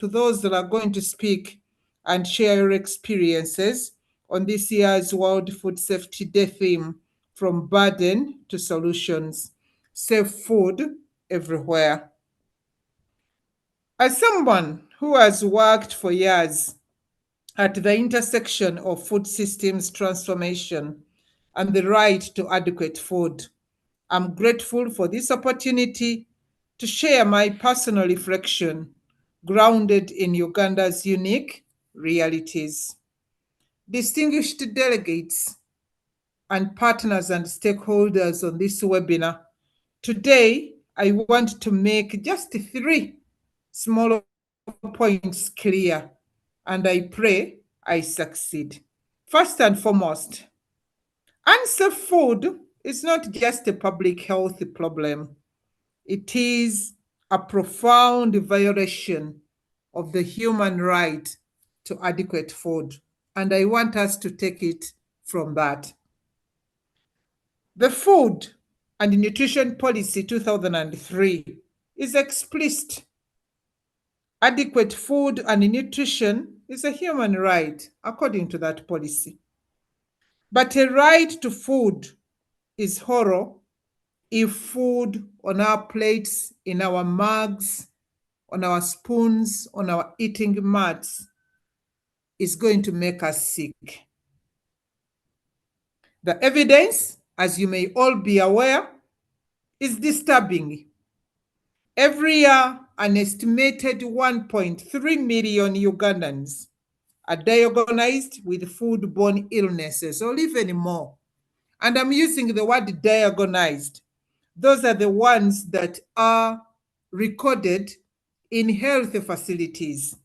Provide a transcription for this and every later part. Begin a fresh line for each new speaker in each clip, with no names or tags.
to those that are going to speak and share your experiences on this year's World Food Safety Day theme, From Burden to Solutions, Safe Food Everywhere. As someone who has worked for years at the intersection of food systems transformation and the right to adequate food, I'm grateful for this opportunity to share my personal reflection grounded in Uganda's unique realities. Distinguished delegates and partners and stakeholders on this webinar, today I want to make just 3 small points clear, and I pray I succeed. First and foremost, unsafe food is not just a public health problem. It is a profound violation of the human right to adequate food. And I want us to take it from that. The Food and Nutrition Policy 2003 is explicit. Adequate food and nutrition is a human right, according to that policy. But a right to food is hollow if food on our plates, in our mugs, on our spoons, on our eating mats is going to make us sick. The evidence, as you may all be aware, is disturbing. Every year, an estimated 1.3 million Ugandans are diagnosed with foodborne illnesses, or even more. And I'm using the word diagnosed. Those are the ones that are recorded in health facilities.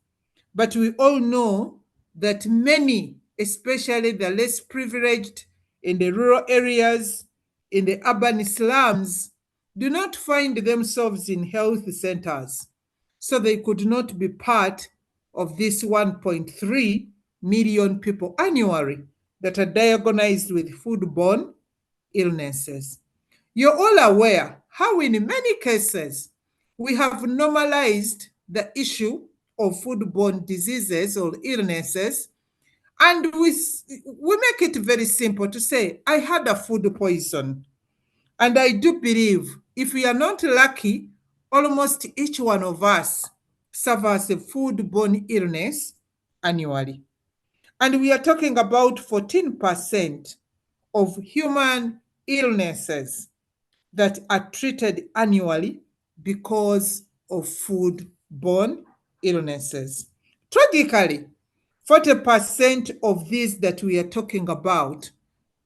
But we all know that many, especially the less privileged in the rural areas, in the urban slums, do not find themselves in health centers. So they could not be part of this 1.3 million people annually that are diagnosed with foodborne illnesses. You're all aware how in many cases we have normalized the issue of foodborne diseases or illnesses, and we make it very simple to say, I had a food poison. And I do believe if we are not lucky, almost each one of us suffers a foodborne illness annually. And we are talking about 14% of human illnesses that are treated annually because of foodborne illnesses. Tragically, 40% of these that we are talking about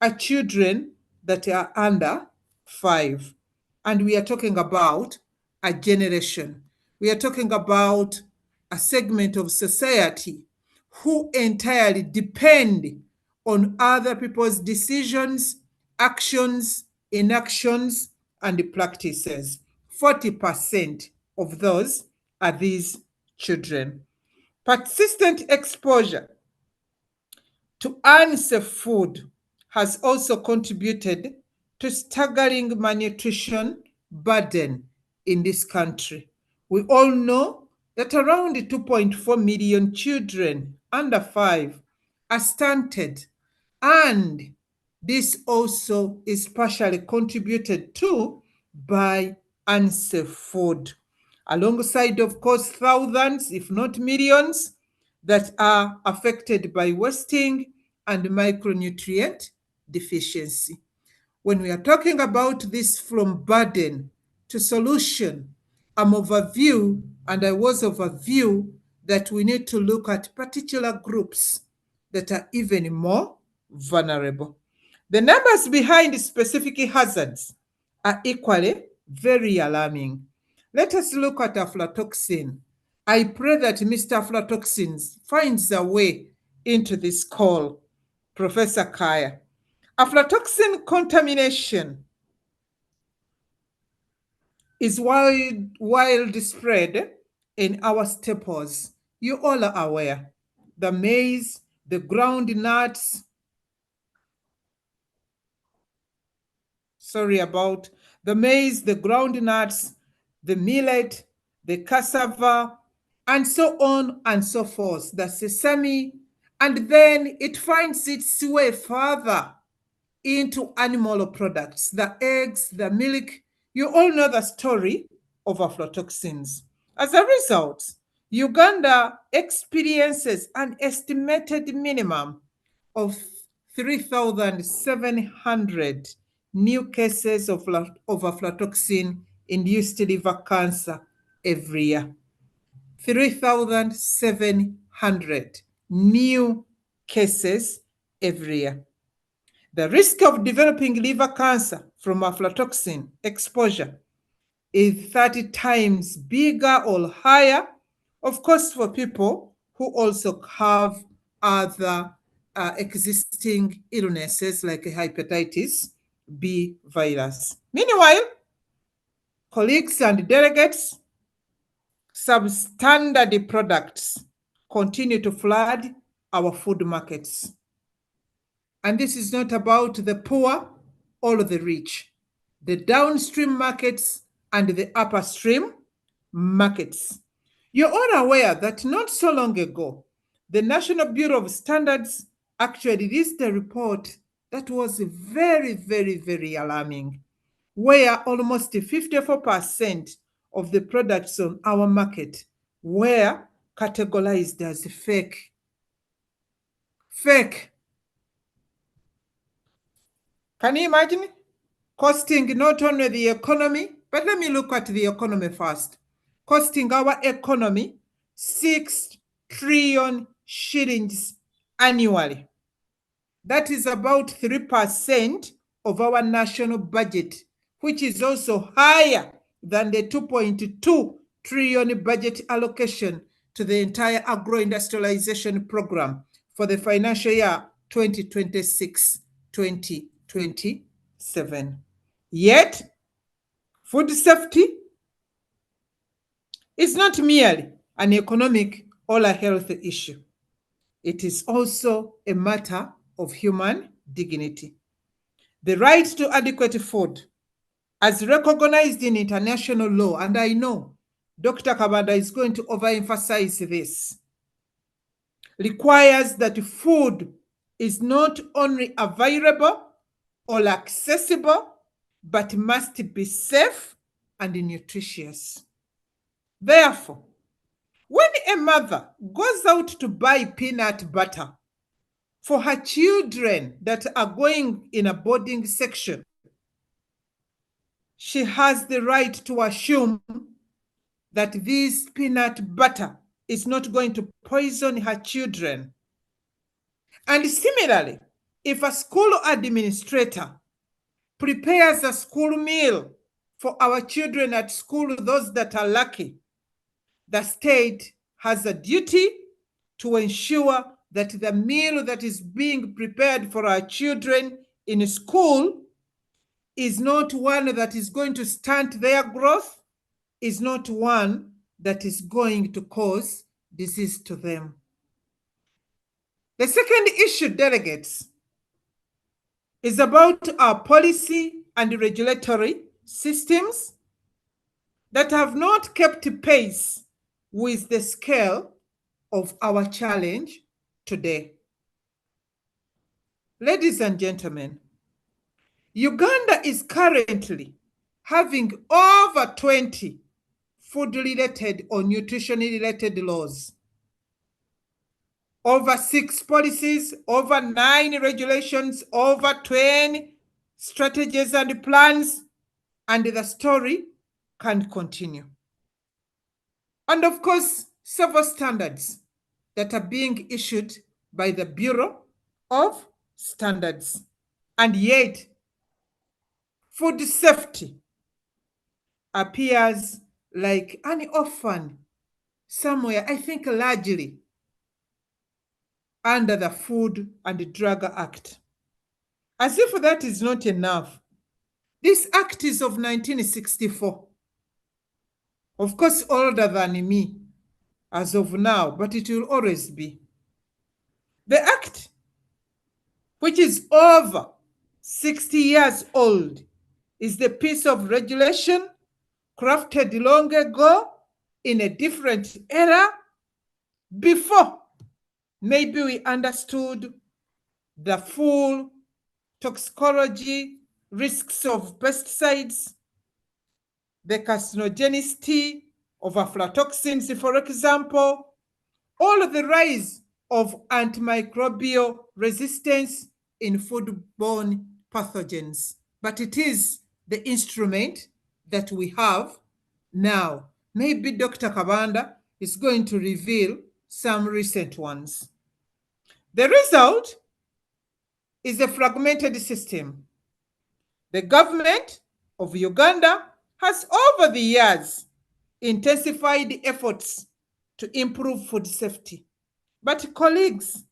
are children that are under 5. And we are talking about a generation. We are talking about a segment of society who entirely depend on other people's decisions, actions, inactions, and practices. 40% of those are these children. Persistent exposure to unsafe food has also contributed to staggering malnutrition burden in this country. We all know that around 2.4 million children under 5 are stunted, and this also is partially contributed to by unsafe food, alongside, of course, thousands, if not millions, that are affected by wasting and micronutrient deficiency. When we are talking about this from burden to solution, I'm of a view, and I was of a view, that we need to look at particular groups that are even more vulnerable. The numbers behind specific hazards are equally very alarming. Let us look at aflatoxin. I pray that Mr. Aflatoxin finds a way into this call, Professor Kaya. Aflatoxin contamination is widespread in our staples. You all are aware. The maize, the ground nuts, the maize, the ground nuts, the millet, the cassava, and so on and so forth, the sesame, and then it finds its way further into animal products, the eggs, the milk. You all know the story of aflatoxins. As a result, Uganda experiences an estimated minimum of 3,700 new cases of aflatoxin-induced liver cancer every year. 3,700 new cases every year. The risk of developing liver cancer from aflatoxin exposure is 30 times bigger or higher, of course, for people who also have other existing illnesses like hepatitis B virus. Meanwhile, colleagues and delegates, substandard products continue to flood our food markets. And this is not about the poor or the rich. The downstream markets and the upstream markets. You're all aware that not so long ago, the National Bureau of Standards actually released a report that was very, very, very alarming, where almost 54% of the products on our market were categorized as fake. Fake. Can you imagine? Costing not only the economy, but let me look at the economy first. Costing our economy 6 trillion shillings annually. That is about 3% of our national budget, which is also higher than the 2.2 trillion budget allocation to the entire agro-industrialization program for the financial year 2026-2027. Yet, food safety is not merely an economic or a health issue. It is also a matter of human dignity. The right to adequate food, as recognized in international law, and I know Dr. Kabanda is going to overemphasize this, requires that food is not only available or accessible, but must be safe and nutritious. Therefore, when a mother goes out to buy peanut butter for her children that are going in a boarding section, she has the right to assume that this peanut butter is not going to poison her children. And similarly, if a school administrator prepares a school meal for our children at school, those that are lucky, the state has a duty to ensure that the meal that is being prepared for our children in school is not one that is going to stunt their growth, is not one that is going to cause disease to them. The second issue, delegates, is about our policy and regulatory systems that have not kept pace with the scale of our challenge today. Ladies and gentlemen, Uganda is currently having over 20 food-related or nutrition-related laws, over 6 policies, over 9 regulations, over 20 strategies and plans, and the story can continue. And of course, several standards that are being issued by the Bureau of Standards. And yet, food safety appears like an orphan somewhere, I think largely under the Food and Drug Act. As if that is not enough, this act is of 1964. Of course, older than me as of now, but it will always be. The act, which is over 60 years old, is the piece of regulation crafted long ago in a different era before maybe we understood the full toxicology risks of pesticides, the carcinogenicity of aflatoxins, for example, all of the rise of antimicrobial resistance in foodborne pathogens. But it is the instrument that we have now. Maybe Dr. Kabanda is going to reveal some recent ones. The result is a fragmented system. The government of Uganda has over the years intensified efforts to improve food safety. But colleagues,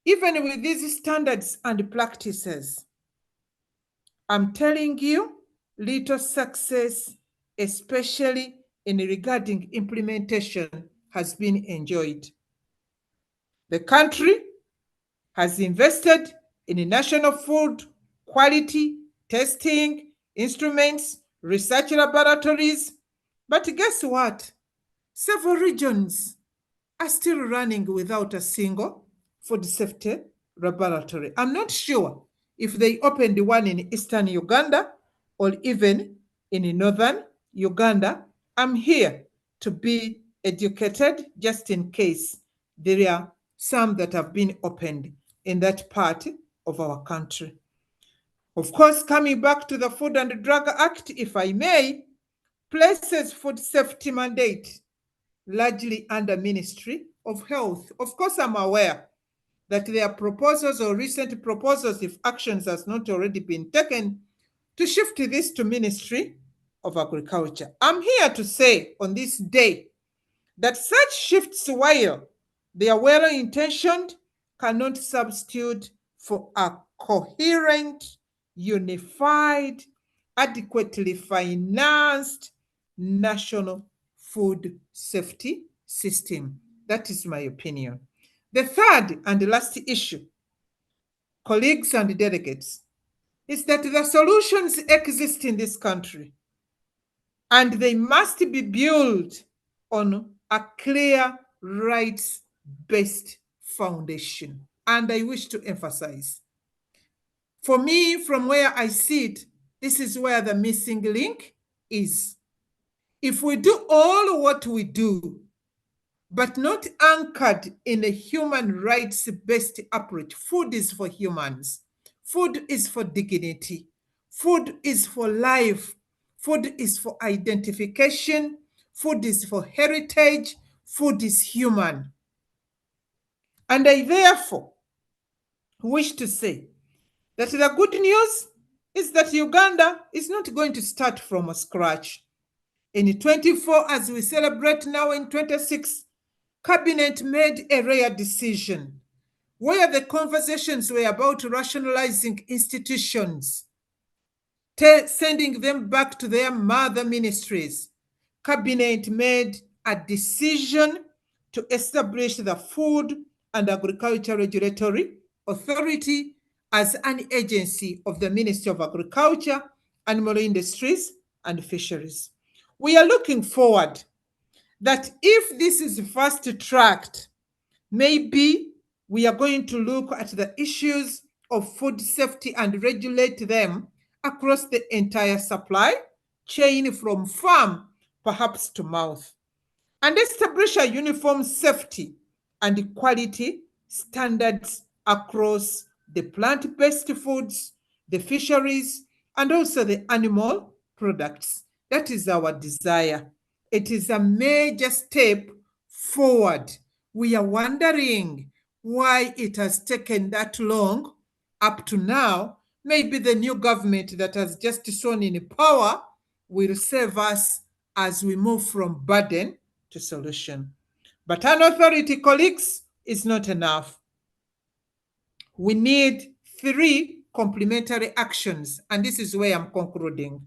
even with these standards and practices, I'm telling you, little success, especially in regarding implementation, has been enjoyed. The country has invested in national food quality testing instruments, research laboratories, but guess what? Several regions are still running without a single food safety laboratory. I'm not sure if they opened one in eastern Uganda or even in northern Uganda. I'm here to be educated just in case there are some that have been opened in that part of our country. Of course, coming back to the Food and Drug Act, if I may, places food safety mandate largely under Ministry of Health. Of course, I'm aware that there are proposals or recent proposals, if actions has not already been taken, to shift this to Ministry of Agriculture. I'm here to say on this day that such shifts, while they are well-intentioned, cannot substitute for a coherent, unified, adequately financed national food safety system. That is my opinion. The third and last issue, colleagues and delegates, is that the solutions exist in this country and they must be built on a clear rights-based foundation. And I wish to emphasize, for me, from where I sit, this is where the missing link is. If we do all what we do, but not anchored in a human rights-based approach, food is for humans. Food is for dignity. Food is for life. Food is for identification. Food is for heritage. Food is human. And I therefore wish to say that the good news is that Uganda is not going to start from scratch. In 24, as we celebrate now in 26, Cabinet made a rare decision where the conversations were about rationalizing institutions, sending them back to their mother ministries. Cabinet made a decision to establish the Food and Agriculture Regulatory Authority as an agency of the Ministry of Agriculture, Animal Industries, and Fisheries. We are looking forward that if this is fast-tracked, maybe we are going to look at the issues of food safety and regulate them across the entire supply chain from farm, perhaps to mouth, and establish a uniform safety and quality standards across the plant-based foods, the fisheries, and also the animal products. That is our desire. It is a major step forward. We are wondering why it has taken that long up to now. Maybe the new government that has just shown in power will save us as we move from burden to solution. But an authority, colleagues, is not enough. We need 3 complementary actions, and this is where I'm concluding.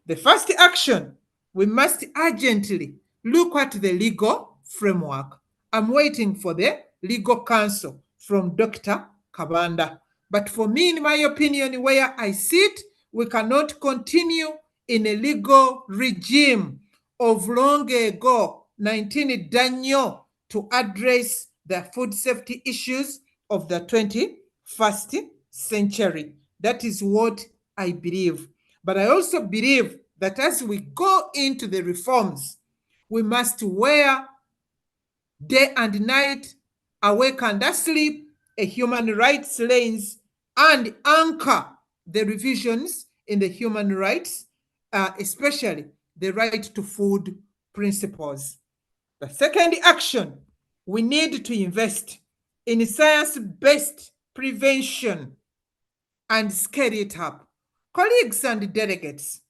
The first action, we must urgently look at the legal framework. I'm waiting for the legal counsel from Dr. Kabanda. But for me, in my opinion, where I sit, we cannot continue in a legal regime of long ago, 19 Daniel to address the food safety issues of the 21st century. That is what I believe. But I also believe that as we go into the reforms, we must wear day and night, awake and asleep, a human rights lens, and anchor the revisions in the human rights, especially the right to food principles. The second action, we need to invest in science-based prevention and scale it up. Colleagues and delegates,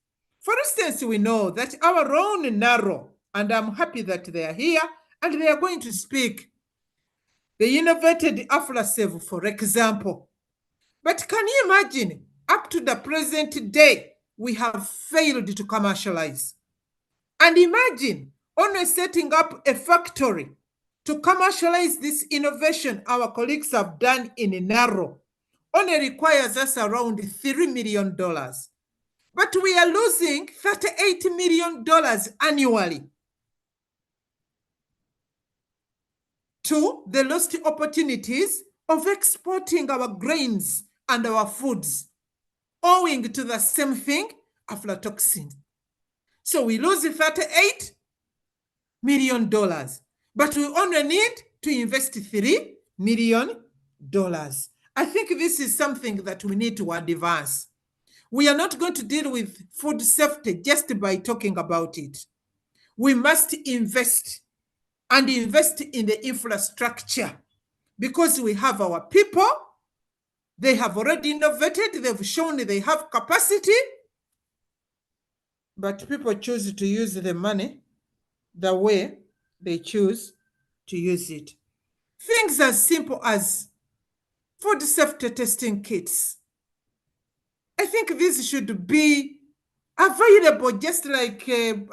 for instance, we know that our own NARO, and I'm happy that they are here and they are going to speak. They innovated AflaSave, for example. But can you imagine, up to the present day, we have failed to commercialize. And imagine only setting up a factory to commercialize this innovation our colleagues have done in NARO only requires us around $3 million. But we are losing $38 million annually to the lost opportunities of exporting our grains and our foods, owing to the same thing, aflatoxin. So we lose $38 million, but we only need to invest $3 million. I think this is something that we need to advance. We are not going to deal with food safety just by talking about it. We must invest and invest in the infrastructure because we have our people. They have already innovated. They've shown they have capacity, but people choose to use the money the way they choose to use it. Things as simple as food safety testing kits. I think this should be available, just like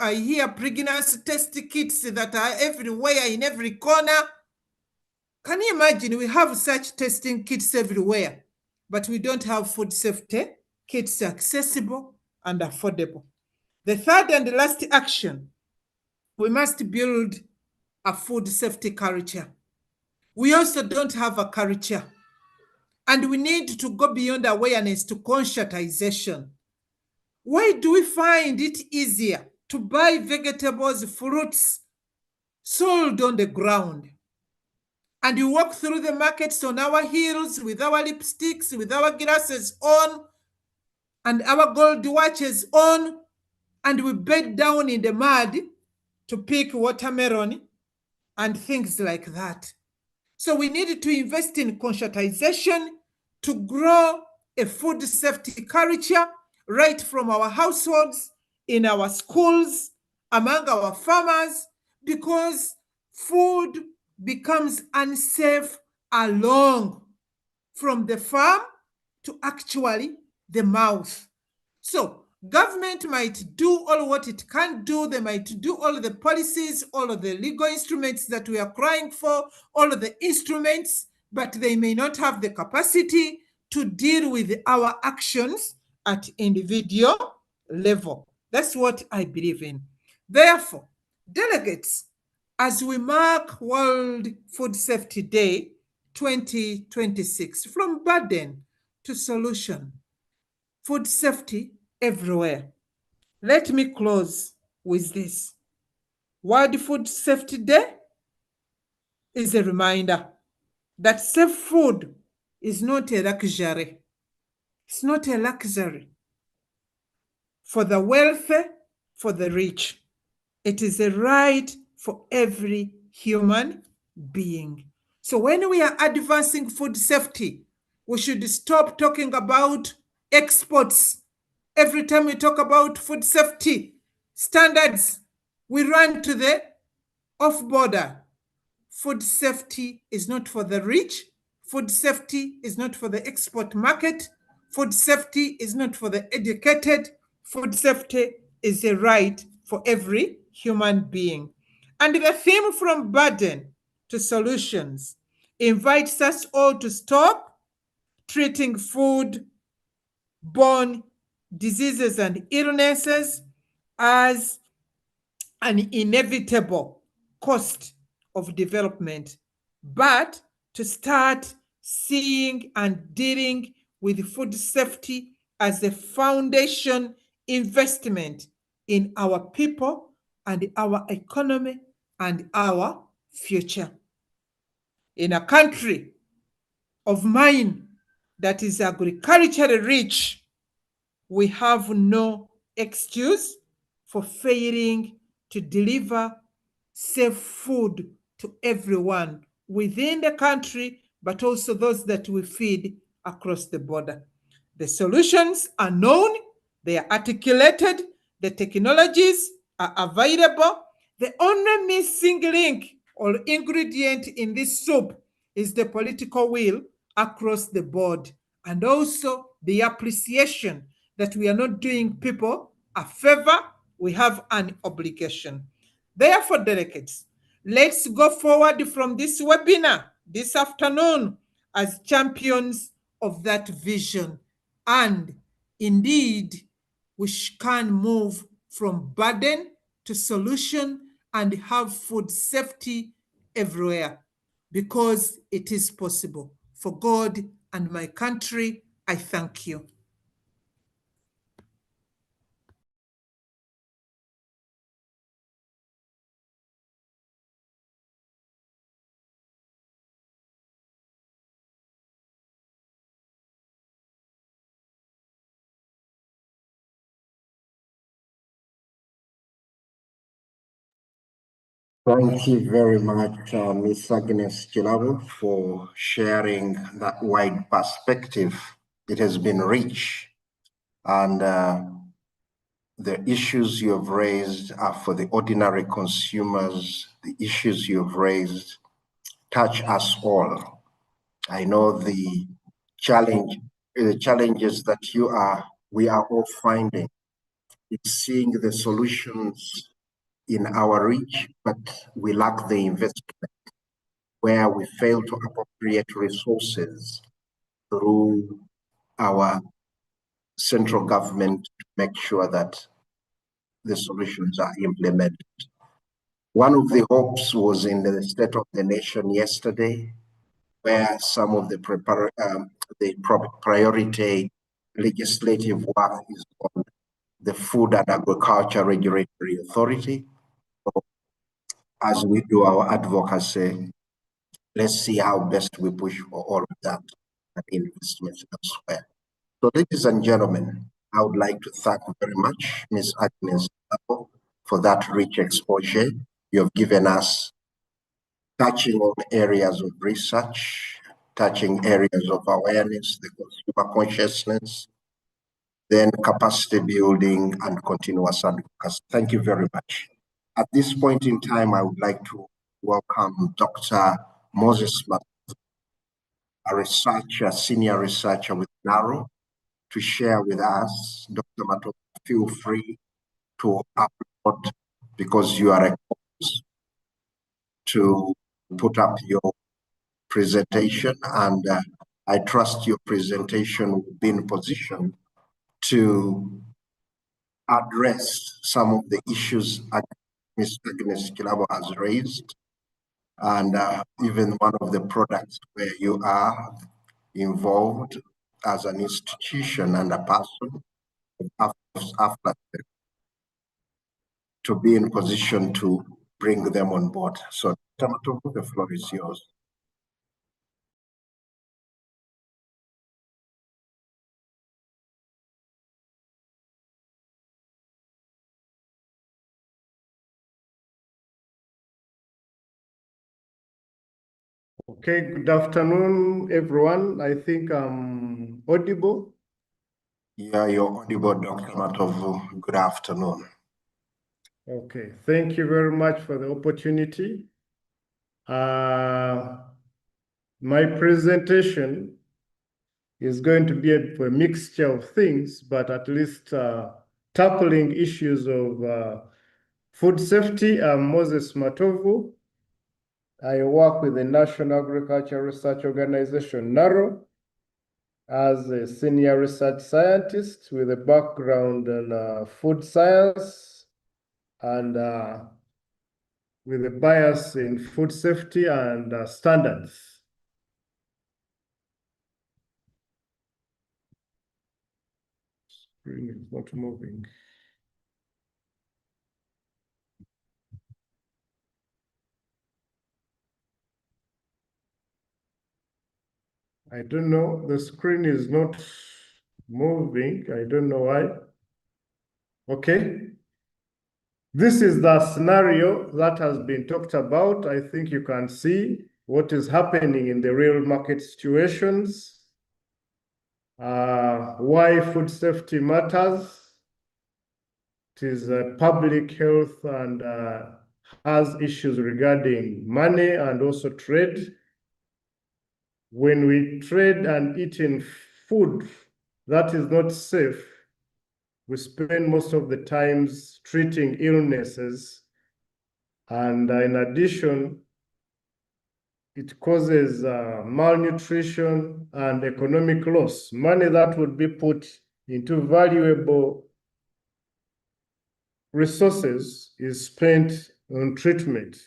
I hear pregnancy test kits that are everywhere in every corner. Can you imagine? We have such testing kits everywhere, but we don't have food safety kits accessible and affordable. The third and last action, we must build a food safety culture. We also don't have a culture, and we need to go beyond awareness to conscientization. Why do we find it easier to buy vegetables, fruits sold on the ground? And you walk through the markets on our heels with our lipsticks, with our glasses on, and our gold watches on, and we bed down in the mud to pick watermelon and things like that. So we need to invest in conscientization to grow a food safety culture right from our households, in our schools, among our farmers, because food becomes unsafe along from the farm to actually the mouth. So government might do all what it can do. They might do all the policies, all of the legal instruments that we are crying for, all of the instruments, but they may not have the capacity to deal with our actions at individual level. That's what I believe in. Therefore, delegates, as we mark World Food Safety Day 2026, from burden to solution, food safety everywhere. Let me close with this. World Food Safety Day is a reminder that safe food is not a luxury. It's not a luxury for the wealthy, for the rich. It is a right for every human being. So when we are advancing food safety, we should stop talking about exports. Every time we talk about food safety standards, we run to the off-border. Food safety is not for the rich. Food safety is not for the export market. Food safety is not for the educated. Food safety is a right for every human being. And the theme from burden to solutions invites us all to stop treating food-borne diseases and illnesses as an inevitable cost of development, but to start seeing and dealing with food safety as a foundation investment in our people and our economy and our future. In a country of mine that is agriculturally rich, we have no excuse for failing to deliver safe food to everyone within the country, but also those that we feed across the border. The solutions are known, they are articulated, the technologies are available. The only missing link or ingredient in this soup is the political will across the board, and also the appreciation that we are not doing people a favor, we have an obligation. Therefore, delegates, let's go forward from this webinar this afternoon as champions of that vision. And indeed, we can move from burden to solution and have food safety everywhere, because it is possible. For God and my country, I thank you.
Thank you very much, Ms. Agnes Chilabo, for sharing that wide perspective. It has been rich, and the issues you have raised are for the ordinary consumers. The issues you have raised touch us all. I know the challenges that we are all finding. It's seeing the solutions in our reach, but we lack the investment, where we fail to appropriate resources through our central government to make sure that the solutions are implemented. One of the hopes was in the State of the Nation yesterday, where some of the priority legislative work is on the Food and Agriculture Regulatory Authority. So as we do our advocacy, let's see how best we push for all of that and investments elsewhere. So, ladies and gentlemen, I would like to thank very much Ms. Agnes for that rich exposure you have given us, touching on areas of research, touching areas of awareness, the consumer consciousness, then capacity building and continuous advocacy. Thank you very much. At this point in time, I would like to welcome Dr. Moses Matovu, a researcher, senior researcher with NARO, to share with us. Dr. Matovu, feel free to upload, because you are a host, to put up your presentation, and I trust your presentation will be in position to address some of the issues Ms. Agnes Chilabo has raised, and even one of the products where you are involved as an institution and a person after to be in position to bring them on board. So, Dr. Matovu, the floor is yours.
Okay, good afternoon, everyone. I think I'm audible.
Yeah, you're audible, Dr. Matovu. Good afternoon.
Okay, thank you very much for the opportunity. My presentation is going to be a mixture of things, but at least tackling issues of food safety. I'm Moses Matovu. I work with the National Agriculture Research Organization, NARO, as a senior research scientist with a background in food science and with a bias in food safety and standards. Screen is not moving. I don't know, the screen is not moving. I don't know why. Okay. This is the scenario that has been talked about. I think you can see what is happening in the real market situations, why food safety matters. It is public health and has issues regarding money and also trade. When we trade and eat in food that is not safe, we spend most of the times treating illnesses. And in addition, it causes malnutrition and economic loss. Money that would be put into valuable resources is spent on treatment.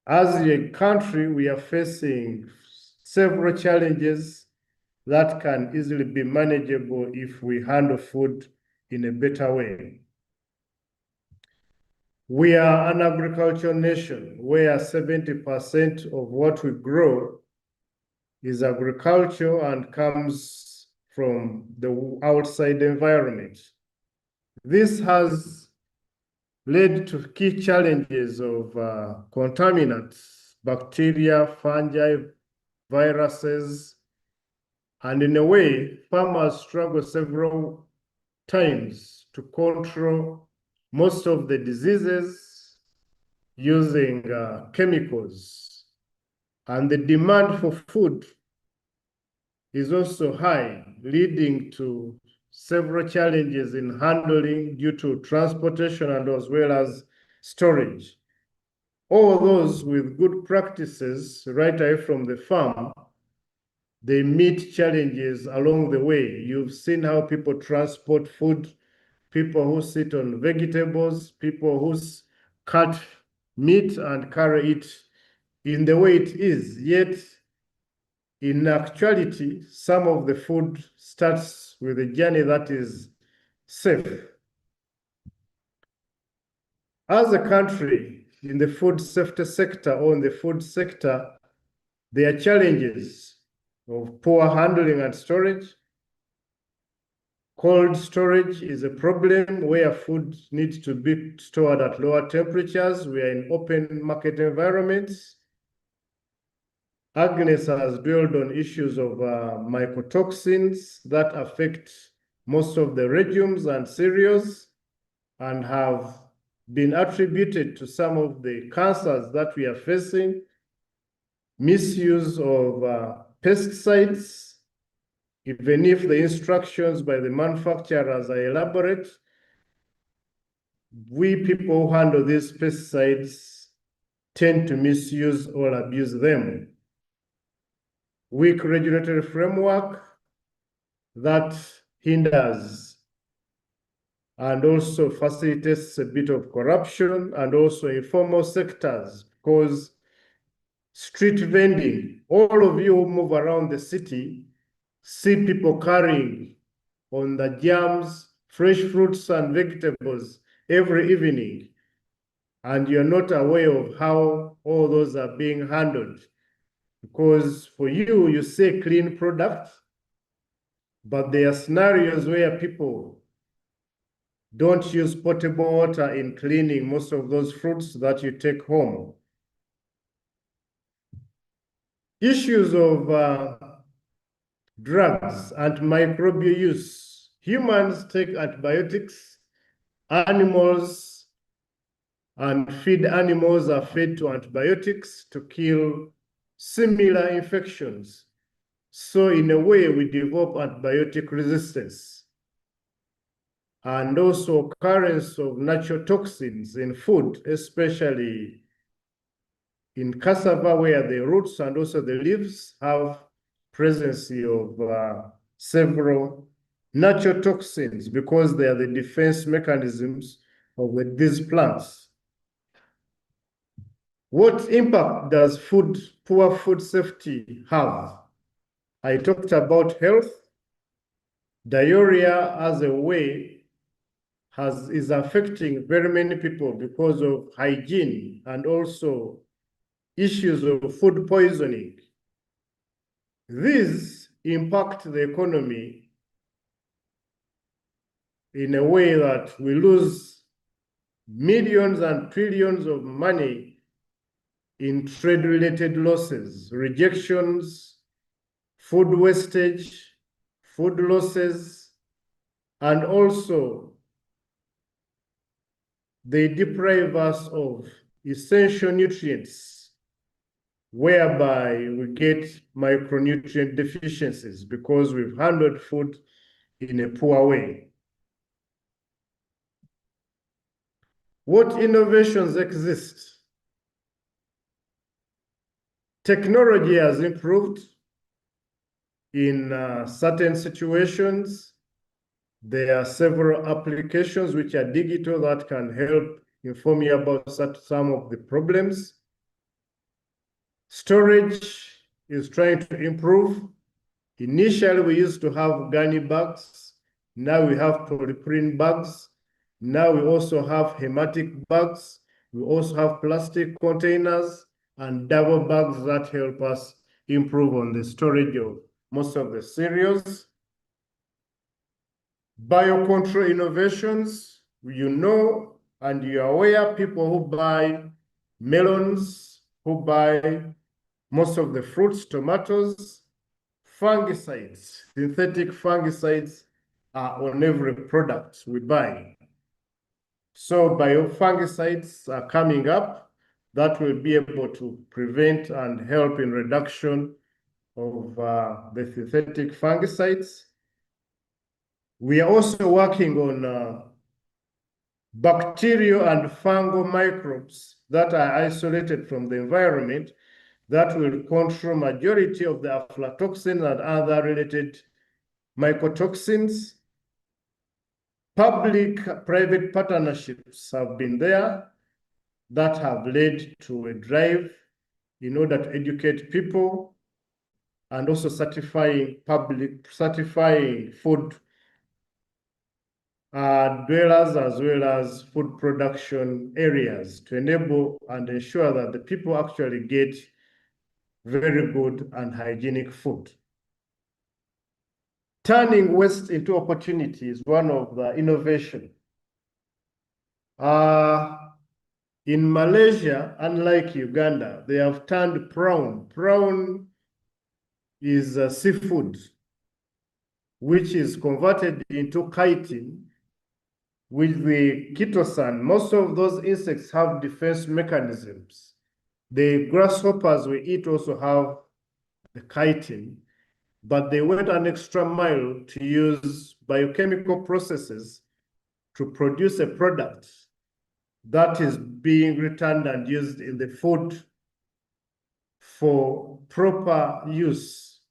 As a country, we are facing several challenges that can easily be manageable if we handle food in a better way. We are an agricultural nation where 70% of what we grow is agriculture and comes from the outside environment. This has led to key challenges of contaminants, bacteria, fungi, viruses, and in a way, farmers struggle several times to control most of the diseases using chemicals. And the demand for food is also high, leading to several challenges in handling due to transportation and as well as storage. All those with good practices right away from the farm, they meet challenges along the way. You've seen how people transport food, people who sit on vegetables, people who cut meat and carry it in the way it is. Yet, in actuality, some of the food starts with a journey that is safe. As a country, in the food safety sector or in the food sector, there are challenges of poor handling and storage. Cold storage is a problem where food needs to be stored at lower temperatures. We are in open market environments. Agnes has dwelled on issues of mycotoxins that affect most of the legumes and cereals and have been attributed to some of the cancers that we are facing. Misuse of pesticides, even if the instructions by the manufacturers are elaborate, we people who handle these pesticides tend to misuse or abuse them. Weak regulatory framework that hinders and also facilitates a bit of corruption and also informal sectors, because street vending, all of you who move around the city see people carrying on the jams, fresh fruits and vegetables every evening, and you're not aware of how all those are being handled. Because for you, you say clean product, but there are scenarios where people don't use potable water in cleaning most of those fruits that you take home. Issues of drugs and microbial use. Humans take antibiotics, animals and feed animals are fed to antibiotics to kill similar infections. So in a way, we develop antibiotic resistance. And also occurrence of natural toxins in food, especially in cassava, where the roots and also the leaves have presence of several natural toxins because they are the defense mechanisms of these plants. What impact does poor food safety have? I talked about health. Diarrhea as a way is affecting very many people because of hygiene and also issues of food poisoning. These impact the economy in a way that we lose millions and trillions of money in trade-related losses, rejections, food wastage, food losses, and also they deprive us of essential nutrients, whereby we get micronutrient deficiencies because we've handled food in a poor way. What innovations exist? Technology has improved in certain situations. There are several applications which are digital that can help inform you about some of the problems. Storage is trying to improve. Initially, we used to have gunny bags. Now we have polyprene bags. Now we also have hermetic bags. We also have plastic containers and double bags that help us improve on the storage of most of the cereals. Biocontrol innovations, you know, and you're aware, people who buy melons, who buy most of the fruits, tomatoes, fungicides, synthetic fungicides are on every product we buy. So biofungicides are coming up that will be able to prevent and help in reduction of the synthetic fungicides. We are also working on bacterial and fungal microbes that are isolated from the environment that will control majority of the aflatoxin and other related mycotoxins. Public-private partnerships have been there that have led to a drive in order to educate people and also certifying food dwellers as well as food production areas to enable and ensure that the people actually get very good and hygienic food. Turning waste into opportunity is one of the innovation. In Malaysia, unlike Uganda, they have turned prawn. Prawn is seafood, which is converted into chitin with the chitosan. Most of those insects have defense mechanisms. The grasshoppers we eat also have the chitin, but they went an extra mile to use biochemical processes to produce a product that is being returned and used in the food for proper use.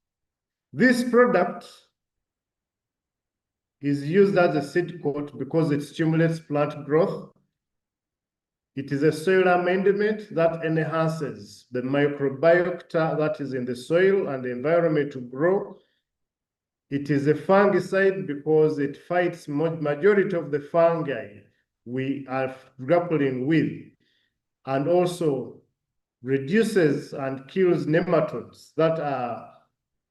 This product is used as a seed coat because it stimulates plant growth. It is a soil amendment that enhances the microbiota that is in the soil and the environment to grow. It is a fungicide because it fights majority of the fungi we are grappling with, and also reduces and kills nematodes that are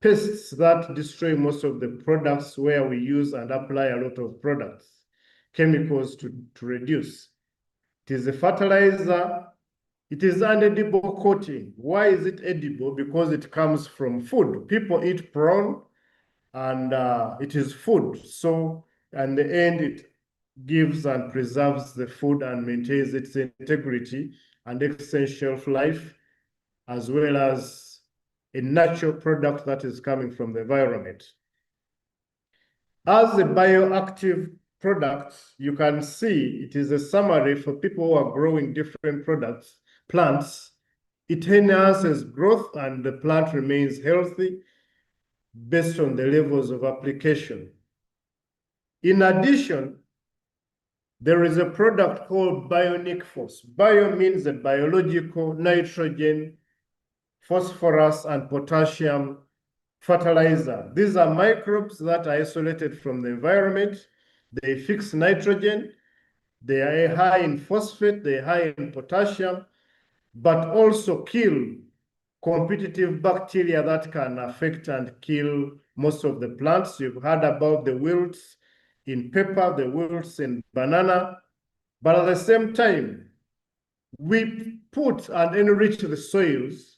pests that destroy most of the products where we use and apply a lot of products, chemicals to reduce. It is a fertilizer. It is an edible coating. Why is it edible? Because it comes from food. People eat prawn and it is food. So in the end, it gives and preserves the food and maintains its integrity and extends shelf life, as well as a natural product that is coming from the environment. As a bioactive product, you can see it is a summary for people who are growing different plants. It enhances growth and the plant remains healthy based on the levels of application. In addition, there is a product called BioNicphos. Bio means the biological, nitrogen, phosphorus, and potassium fertilizer. These are microbes that are isolated from the environment. They fix nitrogen. They are high in phosphate. They are high in potassium, but also kill competitive bacteria that can affect and kill most of the plants. You've heard about the wilts in pepper, the wilts in banana, but at the same time, we put and enrich the soils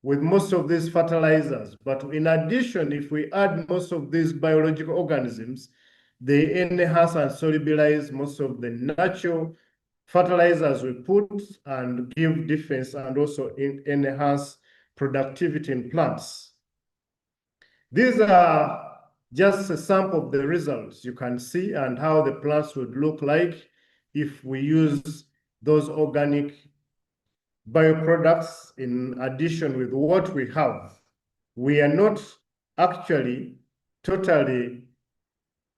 with most of these fertilizers. But in addition, if we add most of these biological organisms, they enhance and solubilize most of the natural fertilizers we put and give defense and also enhance productivity in plants. These are just a sample of the results you can see and how the plants would look like if we use those organic bioproducts in addition with what we have. We are not actually totally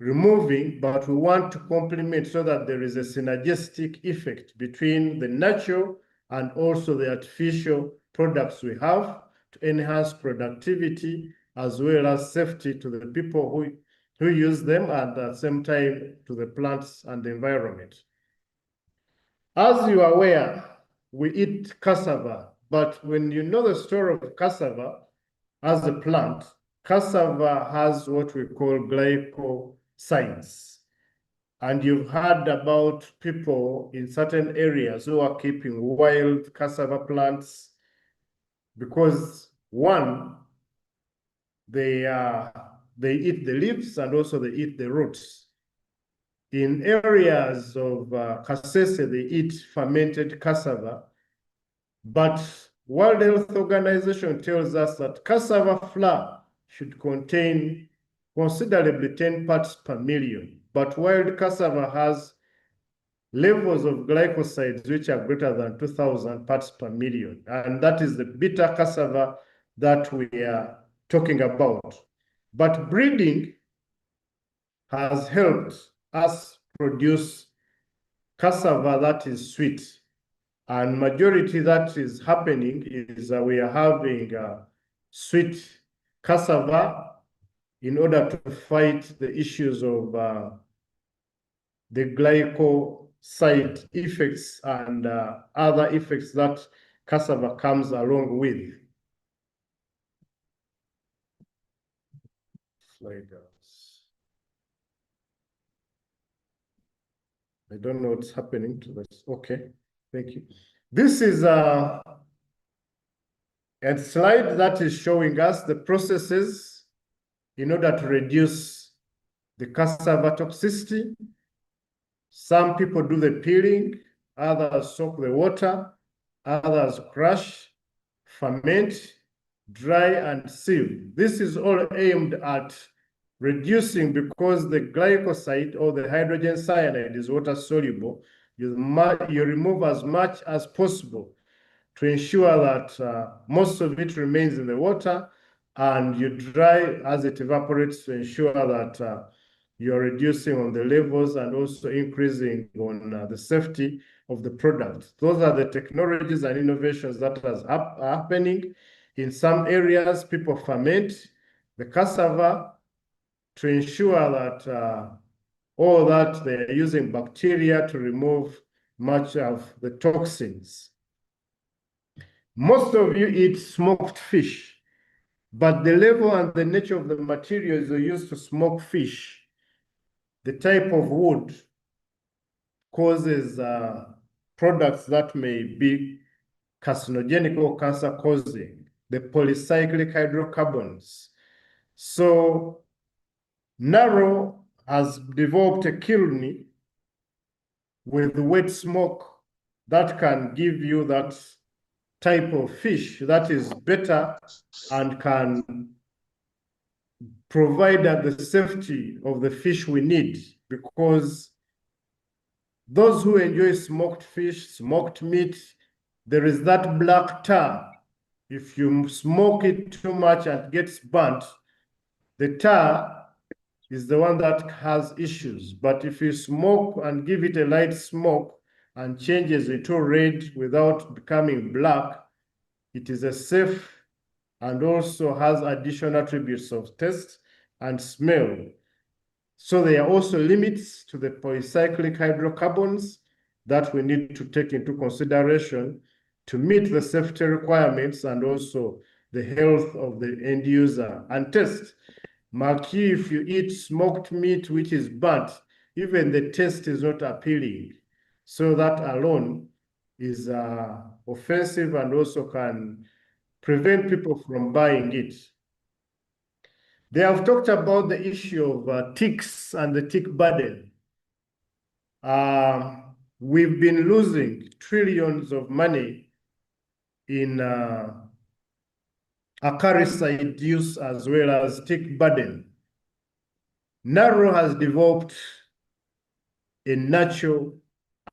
removing, but we want to complement so that there is a synergistic effect between the natural and also the artificial products we have to enhance productivity as well as safety to the people who use them and at the same time to the plants and the environment. As you are aware, we eat cassava, but when you know the story of cassava as a plant, cassava has what we call glycosides. And you've heard about people in certain areas who are keeping wild cassava plants because one, they eat the leaves and also they eat the roots. In areas of Kasese, they eat fermented cassava, but World Health Organization tells us that cassava flour should contain considerably 10 parts per million, but wild cassava has levels of glycosides which are greater than 2,000 parts per million, and that is the bitter cassava that we are talking about. But breeding has helped us produce cassava that is sweet, and majority that is happening is we are having sweet cassava in order to fight the issues of the glycoside effects and other effects that cassava comes along with. I don't know what's happening to this. Okay, thank you. This is a slide that is showing us the processes in order to reduce the cassava toxicity. Some people do the peeling, others soak the water, others crush, ferment, dry, and sieve. This is all aimed at reducing, because the glycoside or the hydrogen cyanide is water soluble. You remove as much as possible to ensure that most of it remains in the water, and you dry as it evaporates to ensure that you're reducing on the levels and also increasing on the safety of the product. Those are the technologies and innovations that are happening. In some areas, people ferment the cassava to ensure that all that they're using bacteria to remove much of the toxins. Most of you eat smoked fish, but the level and the nature of the materials you use to smoke fish, the type of wood causes products that may be carcinogenic or cancer-causing, the polycyclic hydrocarbons. So Narrow has developed a kiln with wet smoke that can give you that type of fish that is better and can provide the safety of the fish we need, because those who enjoy smoked fish, smoked meat, there is that black tar. If you smoke it too much and it gets burnt, the tar is the one that has issues. But if you smoke and give it a light smoke and changes it to red without becoming black, it is a safe and also has additional attributes of taste and smell. So there are also limits to the polycyclic hydrocarbons that we need to take into consideration to meet the safety requirements and also the health of the end user. And taste, marquee, if you eat smoked meat which is burnt, even the taste is not appealing. So that alone is offensive and also can prevent people from buying it. They have talked about the issue of ticks and the tick burden. We've been losing trillions of money in acaricide use as well as tick burden. NARO has developed a natural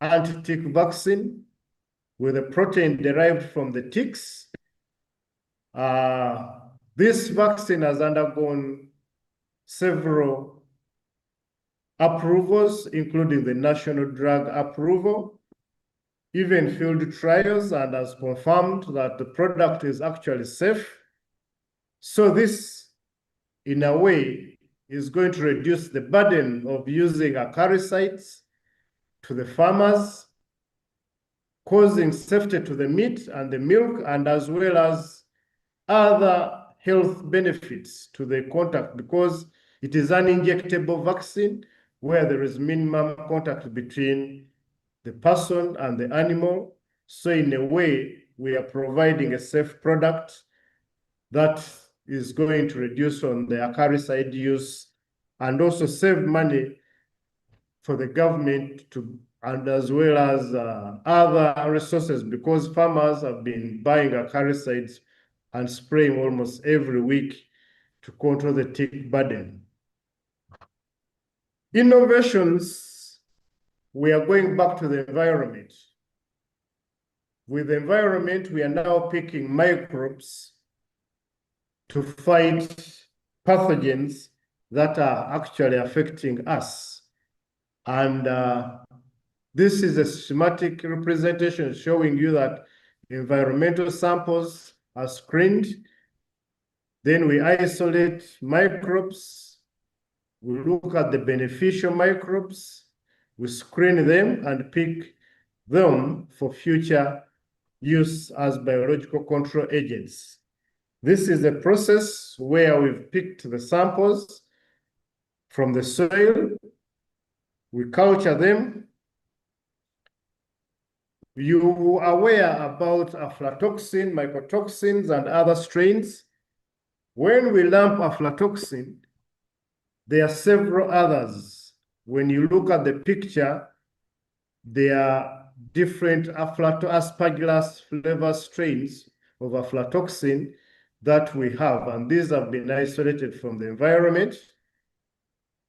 anti-tick vaccine with a protein derived from the ticks. This vaccine has undergone several approvals, including the national drug approval, even field trials, and has confirmed that the product is actually safe. So this, in a way, is going to reduce the burden of using acaricides to the farmers, causing safety to the meat and the milk, and as well as other health benefits to the contact, because it is an injectable vaccine where there is minimum contact between the person and the animal. So in a way, we are providing a safe product that is going to reduce on the acaricide use and also save money for the government to, and as well as other resources, because farmers have been buying acaricides and spraying almost every week to control the tick burden. Innovations, we are going back to the environment. With the environment, we are now picking microbes to fight pathogens that are actually affecting us. And this is a schematic representation showing you that environmental samples are screened. Then we isolate microbes. We look at the beneficial microbes. We screen them and pick them for future use as biological control agents. This is a process where we've picked the samples from the soil. We culture them. You are aware about aflatoxin, mycotoxins, and other strains. When we lump aflatoxin, there are several others. When you look at the picture, there are different Aspergillus flavor strains of aflatoxin that we have, and these have been isolated from the environment,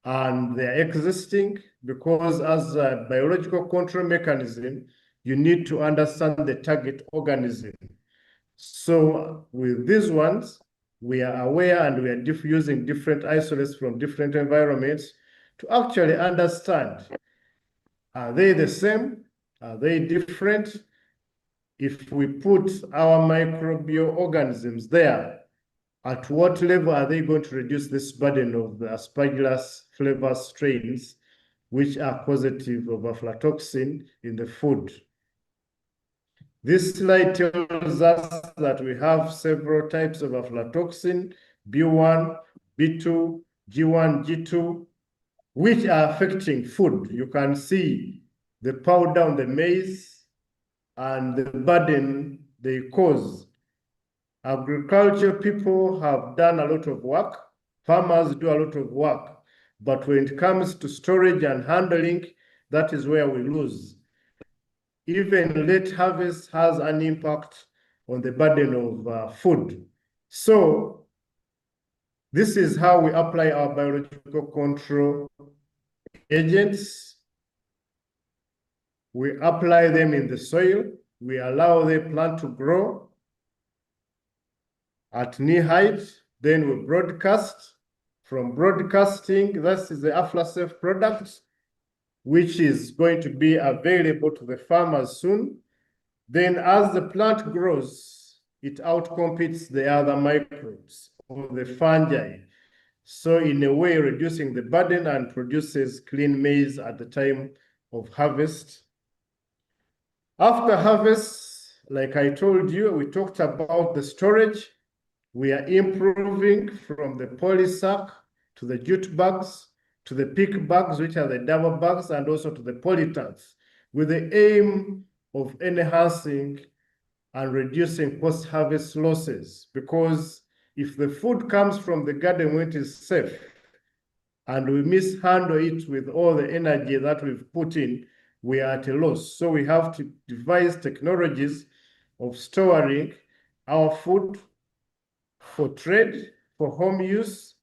and they're existing because as a biological control mechanism, you need to understand the target organism. So with these ones, we are aware and we are using different isolates from different environments to actually understand, are they the same? Are they different? If we put our microbial organisms there, at what level are they going to reduce this burden of the Aspergillus flavor strains, which are causative of aflatoxin in the food? This slide tells us that we have several types of aflatoxin, B1, B2, G1, G2, which are affecting food. You can see the powder on the maize and the burden they cause. Agriculture people have done a lot of work. Farmers do a lot of work. But when it comes to storage and handling, that is where we lose. Even late harvest has an impact on the burden of food. So this is how we apply our biological control agents. We apply them in the soil. We allow the plant to grow at knee height. Then we broadcast from broadcasting. This is the AflaSafe product, which is going to be available to the farmers soon. Then as the plant grows, it outcompetes the other microbes or the fungi. So in a way, reducing the burden and produces clean maize at the time of harvest. After harvest, like I told you, we talked about the storage. We are improving from the polysac to the jute bags, to the pick bags, which are the double bags, and also to the polytanks, with the aim of enhancing and reducing post-harvest losses. Because if the food comes from the garden when it is safe, and we mishandle it with all the energy that we've put in, we are at a loss. So we have to devise technologies of storing our food for trade, for home use,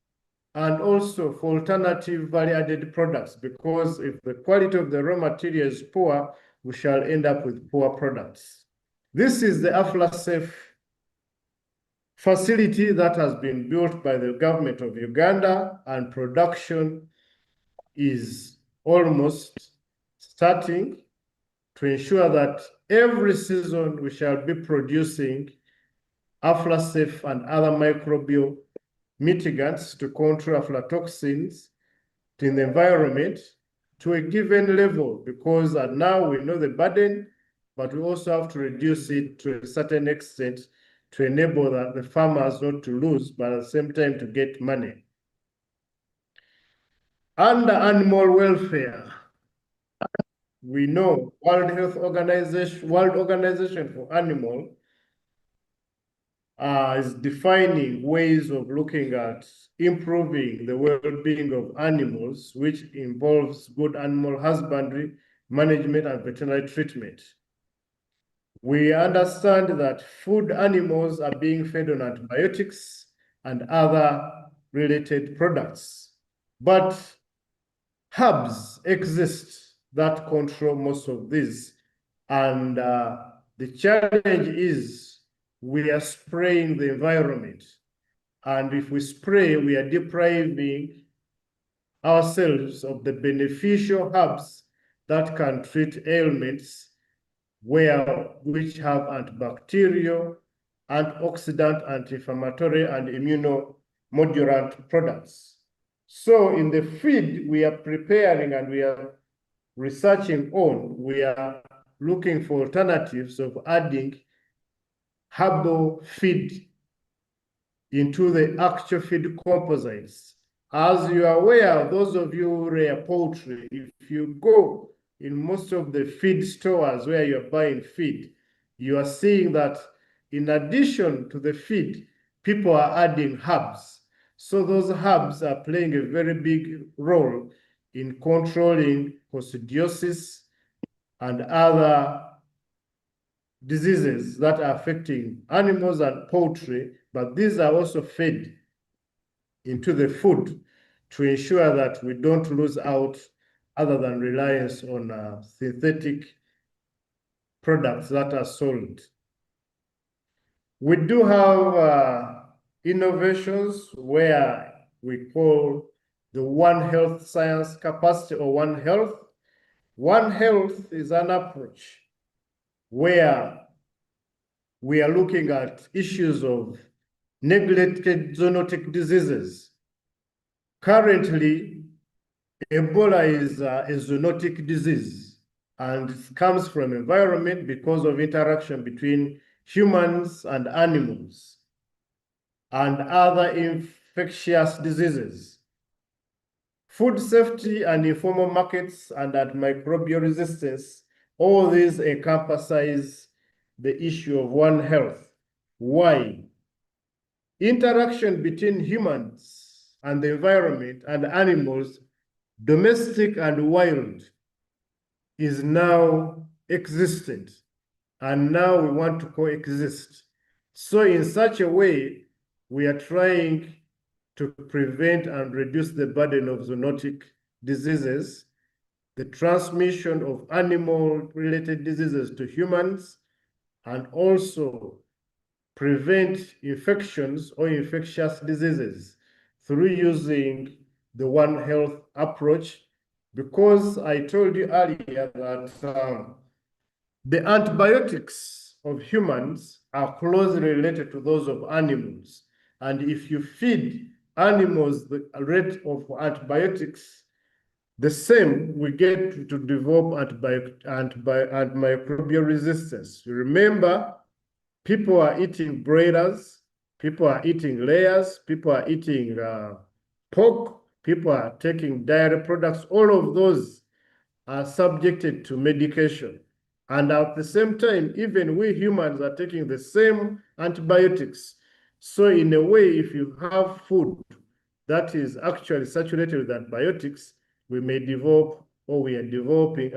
and also for alternative value-added products, because if the quality of the raw material is poor, we shall end up with poor products. This is the AflaSafe facility that has been built by the government of Uganda, and production is almost starting to ensure that every season we shall be producing AflaSafe and other microbial mitigants to control aflatoxins in the environment to a given level, because now we know the burden, but we also have to reduce it to a certain extent to enable the farmers not to lose, but at the same time to get money. Under animal welfare, we know World Organization for Animal is defining ways of looking at improving the well-being of animals, which involves good animal husbandry, management, and veterinary treatment. We understand that food animals are being fed on antibiotics and other related products, but herbs exist that control most of these. And the challenge is we are spraying the environment. And if we spray, we are depriving ourselves of the beneficial herbs that can treat ailments which have antibacterial, antioxidant, anti-inflammatory, and immunomodulant products. So in the feed we are preparing and we are researching on, we are looking for alternatives of adding herbal feed into the actual feed composites. As you are aware, those of you who rear poultry, if you go in most of the feed stores where you're buying feed, you are seeing that in addition to the feed, people are adding herbs. So those herbs are playing a very big role in controlling coccidiosis and other diseases that are affecting animals and poultry, but these are also fed into the food to ensure that we don't lose out other than reliance on synthetic products that are sold. We do have innovations where we call the One Health Science Capacity, or One Health. One Health is an approach where we are looking at issues of neglected zoonotic diseases. Currently, Ebola is a zoonotic disease, and it comes from environment because of interaction between humans and animals and other infectious diseases. Food safety and informal markets and antimicrobial resistance, all these encompasses the issue of One Health. Why? Interaction between humans and the environment and animals, domestic and wild, is now existent, and now we want to coexist. So in such a way, we are trying to prevent and reduce the burden of zoonotic diseases, the transmission of animal-related diseases to humans, and also prevent infections or infectious diseases through using the One Health approach, because I told you earlier that the antibiotics of humans are closely related to those of animals. And if you feed animals the rate of antibiotics the same, we get to develop antimicrobial resistance. You remember, people are eating broilers, people are eating layers, people are eating pork, people are taking dairy products. All of those are subjected to medication. And at the same time, even we humans are taking the same antibiotics. So in a way, if you have food that is actually saturated with antibiotics, we may develop, or we are developing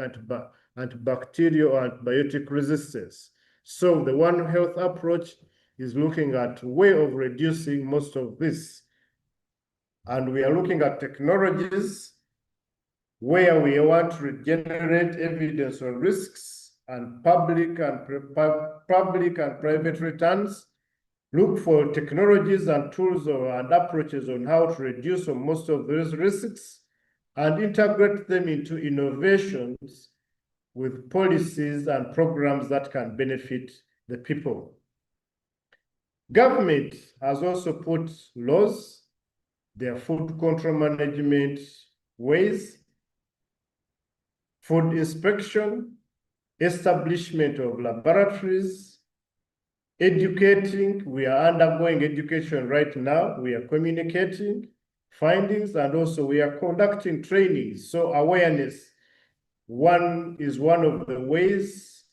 antibacterial or antibiotic resistance. So the One Health approach is looking at a way of reducing most of this. And we are looking at technologies where we want to generate evidence on risks and public and private returns, look for technologies and tools and approaches on how to reduce most of those risks, and integrate them into innovations with policies and programs that can benefit the people. Government has also put laws, their food control management ways, food inspection, establishment of laboratories, educating. We are undergoing education right now. We are communicating findings, and also we are conducting trainings. So awareness is one of the ways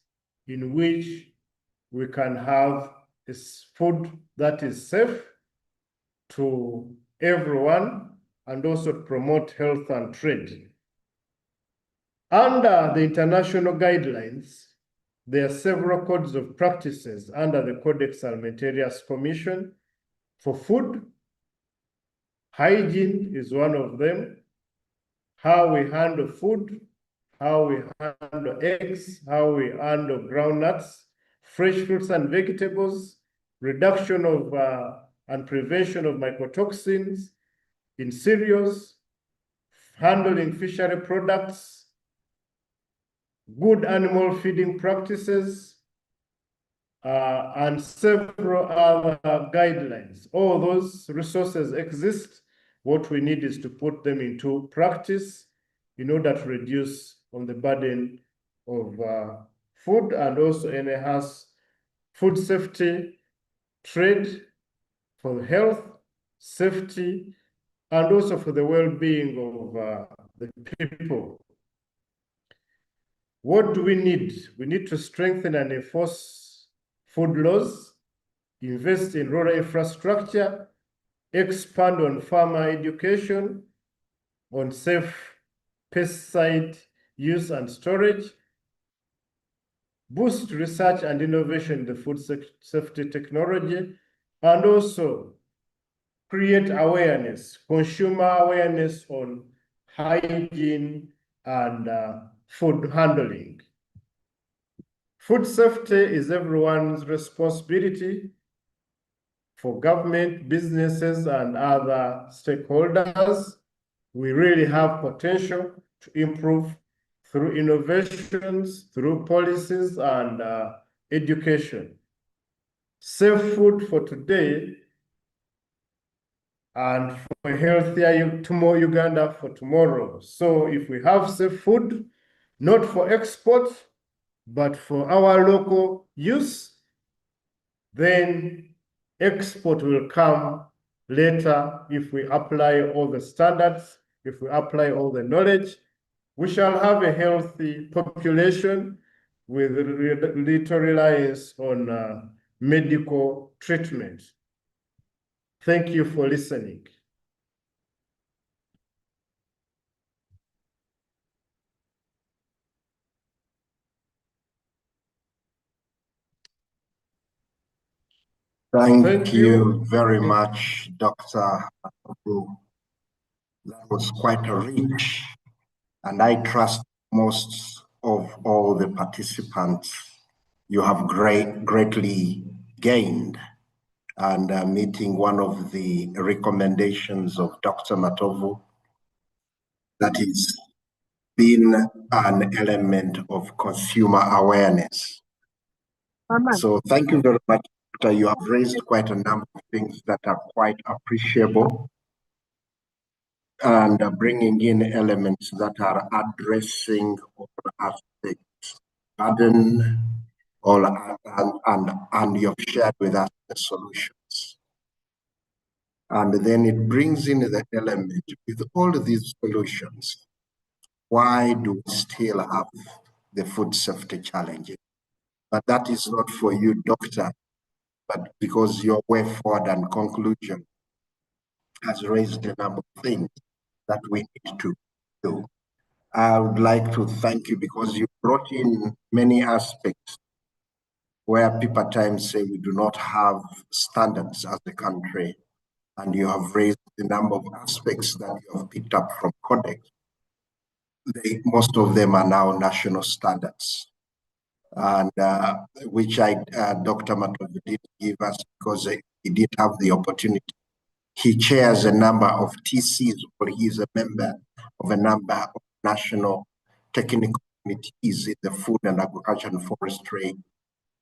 in which we can have this food that is safe to everyone, and also promote health and trade. Under the international guidelines, there are several codes of practices under the Codex Alimentarius Commission for food. Hygiene is one of them. How we handle food, how we handle eggs, how we handle groundnuts, fresh fruits and vegetables, reduction of and prevention of mycotoxins in cereals, handling fishery products, good animal feeding practices, and several other guidelines. All those resources exist. What we need is to put them into practice in order to reduce on the burden of food, and also enhance food safety, trade, for health, safety, and also for the well-being of the people. What do we need? We need to strengthen and enforce food laws, invest in rural infrastructure, expand on farmer education, on safe pesticide use and storage, boost research and innovation in the food safety technology, and also create awareness, consumer awareness on hygiene and food handling. Food safety is everyone's responsibility, for government, businesses, and other stakeholders. We really have potential to improve through innovations, through policies, and education. Safe food for today and for healthier tomorrow Uganda for tomorrow. So if we have safe food, not for export, but for our local use, then export will come later if we apply all the standards, if we apply all the knowledge. We shall have a healthy population with little reliance on medical treatment. Thank you for listening.
Thank you very much, Dr. Abu. That was quite rich, and I trust most of all the participants you have greatly gained and meeting one of the recommendations of Dr. Matovu, that is been an element of consumer awareness. So thank you very much, Doctor. You have raised quite a number of things that are quite appreciable and bringing in elements that are addressing all aspects, burden, and you've shared with us the solutions. And then it brings in the element with all these solutions. Why do we still have the food safety challenges? But that is not for you, Doctor, but because your way forward and conclusion has raised a number of things that we need to do. I would like to thank you because you brought in many aspects where people at times say we do not have standards as a country, and you have raised the number of aspects that you have picked up from Codex. Most of them are now national standards, and which Dr. Matovu did give us because he did have the opportunity. He chairs a number of TCs, or he is a member of a number of national technical committees in the Food and Agriculture and Forestry,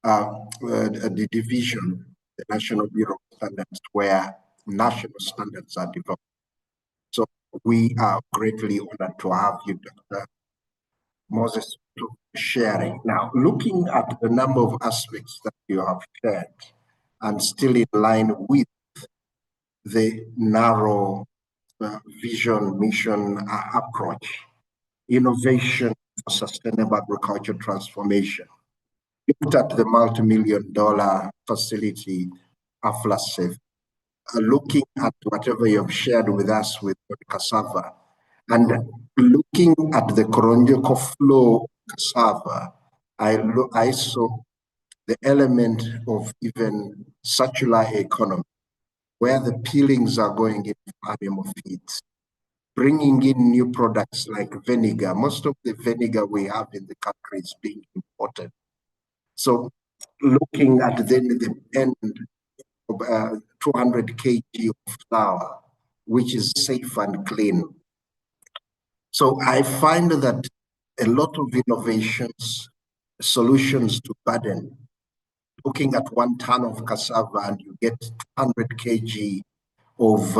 the division, the National Bureau of Standards, where national standards are developed. So we are greatly honored to have you, Dr. Moses, to sharing. Now, looking at the number of aspects that you have shared, and still in line with the narrow vision, mission approach, innovation for sustainable agriculture transformation. Looked at the multi-million-dollar facility, AFLASAFE, looking at whatever you have shared with us with cassava, and looking at the Koronjoko flow cassava, I saw the element of even circular economy, where the peelings are going into animal feeds, bringing in new products like vinegar. Most of the vinegar we have in the country is being imported. So looking at then the end of 200 kg of flour, which is safe and clean. So I find that a lot of innovations, solutions to burden, looking at 1 ton of cassava and you get 200 kg of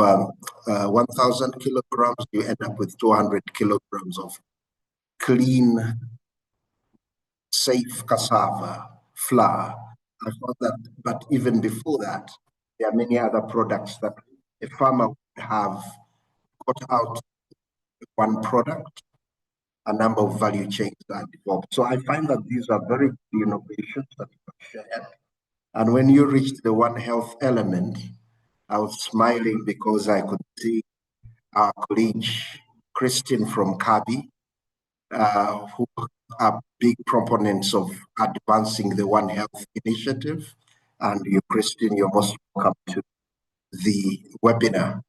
1,000 kilograms, you end up with 200 kilograms of clean, safe cassava flour. I thought that, but even before that, there are many other products that a farmer would have got out one product, a number of value chains are developed. So I find that these are very good innovations that you have shared. And when you reached the One Health element, I was smiling because I could see our colleague, Christine from Kabi, who are big proponents of advancing the One Health initiative. And you, Christine, you're most welcome to the webinar.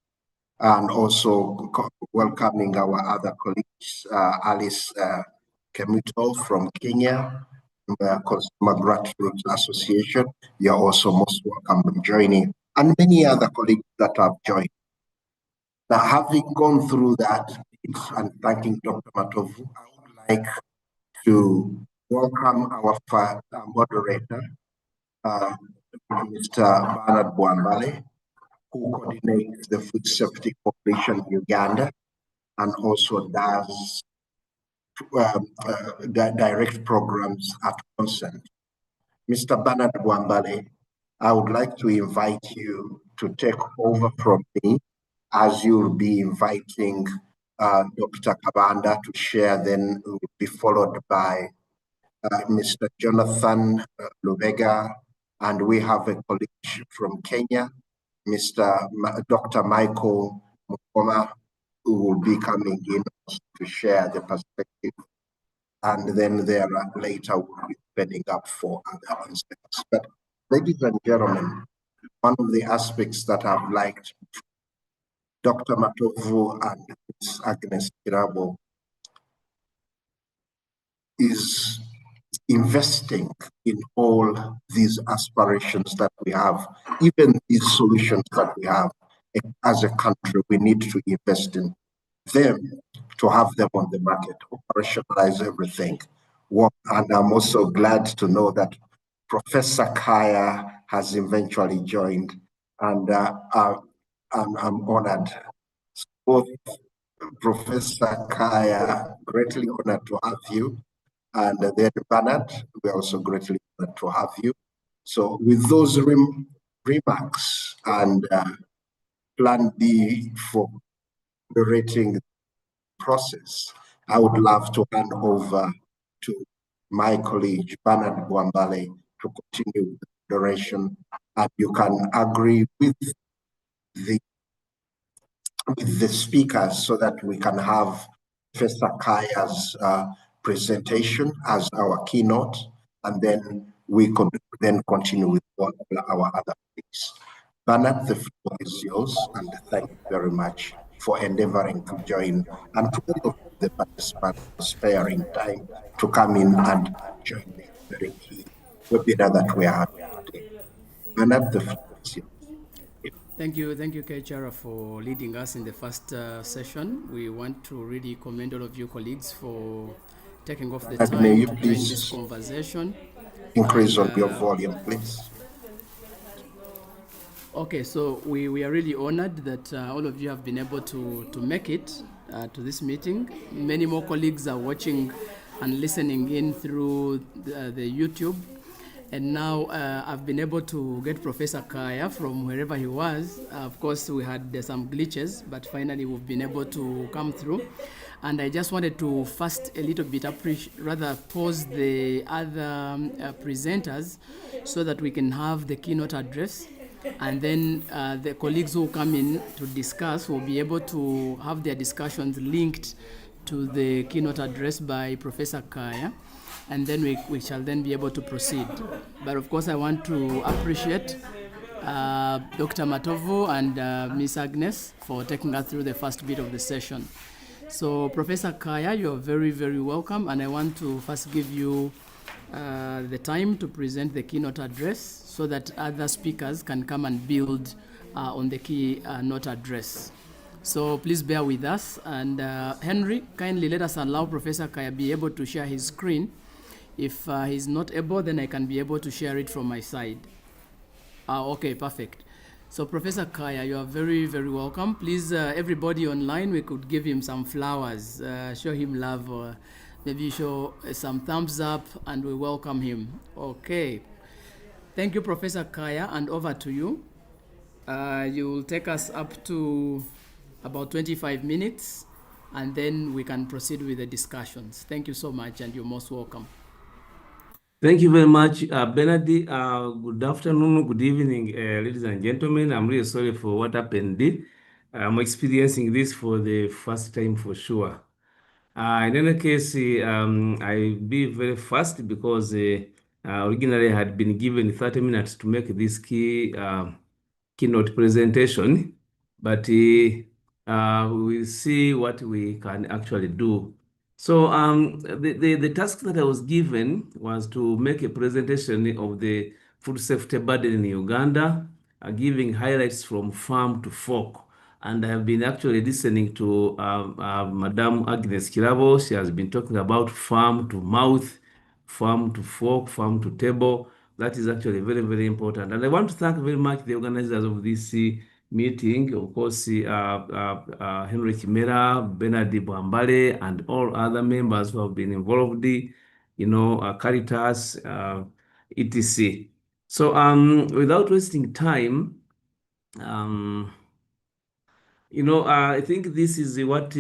And also welcoming our other colleagues, Alice Kemuto from Kenya, Consumer Grassroots Association. You're also most welcome joining, and many other colleagues that have joined. Now, having gone through that and thanking Dr. Matovu, I would like to welcome our moderator, Mr. Bernard Bwambale, who coordinates the Food Safety Coalition in Uganda and also does direct programs at Consent. Mr. Bernard Bwambale, I would like to invite you to take over from me, as you'll be inviting Dr. Kabanda to share, then will be followed by Mr. Jonathan Lubega, and we have a colleague from Kenya, Dr. Michael Mukoma, who will be coming in to share the perspective. And then later we'll be opening up for other aspects. But ladies and gentlemen, one of the aspects that I've liked Dr. Matovu and Ms. Agnes Kirabo is investing in all these aspirations that we have, even these solutions that we have as a country, we need to invest in them to have them on the market, operationalize everything. And I'm also glad to know that Professor Kaya has eventually joined, and I'm honored. Both Professor Kaya, greatly honored to have you, and then Bernard, we're also greatly honored to have you. So with those remarks and plan B for moderating the process, I would love to hand over to my colleague, Bernard Bwambale, to continue with the moderation, and you can agree with the speakers so that we can have Professor Kaya's presentation as our keynote, and then we could then continue with our other things. Bernard, the floor is yours, and thank you very much for endeavoring to join, and to all of the participants sparing time to come in and join the very key webinar that we are having today. Bernard, the floor is yours.
Thank you, Kechara, for leading us in the first session. We want to really commend all of you colleagues for taking off the time
May you
to join
please
this conversation.
increase on your volume, please?
Okay, so we are really honored that all of you have been able to make it to this meeting. Many more colleagues are watching and listening in through the YouTube. And now I've been able to get Professor Kaya from wherever he was. Of course, we had some glitches, but finally we've been able to come through. And I just wanted to first a little bit pause the other presenters so that we can have the keynote address. And then the colleagues who come in to discuss will be able to have their discussions linked to the keynote address by Professor Kaya. And then we shall then be able to proceed. But of course, I want to appreciate Dr. Matovu and Ms. Agnes for taking us through the first bit of the session. So Professor Kaya, you're very, very welcome. And I want to first give you the time to present the keynote address so that other speakers can come and build on the keynote address. So please bear with us. And Henry, kindly let us allow Professor Kaya be able to share his screen. If he's not able, then I can be able to share it from my side. Okay, perfect. So Professor Kaya, you are very, very welcome. Please, everybody online, we could give him some flowers, show him love, or maybe show some thumbs up, and we welcome him. Okay. Thank you, Professor Kaya, and over to you. You will take us up to about 25 minutes, and then we can proceed with the discussions. Thank you so much, and you're most welcome.
Thank you very much, Bernard. Good afternoon, good evening, ladies and gentlemen. I'm really sorry for what happened. I'm experiencing this for the first time for sure. In any case, I'll be very fast because originally I had been given 30 minutes to make this keynote presentation, but we'll see what we can actually do. So the task that I was given was to make a presentation of the food safety burden in Uganda, giving highlights from farm to fork. And I have been actually listening to Madam Agnes Kirabo. She has been talking about farm to mouth, farm to fork, farm to table. That is actually very, very important. And I want to thank very much the organizers of this meeting, of course, Henry Kimera, Bernard Bwambale, and all other members who have been involved, Caritas, etc. So without wasting time, I think this is what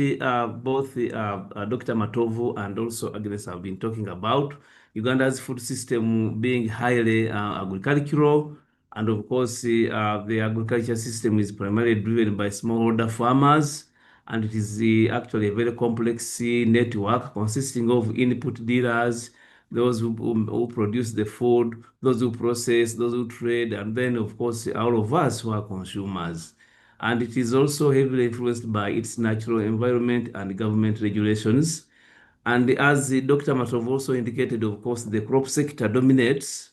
both Dr. Matovu and also Agnes have been talking about. Uganda's food system being highly agricultural, and of course, the agriculture system is primarily driven by smallholder farmers, and it is actually a very complex network consisting of input dealers, those who produce the food, those who process, those who trade, and then, of course, all of us who are consumers. And it is also heavily influenced by its natural environment and government regulations. And as Dr. Matov also indicated, of course, the crop sector dominates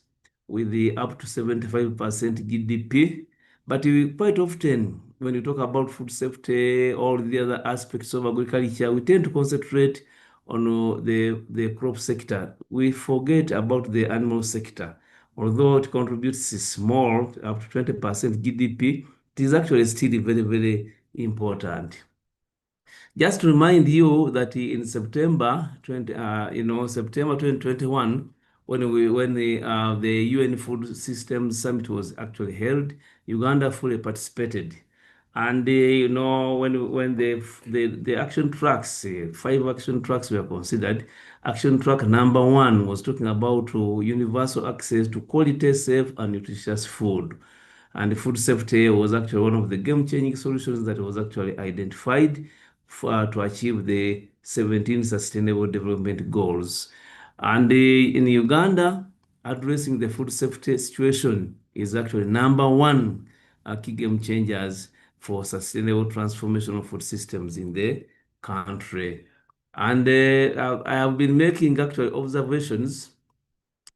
with the up to 75% GDP. But quite often, when you talk about food safety, all the other aspects of agriculture, we tend to concentrate on the crop sector. We forget about the animal sector. Although it contributes small, up to 20% GDP, it is actually still very, very important. Just to remind you that in September 2021, when the UN Food Systems Summit was actually held, Uganda fully participated. And when the action tracks, 5 action tracks were considered, action track number 1 was talking about universal access to quality, safe, and nutritious food. And food safety was actually one of the game-changing solutions that was actually identified to achieve the 17 Sustainable Development Goals. And in Uganda, addressing the food safety situation is actually number 1 key game changers for sustainable transformation of food systems in the country. And I have been making actual observations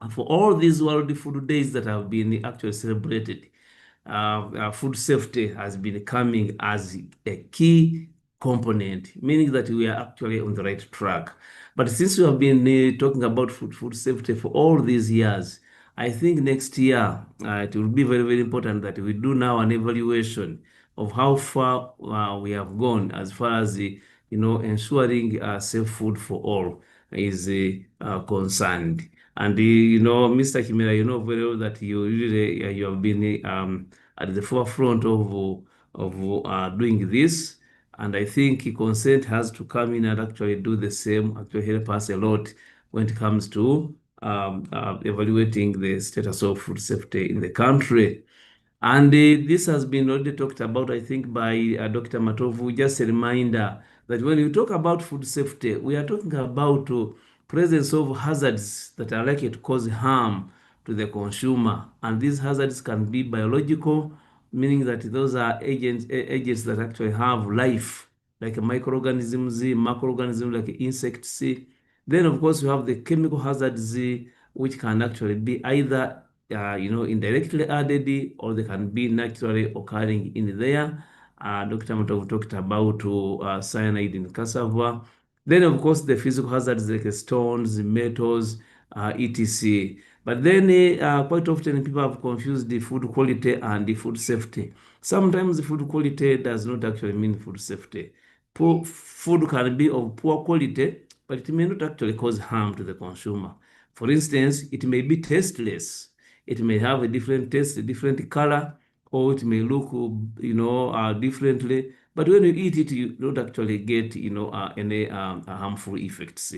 for all these World Food Days that have been actually celebrated. Food safety has been coming as a key component, meaning that we are actually on the right track. But since we have been talking about food safety for all these years, I think next year it will be very, very important that we do now an evaluation of how far we have gone as far as ensuring safe food for all is concerned. And Mr. Kimera, you know very well that you have been at the forefront of doing this. And I think consent has to come in and actually do the same, actually help us a lot when it comes to evaluating the status of food safety in the country. And this has been already talked about, I think, by Dr. Matovu. Just a reminder that when you talk about food safety, we are talking about presence of hazards that are likely to cause harm to the consumer. And these hazards can be biological, meaning that those are agents that actually have life, like microorganisms, macroorganisms like insects. Then, of course, you have the chemical hazards, which can actually be either indirectly added, or they can be naturally occurring in there. Dr. Matov talked about cyanide in cassava. Then, of course, the physical hazards like stones, metals, etc. But then quite often people have confused the food quality and the food safety. Sometimes the food quality does not actually mean food safety. Food can be of poor quality, but it may not actually cause harm to the consumer. For instance, it may be tasteless. It may have a different taste, a different color, or it may look, differently. But when you eat it, you don't actually get, any harmful effects.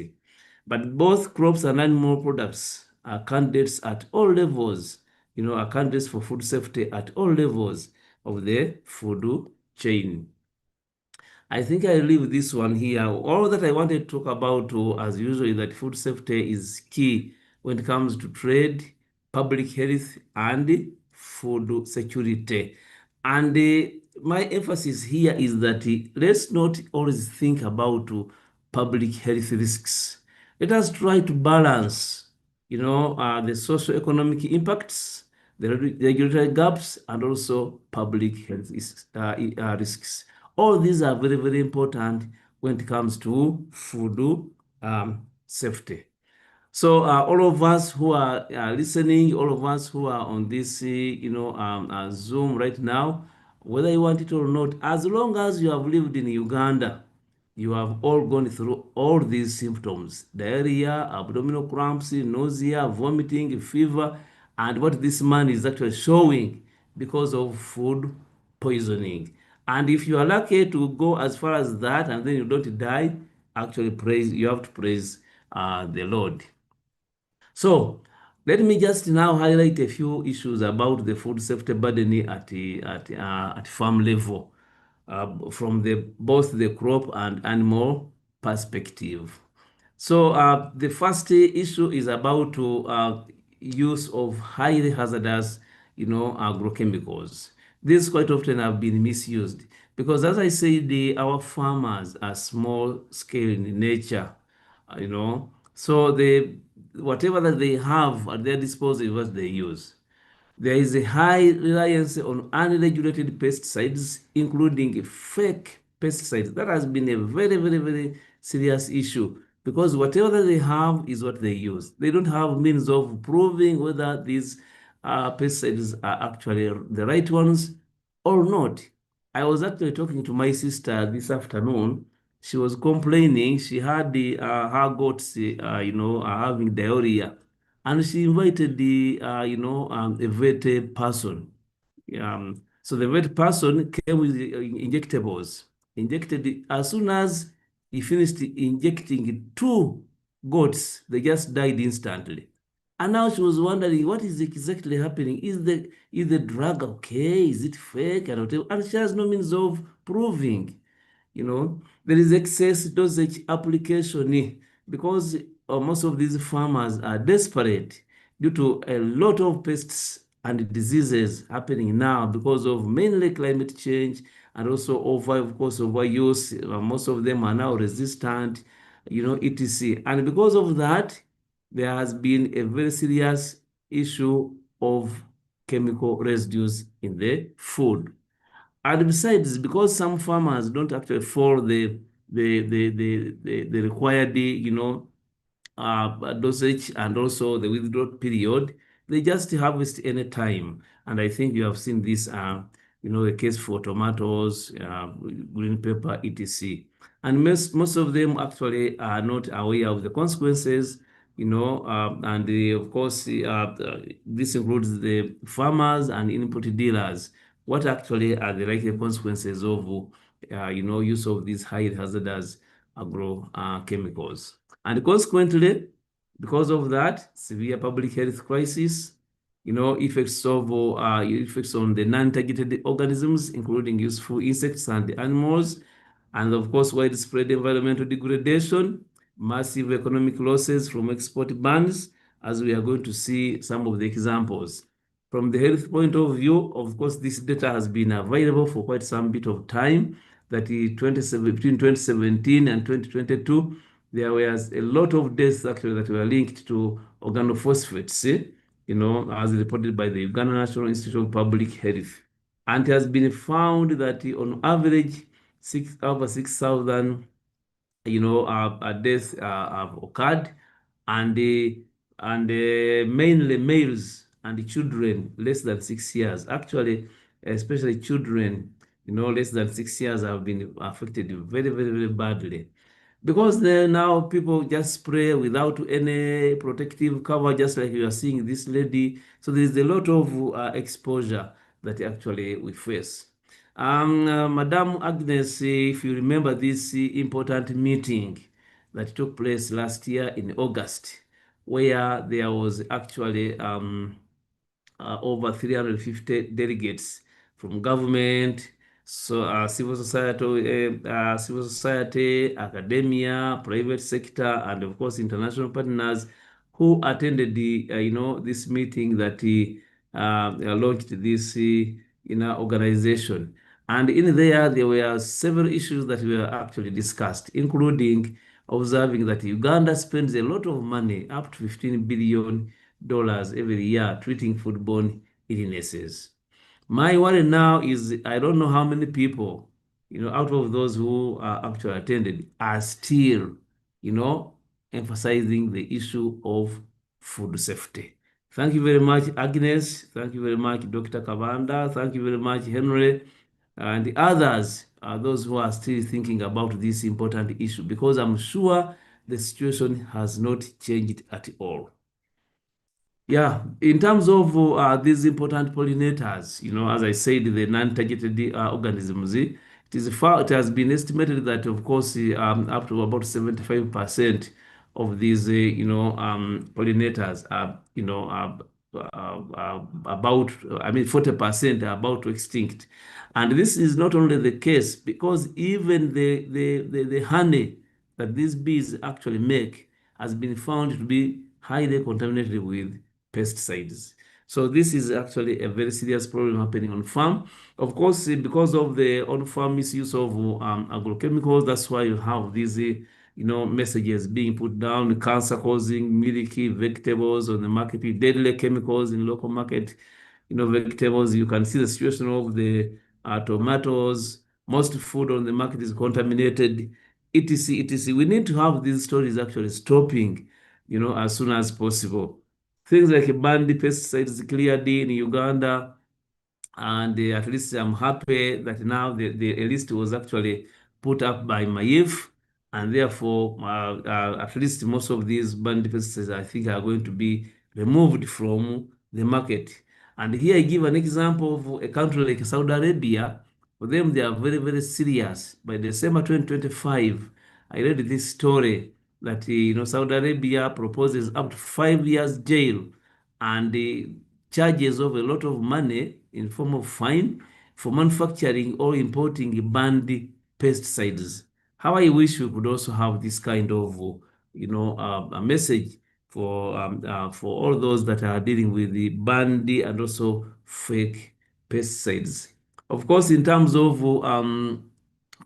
But both crops and animal products are candidates at all levels, are candidates for food safety at all levels of the food chain. I think I leave this one here. All that I wanted to talk about, as usual, is that food safety is key when it comes to trade, public health, and food security. And my emphasis here is that let's not always think about public health risks. Let us try to balance, the socio-economic impacts, the regulatory gaps, and also public health risks. All these are very, very important when it comes to food safety. So all of us who are listening, all of us who are on this, Zoom right now, whether you want it or not, as long as you have lived in Uganda, you have all gone through all these symptoms: diarrhea, abdominal cramps, nausea, vomiting, fever, and what this man is actually showing because of food poisoning. And if you are lucky to go as far as that and then you don't die, actually you have to praise the Lord. So let me just now highlight a few issues about the food safety burden at farm level from both the crop and animal perspective. So the first issue is about use of highly hazardous, agrochemicals. These quite often have been misused because, as I said, our farmers are small scale in nature. So whatever that they have at their disposal is what they use. There is a high reliance on unregulated pesticides, including fake pesticides. That has been a very, very, very serious issue because whatever they have is what they use. They don't have means of proving whether these pesticides are actually the right ones or not. I was actually talking to my sister this afternoon. She was complaining she had her goats, having diarrhea, and she invited a vet person. So the vet person came with injectables. Injected as soon as he finished injecting 2 goats, they just died instantly. And now she was wondering what is exactly happening. Is the drug okay? Is it fake? And whatever. And she has no means of proving. There is excess dosage application because most of these farmers are desperate due to a lot of pests and diseases happening now because of mainly climate change and also of course, overuse. Most of them are now resistant, etc. And because of that, there has been a very serious issue of chemical residues in the food. And besides, because some farmers don't actually follow the required, dosage and also the withdrawal period, they just harvest any time. And I think you have seen this, the case for tomatoes, green pepper, etc. And most of them actually are not aware of the consequences, and of course, this includes the farmers and input dealers. What actually are the likely consequences of, use of these high hazardous agro chemicals? And consequently, because of that, severe public health crisis, effects on the non-targeted organisms, including useful insects and animals, and of course, widespread environmental degradation, massive economic losses from export bans, as we are going to see some of the examples. From the health point of view, of course, this data has been available for quite some bit of time, that between 2017 and 2022, there was a lot of deaths actually that were linked to organophosphates, as reported by the Uganda National Institute of Public Health. And it has been found that on average, over 6,000, deaths have occurred, and mainly males and children less than 6 years. Actually, especially children, less than 6 years have been affected very, very, very badly. Because now people just spray without any protective cover, just like you are seeing this lady. So there is a lot of exposure that actually we face. Madam Agnes, if you remember this important meeting that took place last year in August, where there was actually over 350 delegates from government, civil society, academia, private sector, and of course international partners who attended this meeting that launched this organization. And in there were several issues that were actually discussed, including observing that Uganda spends a lot of money, up to $15 billion every year, treating foodborne illnesses. My worry now is I don't know how many people, out of those who actually attended, are still, emphasizing the issue of food safety. Thank you very much, Agnes. Thank you very much, Dr. Kavanda. Thank you very much, Henry. And the others are those who are still thinking about this important issue, because I'm sure the situation has not changed at all. Yeah, in terms of these important pollinators, as I said, the non-targeted organisms, it has been estimated that, of course, up to about 75% of these, pollinators are, about, 40% are about to extinct. And this is not only the case, because even the honey that these bees actually make has been found to be highly contaminated with pesticides. So this is actually a very serious problem happening on farm. Of course, because of the on-farm misuse of agrochemicals, that's why you have these messages being put down, cancer-causing milky vegetables on the market, deadly chemicals in local market, vegetables. You can see the situation of the tomatoes. Most food on the market is contaminated, etc., etc. We need to have these stories actually stopping, as soon as possible. Things like banned pesticides cleared in Uganda, and at least I'm happy that now the list was actually put up by MAIF, and therefore at least most of these banned pesticides I think are going to be removed from the market. And here I give an example of a country like Saudi Arabia. For them, they are very, very serious. By December 2025, I read this story that Saudi Arabia proposes up to 5 years jail and charges of a lot of money in form of fine for manufacturing or importing banned pesticides. How I wish we could also have this kind of a message for all those that are dealing with the banned and also fake pesticides. Of course, in terms of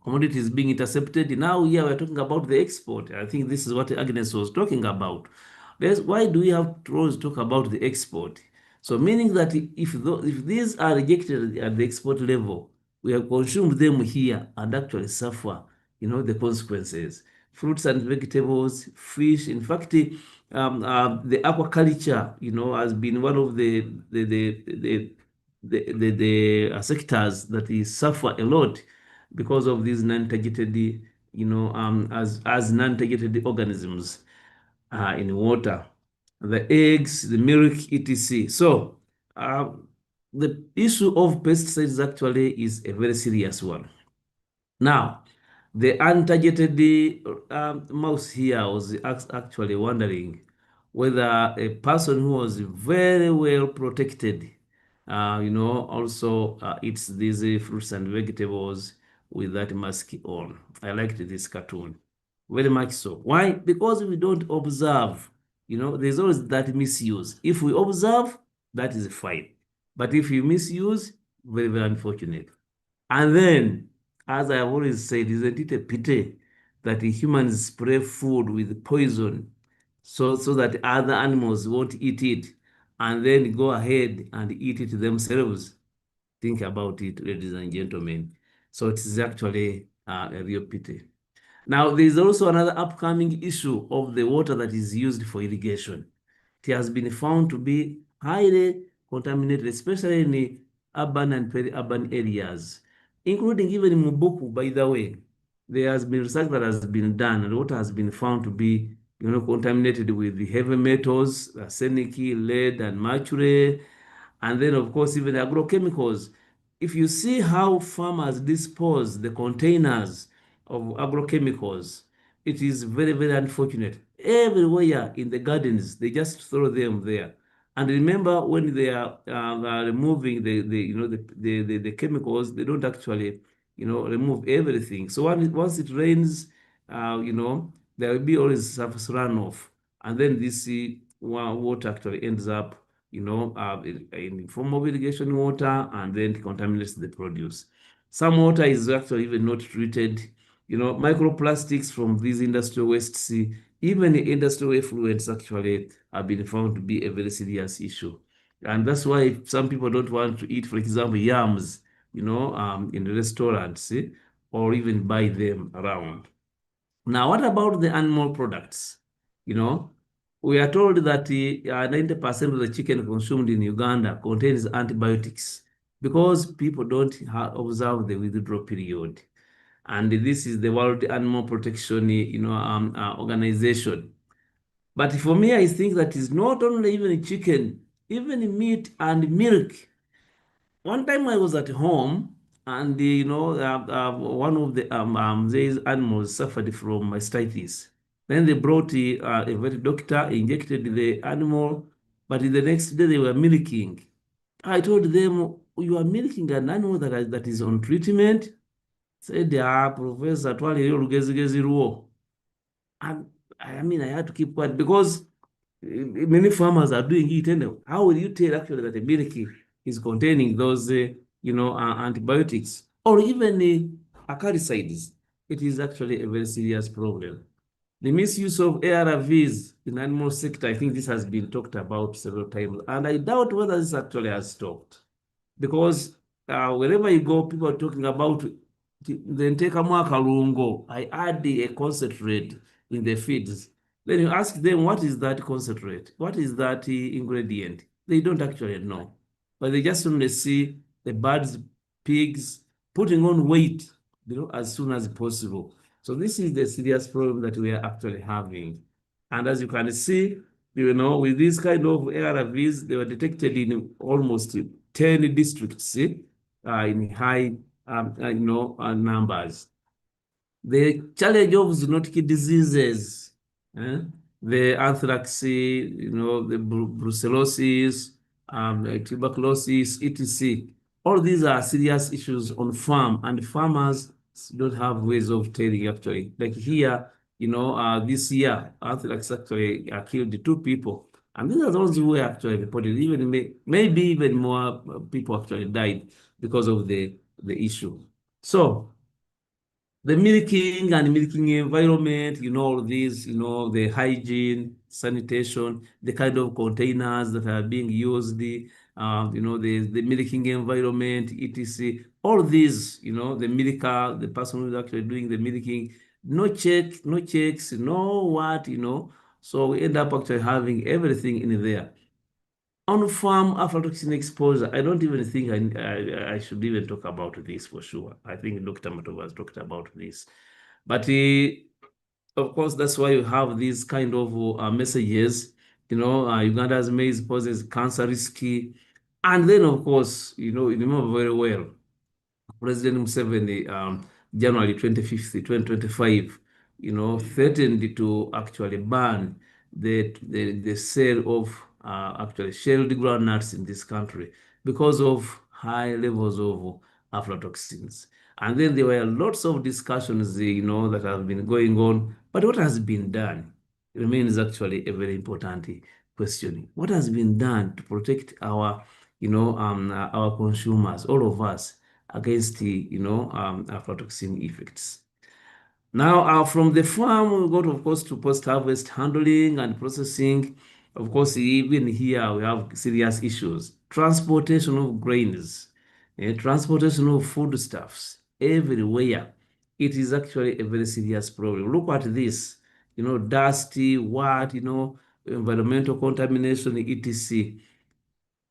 commodities being intercepted, now here we're talking about the export. I think this is what Agnes was talking about. Why do we have to always talk about the export? So meaning that if these are rejected at the export level, we have consumed them here and actually suffer, the consequences. Fruits and vegetables, fish. In fact, the aquaculture, has been one of the sectors that suffer a lot because of these non-targeted, as non-targeted organisms in water, the eggs, the milk, etc. So the issue of pesticides actually is a very serious one. Now, the untargeted mouse here was actually wondering whether a person who was very well protected, also eats these fruits and vegetables with that mask on. I liked this cartoon very much so. Why? Because we don't observe. There's always that misuse. If we observe, that is fine. But if you misuse, very, very unfortunate. And then, as I have always said, isn't it a pity that humans spray food with poison so that other animals won't eat it and then go ahead and eat it themselves? Think about it, ladies and gentlemen. So it is actually a real pity. Now, there is also another upcoming issue of the water that is used for irrigation. It has been found to be highly contaminated, especially in urban and peri-urban areas, including even in Mubuku, by the way. There has been research that has been done, and water has been found to be contaminated with the heavy metals, arsenic, lead, and mercury, and then, of course, even agrochemicals. If you see how farmers dispose the containers of agrochemicals, it is very, very unfortunate. Everywhere in the gardens, they just throw them there. And remember, when they are removing the chemicals, they don't actually remove everything. So once it rains, there will be always surface runoff, and then this water actually ends up in form of irrigation water, and then contaminates the produce. Some water is actually even not treated. Microplastics from these industrial wastes, even industrial effluents actually have been found to be a very serious issue. And that's why some people don't want to eat, for example, yams, in restaurants, or even buy them around. Now, what about the animal products? We are told that 90% of the chicken consumed in Uganda contains antibiotics because people don't observe the withdrawal period. And this is the World Animal Protection organization. But for me, I think that is not only even chicken, even meat and milk. One time I was at home, and one of these animals suffered from mastitis. Then they brought a vet doctor, injected the animal, but the next day they were milking. I told them, "You are milking an animal that is on treatment." Said, "Professor, and I had to keep quiet because many farmers are doing it anyway. How will you tell actually that a milk is containing those antibiotics or even acaricides? It is actually a very serious problem. The misuse of ARVs in animal sector, I think this has been talked about several times, and I doubt whether this actually has stopped. Because wherever you go, people are talking about the Ntekamwa Kalungo. I add a concentrate in the feeds. Then you ask them, what is that concentrate? What is that ingredient? They don't actually know. But they just only see the birds, pigs putting on weight, as soon as possible. So this is the serious problem that we are actually having. And as you can see, with these kind of ARVs, they were detected in almost 10 districts in high numbers. The challenge of zoonotic diseases, the anthrax, the brucellosis, tuberculosis, etc. All these are serious issues on farm, and farmers don't have ways of telling actually. Like here, this year, anthrax actually killed 2 people. And these are those who were actually reported. Maybe even more people actually died because of the issue. So the milking and milking environment, all these, the hygiene, sanitation, the kind of containers that are being used, the milking environment, etc. All these, the milker, the person who's actually doing the milking, no checks, no what, So we end up actually having everything in there. On-farm aflatoxin exposure, I don't even think I should even talk about this for sure. I think Dr. Matova has talked about this. But of course, that's why you have these kind of messages. Uganda's maize poses cancer risky. And then, of course, you remember very well, President Museveni, January 25th, 2025, threatened to actually ban the sale of actually shelled groundnuts in this country because of high levels of aflatoxins. And then there were lots of discussions, that have been going on. But what has been done remains actually a very important question. What has been done to protect our consumers, all of us, against the aflatoxin effects? Now, from the farm, we go, of course, to post-harvest handling and processing. Of course, even here we have serious issues. Transportation of grains, transportation of foodstuffs everywhere. It is actually a very serious problem. Look at this, dusty, environmental contamination, etc.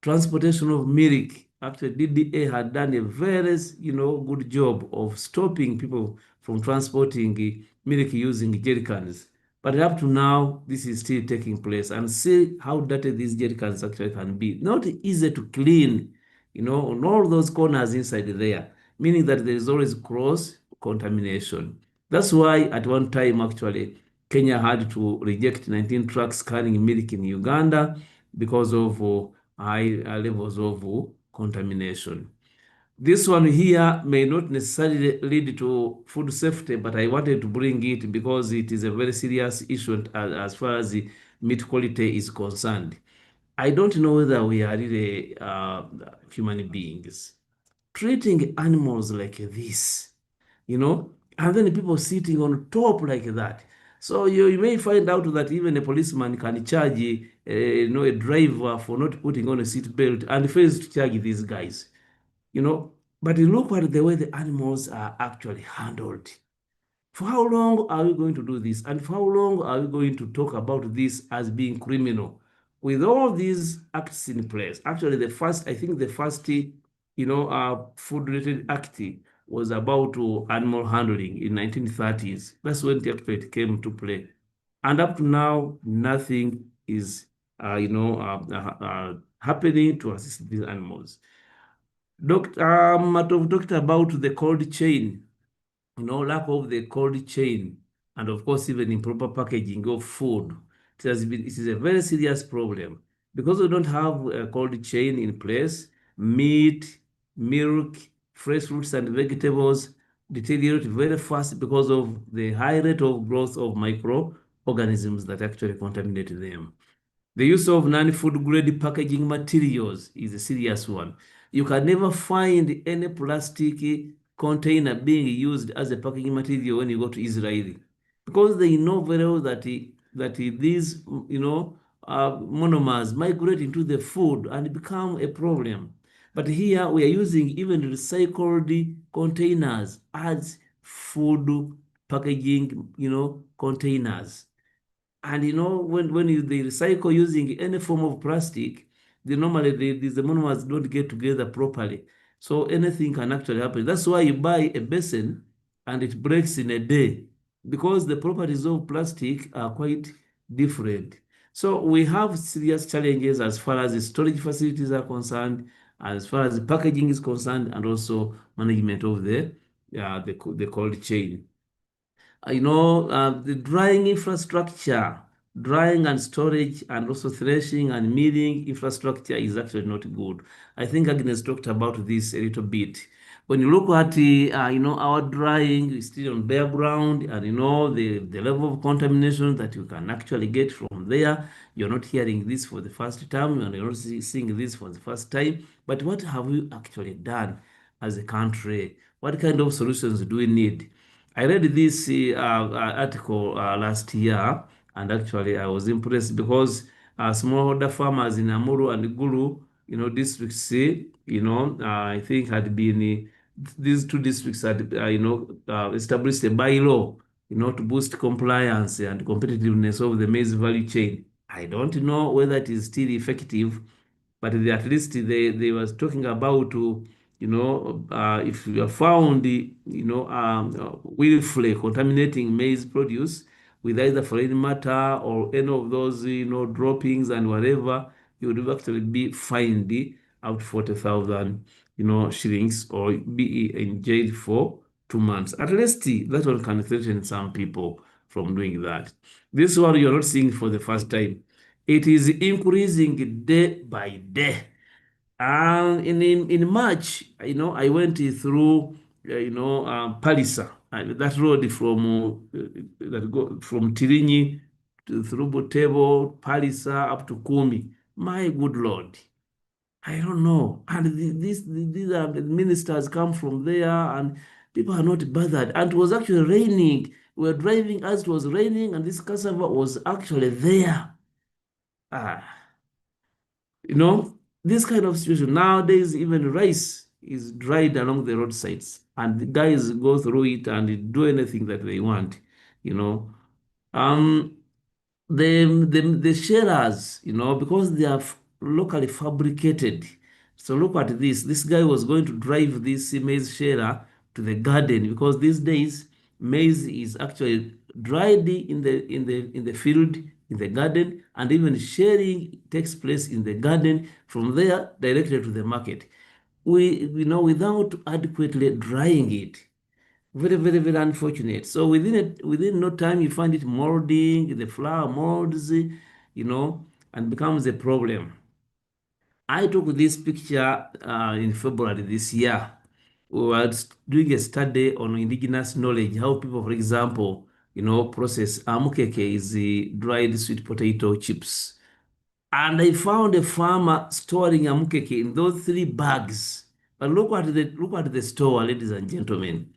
Transportation of milk. Actually, DDA had done a very, good job of stopping people from transporting milk using jerry cans. But up to now, this is still taking place. And see how dirty these jerry cans actually can be. Not easy to clean, on all those corners inside there, meaning that there is always cross contamination. That's why at one time, actually, Kenya had to reject 19 trucks carrying milk in Uganda because of high levels of contamination. This one here may not necessarily lead to food safety, but I wanted to bring it because it is a very serious issue as far as the meat quality is concerned. I don't know whether we are really human beings treating animals like this, and then people sitting on top like that. So you may find out that even a policeman can charge a driver for not putting on a seat belt and fails to charge these guys. But you look at the way the animals are actually handled. For how long are we going to do this? And for how long are we going to talk about this as being criminal? With all these acts in place, actually I think the first, food-related act was about animal handling in 1930s. That's when the act came to play. And up to now, nothing is, happening to assist these animals. Dr. Matov talked about the cold chain, lack of the cold chain, and of course, even improper packaging of food. It is a very serious problem because we don't have a cold chain in place. Meat, milk, fresh fruits and vegetables deteriorate very fast because of the high rate of growth of microorganisms that actually contaminate them. The use of non-food grade packaging materials is a serious one. You can never find any plastic container being used as a packaging material when you go to Israel. because they know very well that these, monomers migrate into the food and become a problem. But here we are using even recycled containers as food packaging, containers. And when they recycle using any form of plastic, normally the monomers don't get together properly. So anything can actually happen. That's why you buy a basin and it breaks in a day, because the properties of plastic are quite different. So we have serious challenges as far as the storage facilities are concerned, as far as the packaging is concerned, and also management of the cold chain. The drying infrastructure, drying and storage, and also threshing and milling infrastructure is actually not good. I think Agnes talked about this a little bit. When you look at our drying is still on bare ground, and the level of contamination that you can actually get from there. You're not hearing this for the first time, and you're not seeing this for the first time. But what have we actually done as a country? What kind of solutions do we need? I read this article last year, and actually I was impressed because smallholder farmers in Amuru and Gulu, districts, I think had been these two districts had, established a bylaw, to boost compliance and competitiveness of the maize value chain. I don't know whether it is still effective, but at least they was talking about if you are found willfully contaminating maize produce with either foreign matter or any of those droppings and whatever, you would actually be fined out 40,000 shillings, or be in jail for 2 months. At least that one can threaten some people from doing that. This one you're not seeing for the first time. It is increasing day by day. And in March, I went through, Palisa, that road from Tirinyi through Butebo, Palisa up to Kumi. My good Lord, I don't know. And these are the ministers come from there, and people are not bothered. And it was actually raining. We were driving as it was raining, and this cassava was actually there. This kind of situation nowadays, even rice is dried along the roadsides, and the guys go through it and do anything that they want. Um, the shells, because they are locally fabricated. So look at this. This guy was going to drive this maize sheller to the garden, because these days maize is actually dried in the field, in the garden, and even sharing takes place in the garden, from there directly to the market. Without adequately drying it. Very, very, very unfortunate. So within no time, you find it molding, the flour molds, and becomes a problem. I took this picture in February this year. We were doing a study on indigenous knowledge, how people, for example, process amukeke, is the dried sweet potato chips. And I found a farmer storing amukeke in those 3 bags. But look at the store, ladies and gentlemen.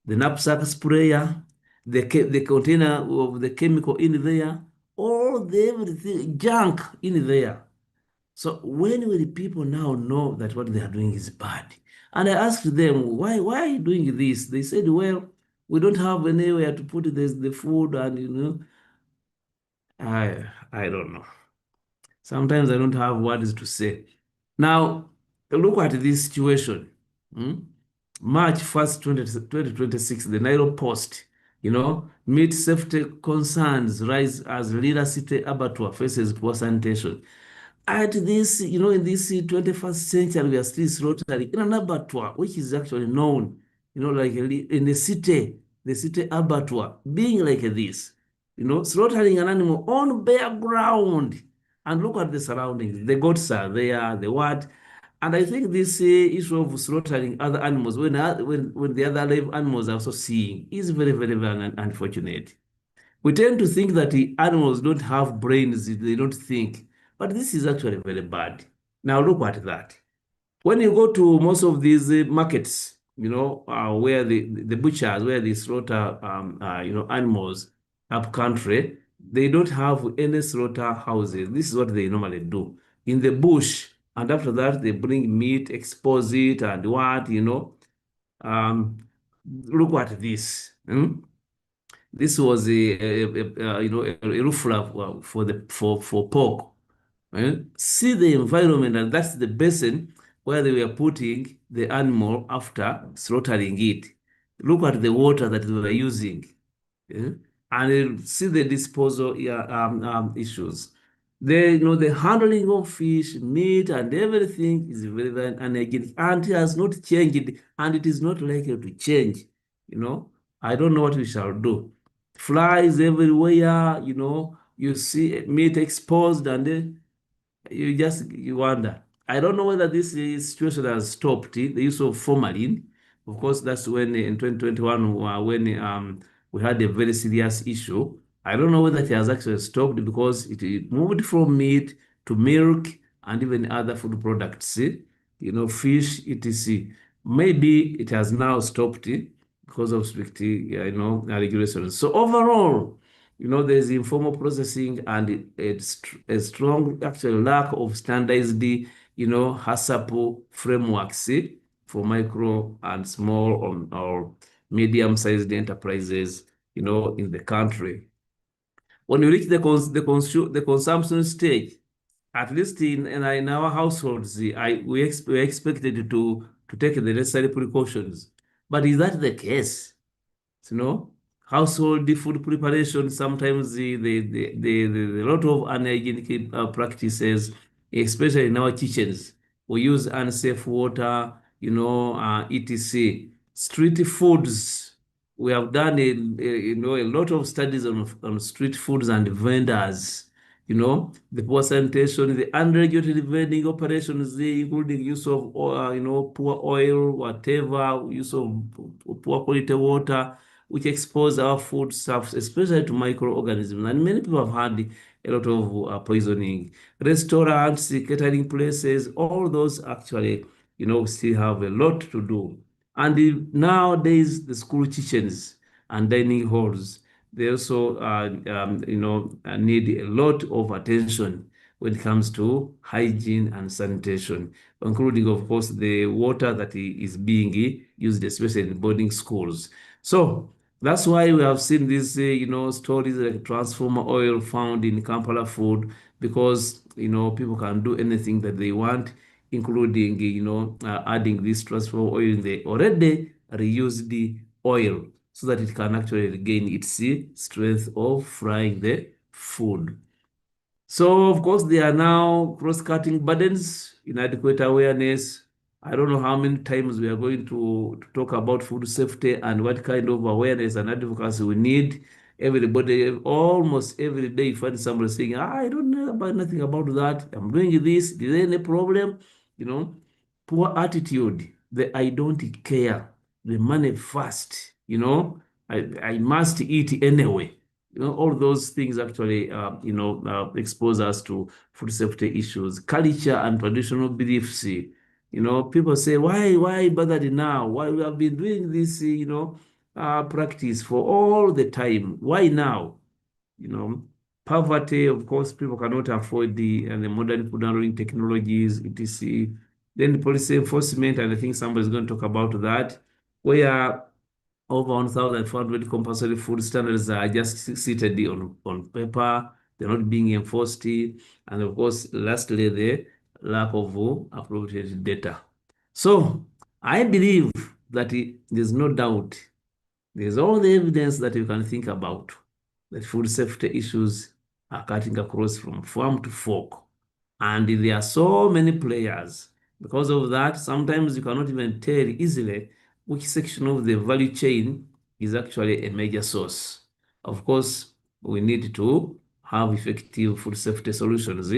The knapsack sprayer, the container of the chemical in there, all everything junk in there. So when will people now know that what they are doing is bad? And I asked them, why are you doing this? They said, well, we don't have anywhere to put the food, and I don't know. Sometimes I don't have words to say. Now, look at this situation. March 1st, 2026, the Nairobi Post, meat safety concerns rise as Lira City Abattoir faces poor sanitation. At this, in this 21st century, we are still slaughtering in an abattoir, which is actually known, like in the city abattoir, being like this, slaughtering an animal on bare ground. And look at the surroundings. The goats are there, the what. And I think this issue of slaughtering other animals when the other live animals are also seeing is very, very, very unfortunate. We tend to think that the animals don't have brains, they don't think. But this is actually very bad. Now look at that. When you go to most of these markets, where the butchers, where they slaughter, animals, up country, they don't have any slaughterhouses. This is what they normally do in the bush. And after that, they bring meat, expose it, and what, look at this. This was a roof for pork. See the environment, and that's the basin where they were putting the animal after slaughtering it. Look at the water that they were using, and see the disposal issues. The handling of fish, meat, and everything is very, very unhygienic, and it has not changed, and it is not likely to change. I don't know what we shall do. Flies everywhere, you see meat exposed, and then you wonder. I don't know whether this situation has stopped the use of formalin. Of course, that's when in 2021 when we had a very serious issue. I don't know whether it has actually stopped because it moved from meat to milk and even other food products. Fish, etc. Maybe it has now stopped because of strict, regulations. So overall, there's informal processing and it's a strong actual lack of standardized, HACCP frameworks for micro and small or medium-sized enterprises, in the country. When you reach the consumption stage, at least in our households, we expected to take the necessary precautions. But is that the case? Household food preparation, sometimes the lot of unhygienic practices, especially in our kitchens. We use unsafe water, etc. Street foods. We have done a lot of studies on street foods and vendors. The poor sanitation, the unregulated vending operations, including use of poor oil, whatever, use of poor quality water, which expose our food stuffs, especially to microorganisms. And many people have had a lot of poisoning. Restaurants, catering places, all those actually, still have a lot to do. And nowadays, the school kitchens and dining halls, they also need a lot of attention when it comes to hygiene and sanitation, including, of course, the water that is being used, especially in boarding schools. So that's why we have seen these, stories like transformer oil found in Kampala food, because, people can do anything that they want, including, adding this transformer oil in the already reused oil, so that it can actually regain its strength of frying the food. So, of course, there are now cross-cutting burdens, inadequate awareness. I don't know how many times we are going to talk about food safety and what kind of awareness and advocacy we need. Everybody, almost every day, you find somebody saying, I don't know about nothing about that. I'm doing this. Is there any problem? Poor attitude. I don't care. The money first. I must eat anyway. All those things actually, expose us to food safety issues, culture and traditional beliefs. People say, why bother now? Why we have been doing this, practice for all the time? Why now? Poverty, of course, people cannot afford the modern food handling technologies, etc. Then the policy enforcement, and I think somebody's going to talk about that, where over 1,400 compulsory food standards are just seated on paper. They're not being enforced. And of course, lastly, the lack of appropriate data. So I believe that there's no doubt, there's all the evidence that you can think about, that food safety issues are cutting across from farm to fork. And there are so many players. Because of that, sometimes you cannot even tell easily which section of the value chain is actually a major source. Of course, we need to have effective food safety solutions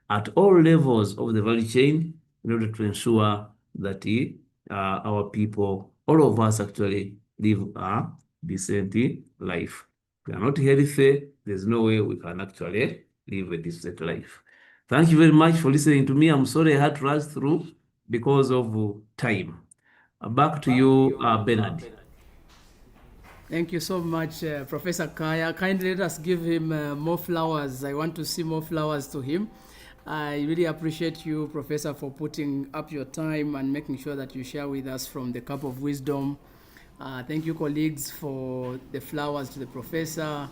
at all levels of the value chain in order to ensure that our people, all of us actually live a decent life. If we are not healthy, there's no way we can actually live a decent life. Thank you very much for listening to me. I'm sorry I had to rush through because of time. Back to you, Bernard.
Thank you so much, Professor Kaya. Kindly let us give him more flowers. I want to see more flowers to him. I really appreciate you, Professor, for putting up your time and making sure that you share with us from the cup of wisdom. Thank you, colleagues, for the flowers to the Professor.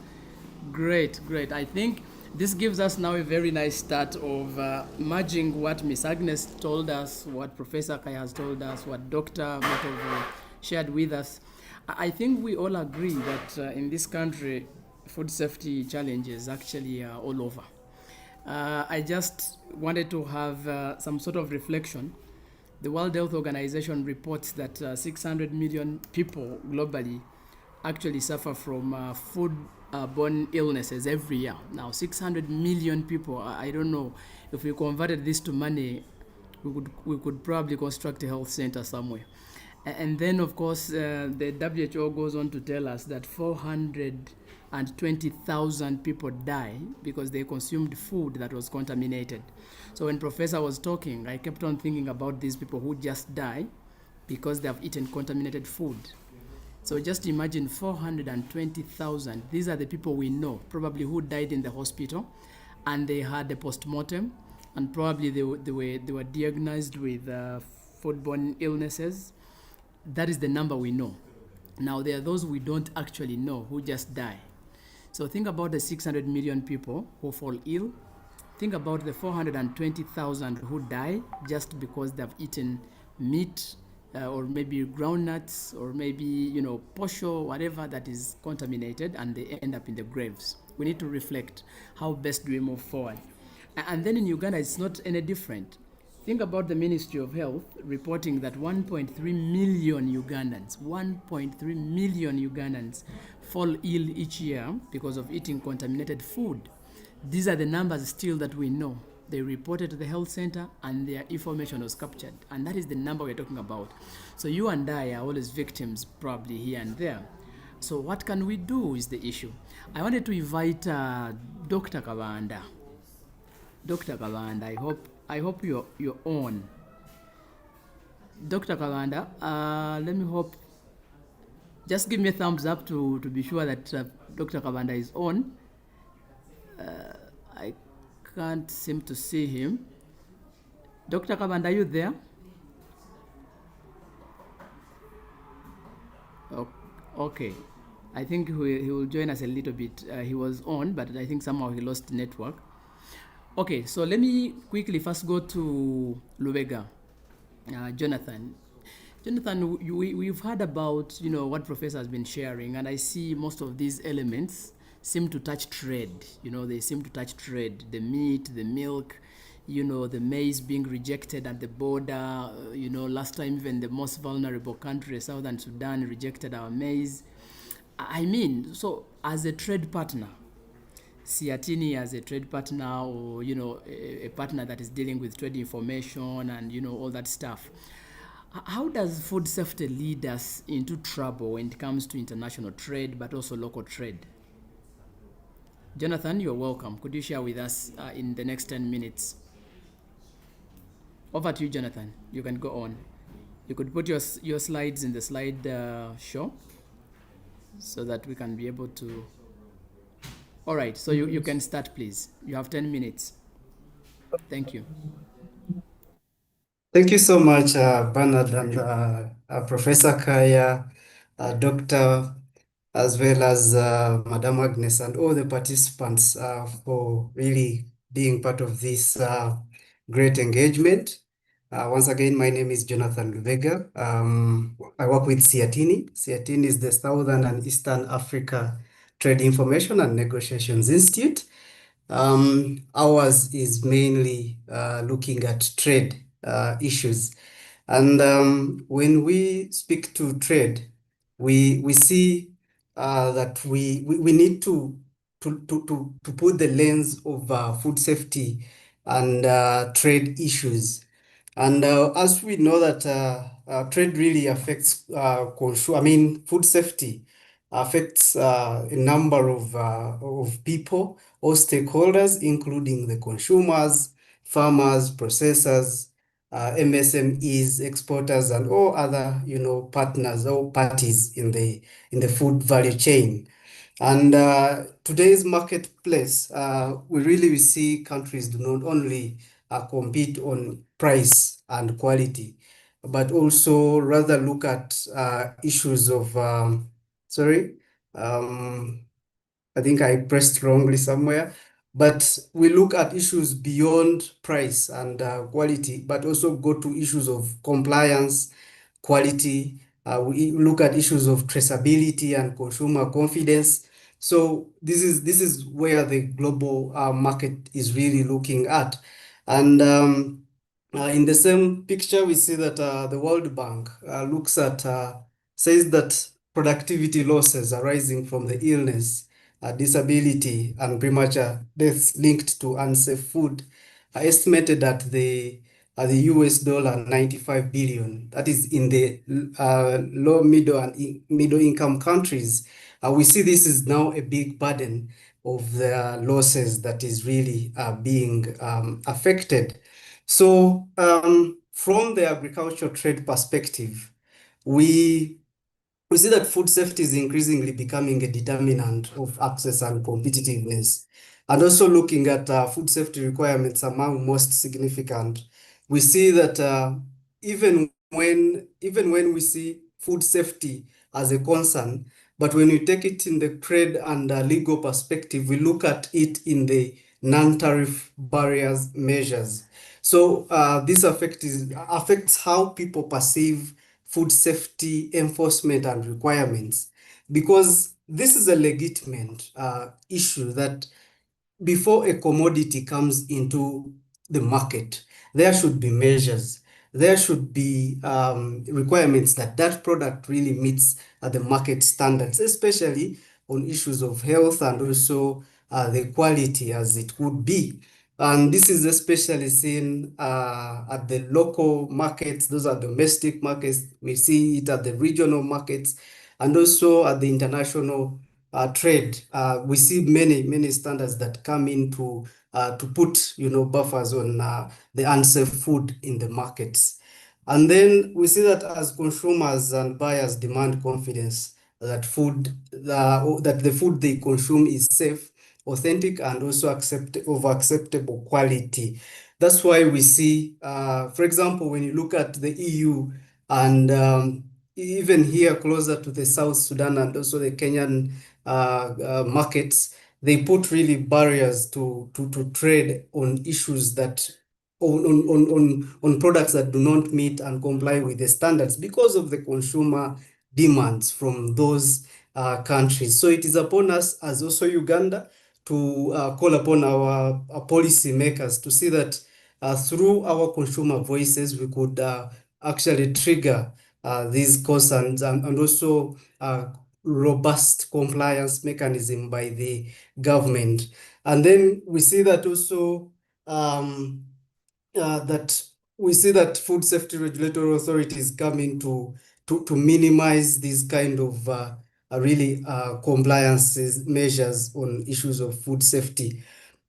Great, great. I think this gives us now a very nice start of merging what Miss Agnes told us, what Professor Kaya has told us, what Dr. Matovu shared with us. I think we all agree that in this country, food safety challenges actually are all over. I just wanted to have some sort of reflection. The World Health Organization reports that 600 million people globally actually suffer from food-borne illnesses every year. Now, 600 million people, I don't know, if we converted this to money, we could probably construct a health center somewhere. And then, of course, the WHO goes on to tell us that 420,000 people die because they consumed food that was contaminated. So when Professor was talking, I kept on thinking about these people who just die because they have eaten contaminated food. So just imagine 420,000. These are the people we know, probably who died in the hospital, and they had a post-mortem, and probably they were diagnosed with foodborne illnesses. That is the number we know. Now, there are those we don't actually know who just die. So think about the 600 million people who fall ill. Think about the 420,000 who die just because they've eaten meat or maybe groundnuts or maybe, posho, whatever that is contaminated, and they end up in the graves. We need to reflect how best do we move forward. And then in Uganda, it's not any different. Think about the Ministry of Health reporting that 1.3 million Ugandans fall ill each year because of eating contaminated food. These are the numbers still that we know. They reported to the health center and their information was captured. And that is the number we're talking about. So you and I are always victims probably here and there. So what can we do is the issue. I wanted to invite Dr. Kabanda. Dr. Kabanda, I hope you're on. Dr. Kabanda, let me hope. Just give me a thumbs up to be sure that Dr. Kabanda is on. I can't seem to see him. Dr. Kabanda, are you there? Okay. I think he will join us a little bit. He was on, but I think somehow he lost network. Okay, so let me quickly first go to Lubega, Jonathan. Jonathan, we've heard about what Professor has been sharing, and I see most of these elements seem to touch trade. They seem to touch trade. The meat, the milk, the maize being rejected at the border. Last time even the most vulnerable country, Southern Sudan, rejected our maize. I mean, so as a trade partner, Siatini as a trade partner, or a partner that is dealing with trade information and all that stuff, how does food safety lead us into trouble when it comes to international trade but also local trade? Jonathan, you're welcome. Could you share with us in the next 10 minutes? Over to you, Jonathan. You can go on. You could put your slides in the slide show so that we can be able to. All right, so you can start, please. You have 10 minutes. Thank you.
Thank you so much, Bernard and Professor Kaya, Dr. as well as Madam Agnes and all the participants for really being part of this great engagement. Once again, my name is Jonathan Lubega. I work with Siatini. Siatini is the Southern and Eastern Africa Trade Information and Negotiations Institute. Ours is mainly looking at trade issues. And when we speak to trade, we see that we need to put the lens of food safety and trade issues. And as we know that trade really affects food safety affects a number of people or stakeholders, including the consumers, farmers, processors, MSMEs, exporters, and all other, partners or parties in the food value chain. And today's marketplace, we really see countries do not only compete on price and quality, but also rather look at issues of, I think I pressed wrongly somewhere, but we look at issues beyond price and quality, but also go to issues of compliance, quality. We look at issues of traceability and consumer confidence. So this is where the global market is really looking at. And in the same picture, we see that the World Bank says that productivity losses arising from the illness, disability, and premature deaths linked to unsafe food are estimated at the US dollar 95 billion. That is in the low, middle, and middle income countries. We see this is now a big burden of the losses that is really being affected. So from the agricultural trade perspective, we see that food safety is increasingly becoming a determinant of access and competitiveness. And also looking at food safety requirements among most significant, we see that even when we see food safety as a concern, but when we take it in the trade and legal perspective, we look at it in the non-tariff barriers measures. So this affects how people perceive food safety enforcement and requirements, because this is a legitimate issue that before a commodity comes into the market, there should be measures. There should be requirements that that product really meets the market standards, especially on issues of health and also the quality as it would be. And this is especially seen at the local markets. Those are domestic markets. We see it at the regional markets and also at the international trade. We see many standards that come in to put buffers on the unsafe food in the markets. And then we see that as consumers and buyers demand confidence that the food they consume is safe, authentic, and also of acceptable quality. That's why we see, for example, when you look at the EU and even here closer to the South Sudan and also the Kenyan markets, they put really barriers to trade on issues that on products that do not meet and comply with the standards because of the consumer demands from those countries. So it is upon us as also Uganda to call upon our policy makers to see that through our consumer voices, we could actually trigger these concerns and also robust compliance mechanism by the government. And then we see that also that food safety regulatory authorities come in to minimize these kind of really compliance measures on issues of food safety.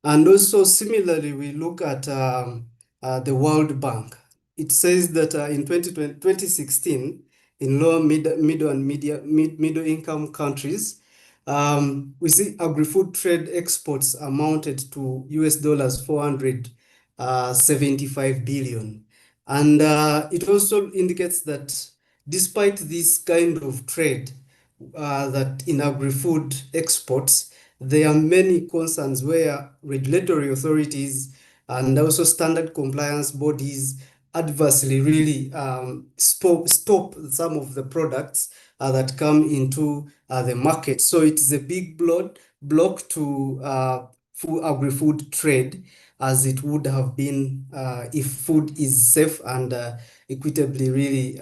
And also similarly, we look at the World Bank. It says that in 2016, in low, middle, and middle income countries, we see agri-food trade exports amounted to US dollars 475 billion. And it also indicates that despite this kind of trade that in agri-food exports, there are many concerns where regulatory authorities and also standard compliance bodies adversely really stop some of the products that come into the market. So it is a big block to agri-food trade, as it would have been if food is safe and equitably really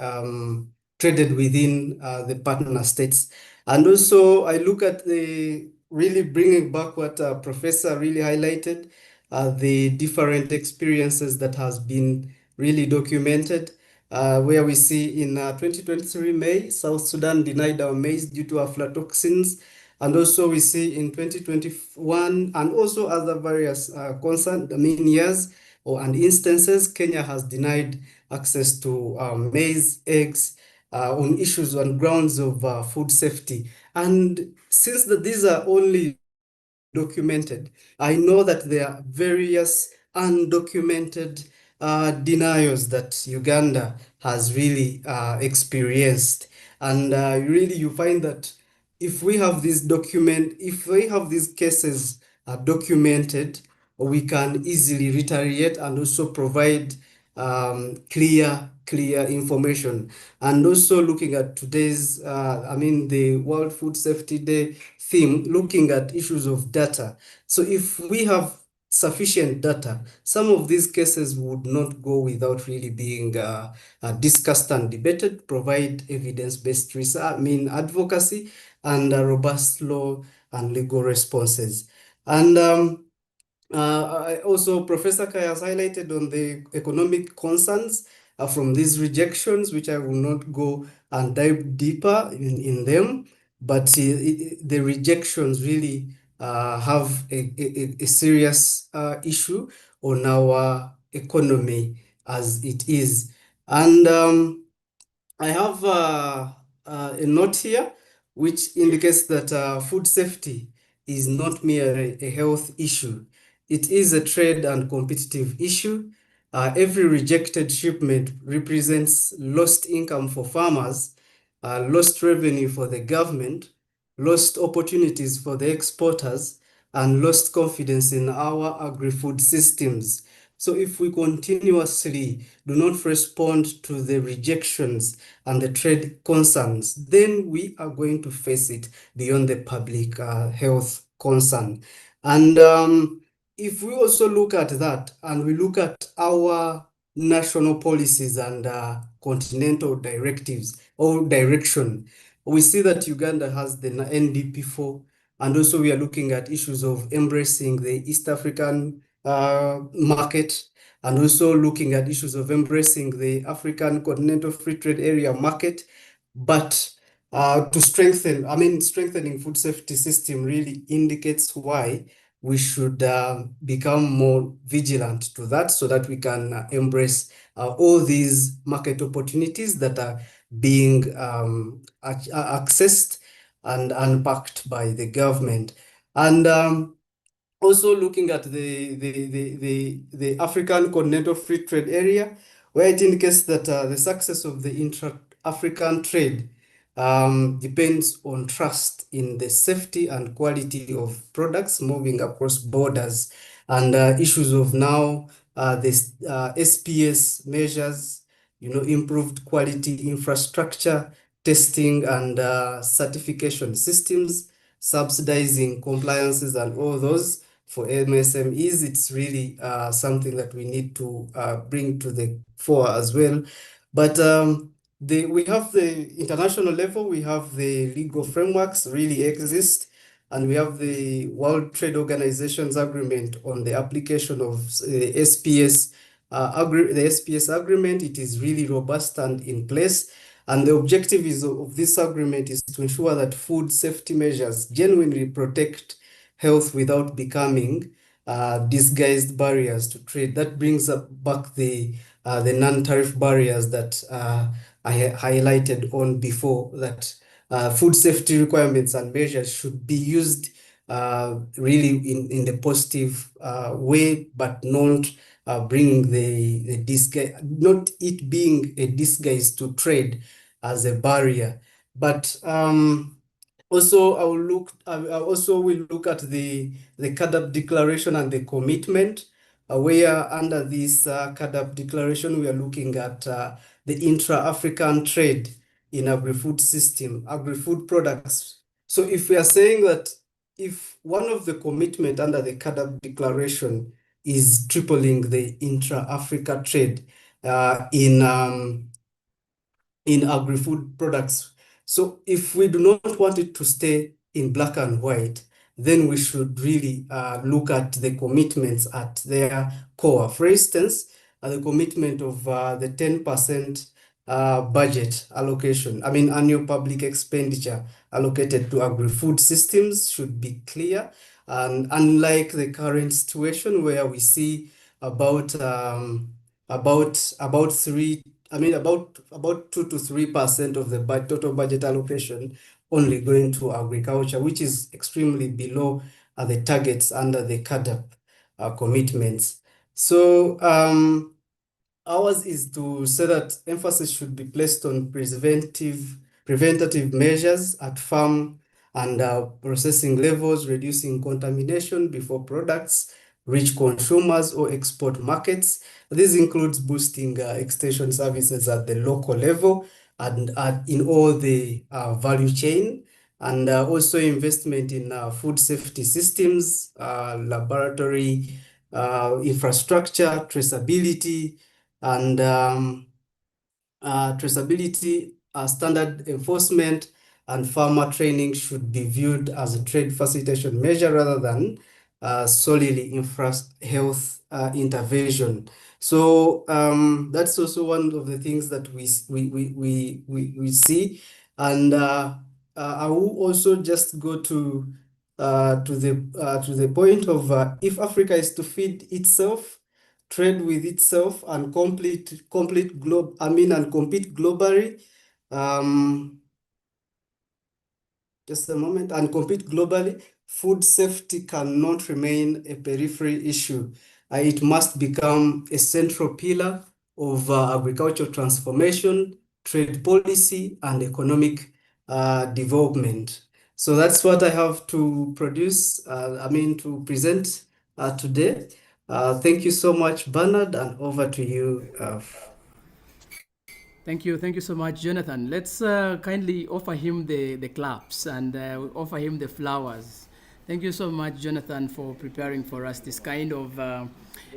traded within the partner states. And also I look at the really bringing back what Professor really highlighted, the different experiences that has been really documented, where we see in 2023 May, South Sudan denied our maize due to aflatoxins. And also we see in 2021 and also other various years, and instances, Kenya has denied access to maize, eggs, on issues on grounds of food safety. And since these are only documented, I know that there are various undocumented denials that Uganda has really experienced. And really you find that if we have these cases documented, we can easily retaliate and also provide clear information. And also looking at today's, the World Food Safety Day theme, looking at issues of data. So if we have sufficient data, some of these cases would not go without really being discussed and debated, provide evidence-based research, advocacy, and robust law and legal responses. And also, Professor Kai has highlighted on the economic concerns from these rejections, which I will not go and dive deeper in them, but the rejections really have a serious issue on our economy as it is. And I have a note here which indicates that food safety is not merely a health issue. It is a trade and competitive issue. Every rejected shipment represents lost income for farmers, lost revenue for the government, lost opportunities for the exporters, and lost confidence in our agri-food systems. So if we continuously do not respond to the rejections and the trade concerns, then we are going to face it beyond the public health concern. And if we also look at that and we look at our national policies and continental directives or direction, we see that Uganda has the NDP4, and also we are looking at issues of embracing the East African market, and also looking at issues of embracing the African Continental Free Trade Area market. But to strengthening food safety system really indicates why we should become more vigilant to that, so that we can embrace all these market opportunities that are being accessed and backed by the government. And also looking at the African Continental Free Trade Area, where it indicates that the success of the intra-African trade depends on trust in the safety and quality of products moving across borders, and issues of now this SPS measures, improved quality infrastructure, testing and certification systems, subsidizing compliances and all those for MSMEs. It's really something that we need to bring to the fore as well. But we have the international level, we have the legal frameworks really exist, and we have the World Trade Organization's agreement on the application of the SPS agreement. It is really robust and in place. And the objective of this agreement is to ensure that food safety measures genuinely protect health without becoming disguised barriers to trade. That brings back the non-tariff barriers that I highlighted on before, that food safety requirements and measures should be used really in the positive way, but not bringing the disguise, not it being a disguise to trade as a barrier. But also I also will look at the CAADP declaration and the commitment, where under this CAADP declaration we are looking at the intra-African trade in agri-food system, agri-food products. So if we are saying that if one of the commitment under the CAADP declaration is tripling the intra-Africa trade in agri-food products, so if we do not want it to stay in black and white, then we should really look at the commitments at their core. For instance, the commitment of the 10% budget allocation, annual public expenditure allocated to agri-food systems should be clear. And unlike the current situation where we see about about 2 to 3% of the total budget allocation only going to agriculture, which is extremely below the targets under the CAADP commitments. So ours is to say that emphasis should be placed on preventative measures at farm and processing levels, reducing contamination before products reach consumers or export markets. This includes boosting extension services at the local level and in all the value chain, and also investment in food safety systems, laboratory infrastructure, traceability, and standard enforcement and farmer training should be viewed as a trade facilitation measure rather than solely health intervention. So that's also one of the things that we see. And I will also just go to the point of if Africa is to feed itself, trade with itself, and compete globally. Just a moment, and compete globally, food safety cannot remain a periphery issue. It must become a central pillar of agricultural transformation, trade policy, and economic development. So that's what I have to present today. Thank you so much, Bernard, and over to you.
Thank you so much, Jonathan. Let's kindly offer him the claps and offer him the flowers. Thank you so much, Jonathan, for preparing for us this kind of a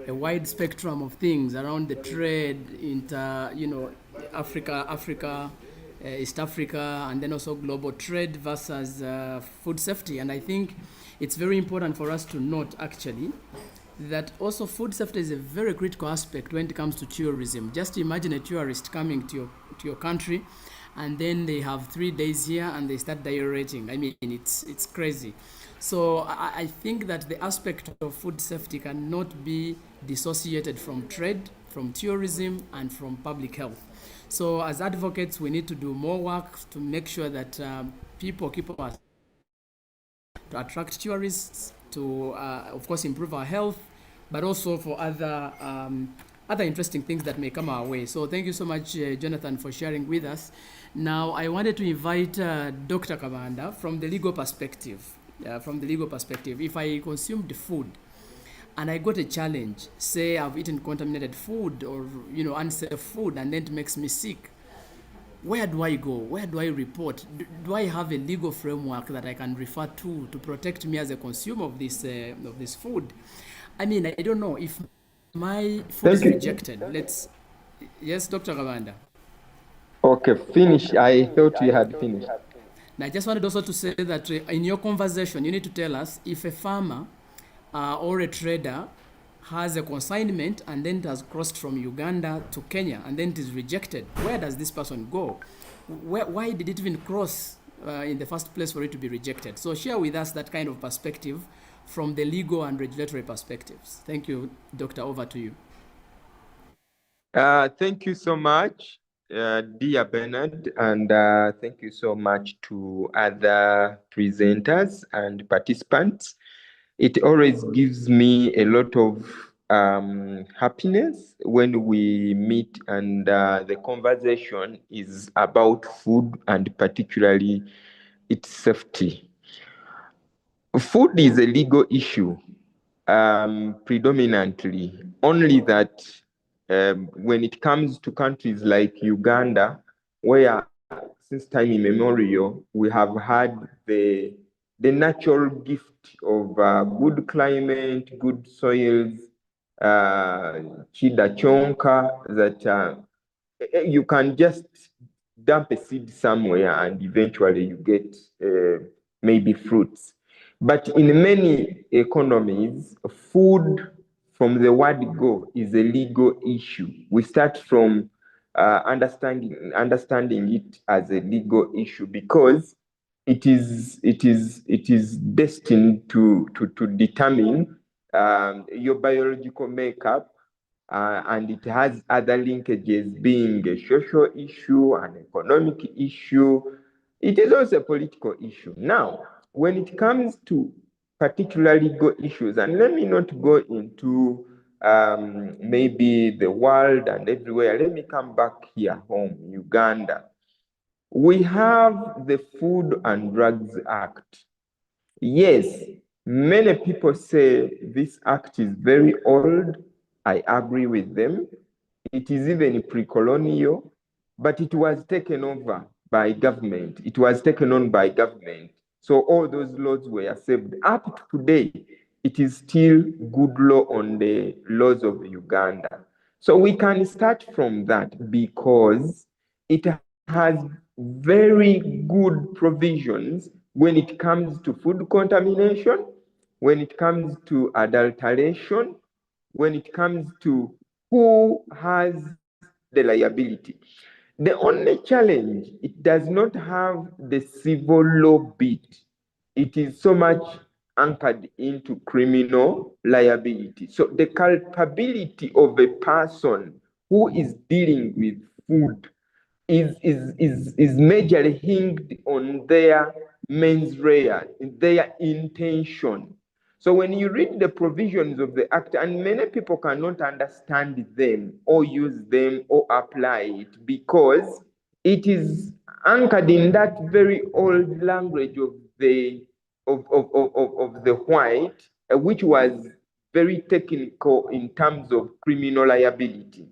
wide spectrum of things around the trade, Africa, East Africa, and then also global trade versus food safety. And I think it's very important for us to note, actually, that also food safety is a very critical aspect when it comes to tourism. Just imagine a tourist coming to your country, and then they have 3 days here and they start diarrheating. I mean, it's crazy. So I think that the aspect of food safety cannot be dissociated from trade, from tourism, and from public health. So as advocates, we need to do more work to make sure that people to attract tourists, to of course improve our health, but also for other interesting things that may come our way. So thank you so much, Jonathan, for sharing with us. Now I wanted to invite Dr. Kabanda from the legal perspective. If I consumed food and I got a challenge, say I've eaten contaminated food or unsafe food, and then it makes me sick, where do I go? Where do I report? Do I have a legal framework that I can refer to protect me as a consumer of this food? I mean, I don't know if my food is rejected. Yes, Dr. Kabanda.
Okay, finish. I thought you had finished.
Now, I just wanted also to say that in your conversation, you need to tell us if a farmer or a trader has a consignment and then it has crossed from Uganda to Kenya and then it is rejected. Where does this person go? Why did it even cross in the first place for it to be rejected? So share with us that kind of perspective from the legal and regulatory perspectives. Thank you, Doctor. Over to you.
Thank you so much, dear Bernard, and thank you so much to other presenters and participants. It always gives me a lot of happiness when we meet and the conversation is about food and particularly its safety. Food is a legal issue predominantly, only that when it comes to countries like Uganda, where since time immemorial we have had the natural gift of good climate, good soils, chida chonka, that you can just dump a seed somewhere and eventually you get maybe fruits. But in many economies, food from the word go is a legal issue. We start from understanding it as a legal issue because it is destined to determine your biological makeup, and it has other linkages, being a social issue, an economic issue. It is also a political issue. Now, when it comes to particular legal issues, and let me not go into maybe the world and everywhere, let me come back here home, Uganda. We have the Food and Drugs Act. Yes, many people say this act is very old. I agree with them. It is even pre-colonial, but it was taken over by government. It was taken on by government. So all those laws were saved. Up to today, it is still good law on the laws of Uganda. So we can start from that because it has very good provisions when it comes to food contamination, when it comes to adulteration, when it comes to who has the liability. The only challenge, it does not have the civil law bit. It is so much anchored into criminal liability. So the culpability of a person who is dealing with food is majorly hinged on their mens rea, their intention. So when you read the provisions of the act, and many people cannot understand them or use them or apply it because it is anchored in that very old language of the white, which was very technical in terms of criminal liability.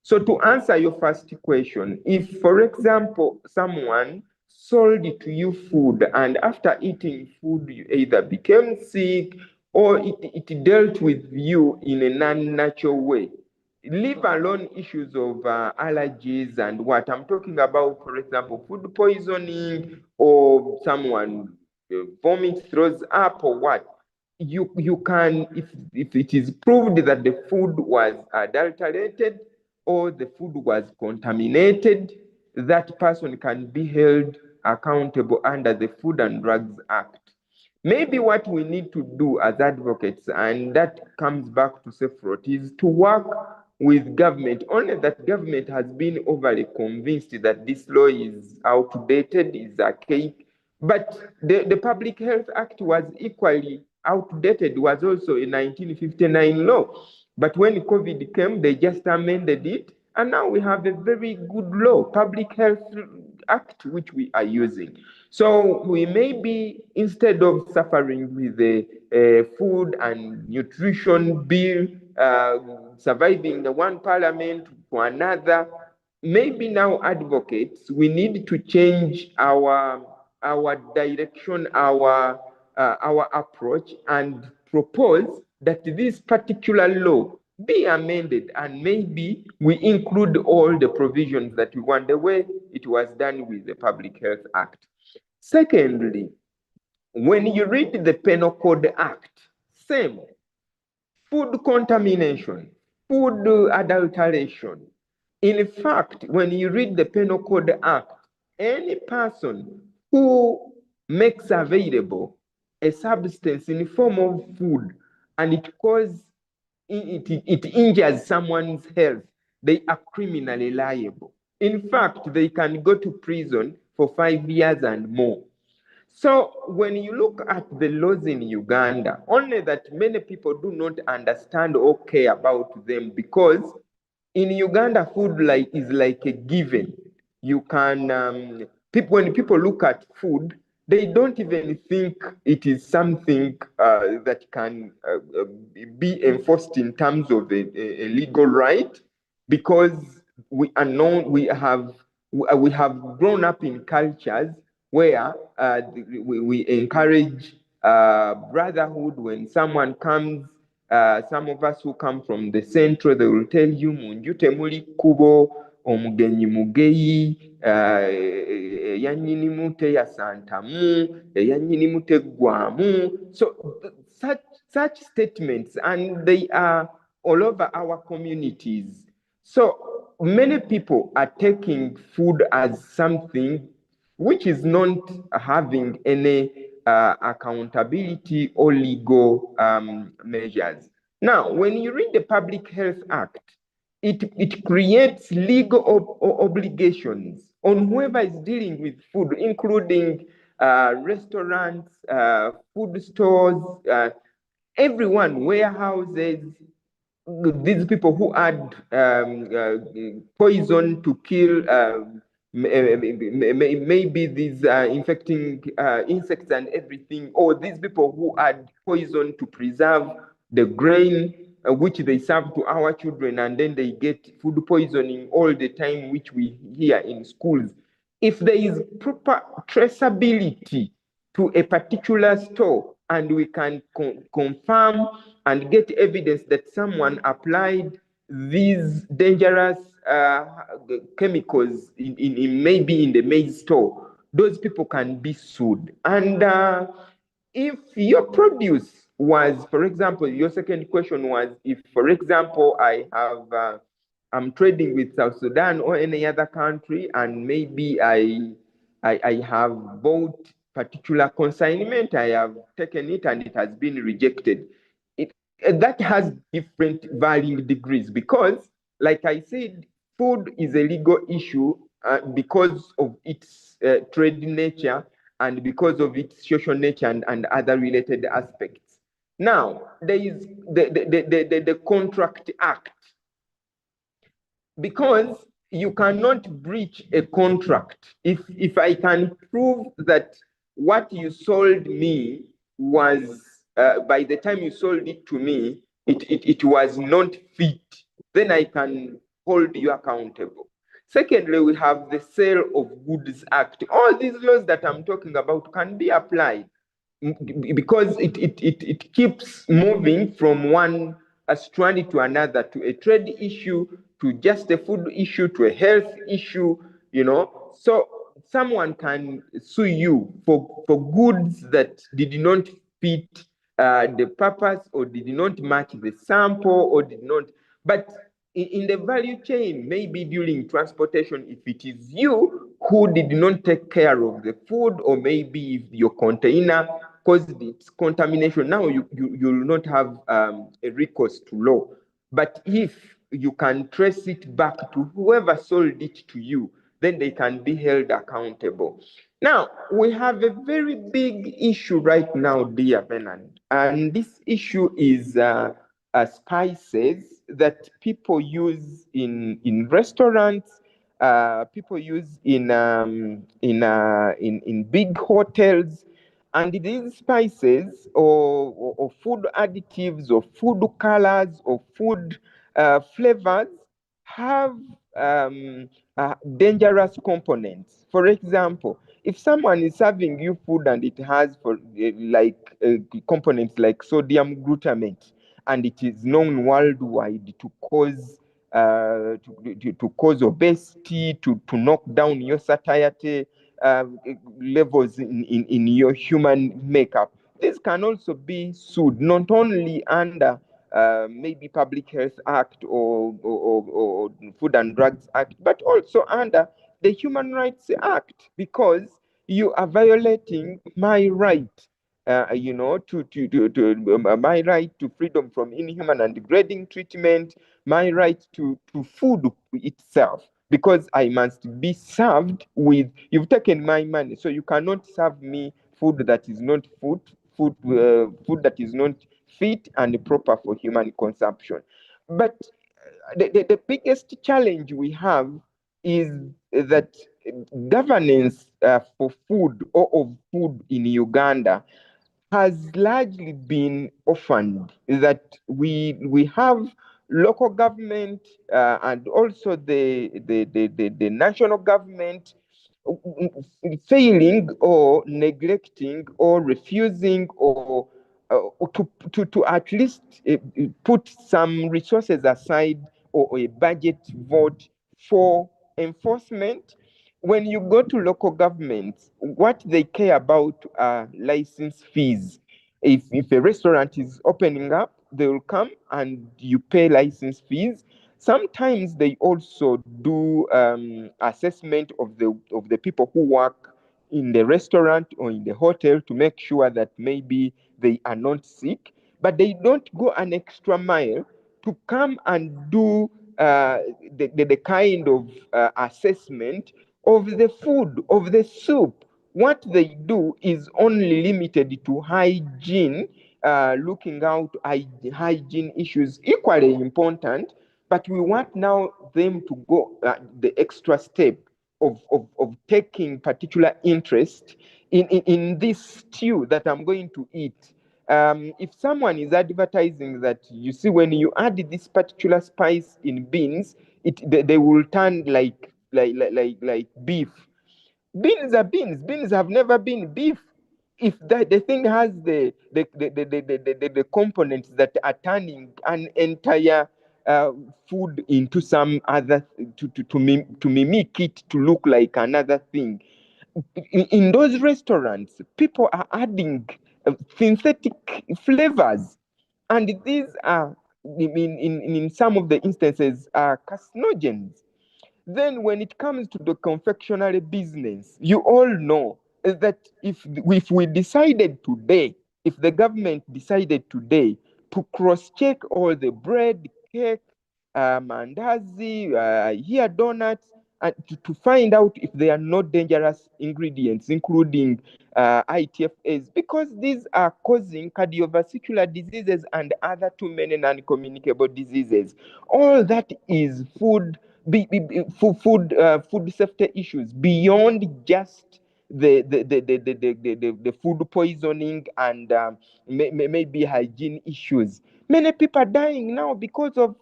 So to answer your first question, if, for example, someone sold to you food and after eating food, you either became sick or it dealt with you in a non-natural way, leave alone issues of allergies and what I'm talking about, for example, food poisoning or someone vomits, throws up or what, you can, if it is proved that the food was adulterated or the food was contaminated, that person can be held accountable under the Food and Drugs Act. Maybe what we need to do as advocates, and that comes back to SAFROT, is to work with government, only that government has been overly convinced that this law is outdated, is archaic, but the Public Health Act was equally outdated, was also a 1959 law. But when COVID came, they just amended it, and now we have a very good law, Public Health Act, which we are using. So we may be, instead of suffering with the food and nutrition bill, surviving the one parliament to another, maybe now advocates, we need to change our direction, our approach, and propose that this particular law be amended, and maybe we include all the provisions that we want, the way it was done with the Public Health Act. Secondly, when you read the Penal Code Act, same, food contamination, food adulteration. In fact, when you read the Penal Code Act, any person who makes available a substance in the form of food and it injures someone's health, they are criminally liable. In fact, they can go to prison for 5 years and more. So when you look at the laws in Uganda, only that many people do not understand or care about them, because in Uganda, food is like a given. You can, when people look at food, they don't even think it is something that can be enforced in terms of a legal right, because we are known, we have grown up in cultures where we encourage brotherhood. When someone comes, some of us who come from the central, they will tell you, munjute muli kubo, omugenyi mugeyi, yanyinimu teyasantamu, yanyinimu teggwamu. So such statements, and they are all over our communities. So many people are taking food as something which is not having any accountability or legal measures. Now, when you read the Public Health Act, it creates legal obligations on whoever is dealing with food, including restaurants, food stores, everyone, warehouses, these people who add poison to kill maybe these infecting insects and everything, or these people who add poison to preserve the grain which they serve to our children, and then they get food poisoning all the time, which we hear in schools. If there is proper traceability to a particular store, and we can confirm and get evidence that someone applied these dangerous chemicals in maybe in the maize store, those people can be sued. And if your produce was, for example, your second question was, if, for example, I'm trading with South Sudan or any other country, and maybe I have bought particular consignment, I have taken it and it has been rejected. That has different varying degrees, because, like I said, food is a legal issue because of its trade nature and because of its social nature and other related aspects. Now, there is the Contract Act, because you cannot breach a contract if I can prove that what you sold me was by the time you sold it to me, it was not fit, then I can hold you accountable. Secondly, we have the Sale of Goods Act. All these laws that I'm talking about can be applied because it keeps moving from one strand to another, to a trade issue, to just a food issue, to a health issue, you know. So someone can sue you for goods that did not fit the purpose, or did not match the sample, or did not. But in the value chain, maybe during transportation, if it is you who did not take care of the food, or maybe if your container caused its contamination, now you will not have a recourse to law. But if you can trace it back to whoever sold it to you, then they can be held accountable. Now, we have a very big issue right now, dear Bernard, and this issue is spices that people use in restaurants, people use in big hotels, and these spices or food additives or food colors or food flavors have dangerous components. For example, if someone is serving you food and it has components like sodium glutamate, and it is known worldwide to cause obesity, to knock down your satiety levels in your human makeup, this can also be sued, not only under maybe Public Health Act or Food and Drugs Act, but also under the Human Rights Act, because you are violating my right, my right to freedom from inhuman and degrading treatment, my right to food itself, because I must be served with. You've taken my money, so you cannot serve me food that is not food that is not fit and proper for human consumption. But the biggest challenge we have is that governance for food or of food in Uganda has largely been orphaned. That we have local government and also the national government failing or neglecting or refusing or to at least put some resources aside, or a budget vote for enforcement. When you go to local governments, what they care about are license fees. If a restaurant is opening up, they will come and you pay license fees. Sometimes they also do assessment of the people who work in the restaurant or in the hotel to make sure that maybe they are not sick, but they don't go an extra mile to come and do the kind of assessment of the food, of the soup. What they do is only limited to hygiene, looking out hygiene issues, equally important, but we want now them to go the extra step of taking particular interest in this stew that I'm going to eat. If someone is advertising that, you see, when you add this particular spice in beans, they will turn like beef. Beans are beans. Beans have never been beef. If the thing has the components that are turning an entire food into some other to mimic it to look like another thing. In those restaurants, people are adding synthetic flavors, and these are in some of the instances are carcinogens. Then when it comes to the confectionery business, you all know that if we decided today, if the government decided today to cross-check all the bread, cake, mandazi, here donuts, and to find out if they are not dangerous ingredients, including ITFAs, because these are causing cardiovascular diseases and other too many non-communicable diseases. All that is food safety issues beyond just the food poisoning and maybe hygiene issues. Many people are dying now because of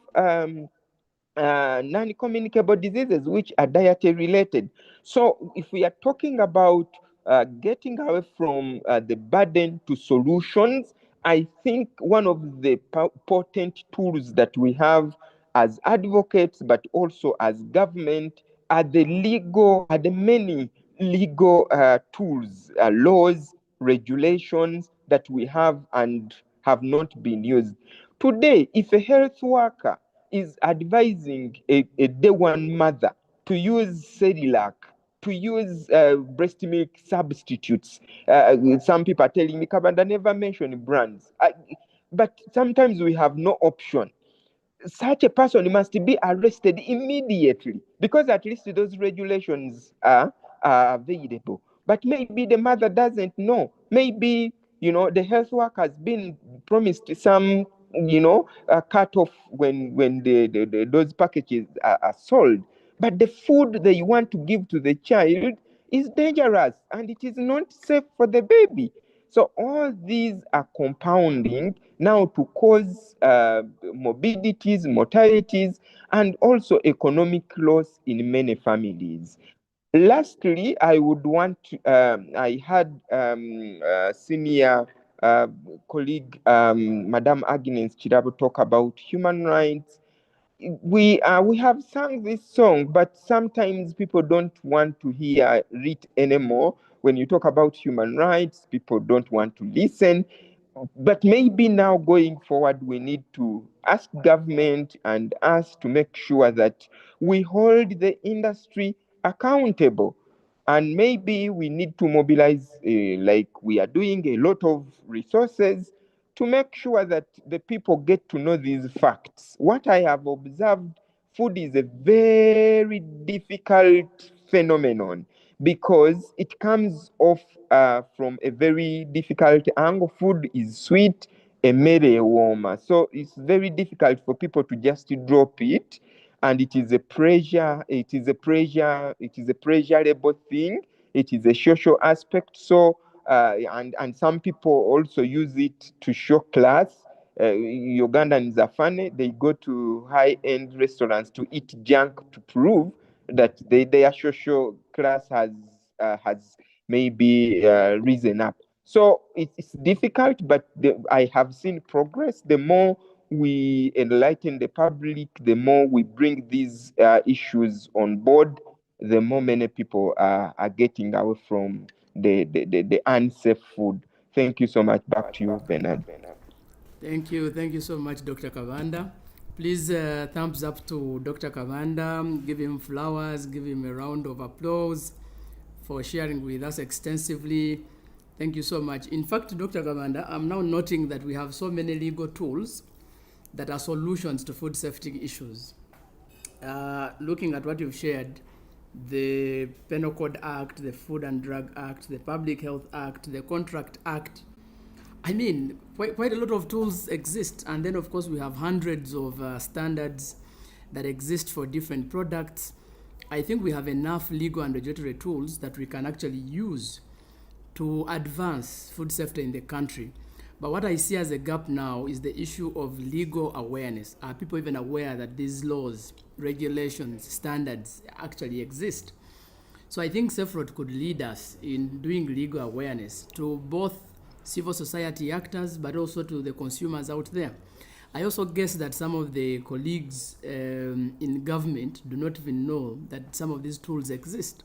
non-communicable diseases which are dietary related. So if we are talking about getting away from the burden to solutions, I think one of the potent tools that we have as advocates, but also as government, are the many legal tools, laws, regulations that we have and have not been used. Today, if a health worker is advising a day one mother to use Cerelac, to use breast milk substitutes, some people are telling me, Kabanda, never mention brands. But sometimes we have no option. Such a person must be arrested immediately, because at least those regulations are available. But maybe the mother doesn't know. Maybe, the health worker has been promised some, cut off when those packages are sold. But the food they want to give to the child is dangerous and it is not safe for the baby. So all these are compounding now to cause morbidities, mortalities, and also economic loss in many families. Lastly, I would want to, I had senior colleague, Madame Agnes Chirabo, talk about human rights. We have sung this song, but sometimes people don't want to hear it anymore. When you talk about human rights, people don't want to listen. But maybe now going forward, we need to ask government and us to make sure that we hold the industry accountable. And maybe we need to mobilize, like we are doing, a lot of resources to make sure that the people get to know these facts. What I have observed, food is a very difficult phenomenon because it comes off from a very difficult angle. Food is sweet, a mere warmer. So it's very difficult for people to just drop it. And it is a pleasurable thing. It is a social aspect. So and some people also use it to show class. Ugandans are funny. They go to high-end restaurants to eat junk to prove that their social class has maybe risen up. So it's difficult, but I have seen progress. The more we enlighten the public, the more we bring these issues on board, the more many people are getting away from the unsafe food. Thank you so much. Back to you, Bernard.
Thank you so much, Dr. Kabanda. Please thumbs up to Dr. Kabanda, give him flowers, give him a round of applause for sharing with us extensively. Thank you so much. In fact, Dr. Kabanda, I'm now noting that we have so many legal tools that are solutions to food safety issues. Looking at what you've shared, the Penal Code Act, the Food and Drug Act, the Public Health Act, the Contract Act, I mean, quite a lot of tools exist. And then, of course, we have hundreds of standards that exist for different products. I think we have enough legal and regulatory tools that we can actually use to advance food safety in the country. But what I see as a gap now is the issue of legal awareness. Are people even aware that these laws, regulations, standards actually exist? So I think SafeRoad could lead us in doing legal awareness to both civil society actors, but also to the consumers out there. I also guess that some of the colleagues in government do not even know that some of these tools exist.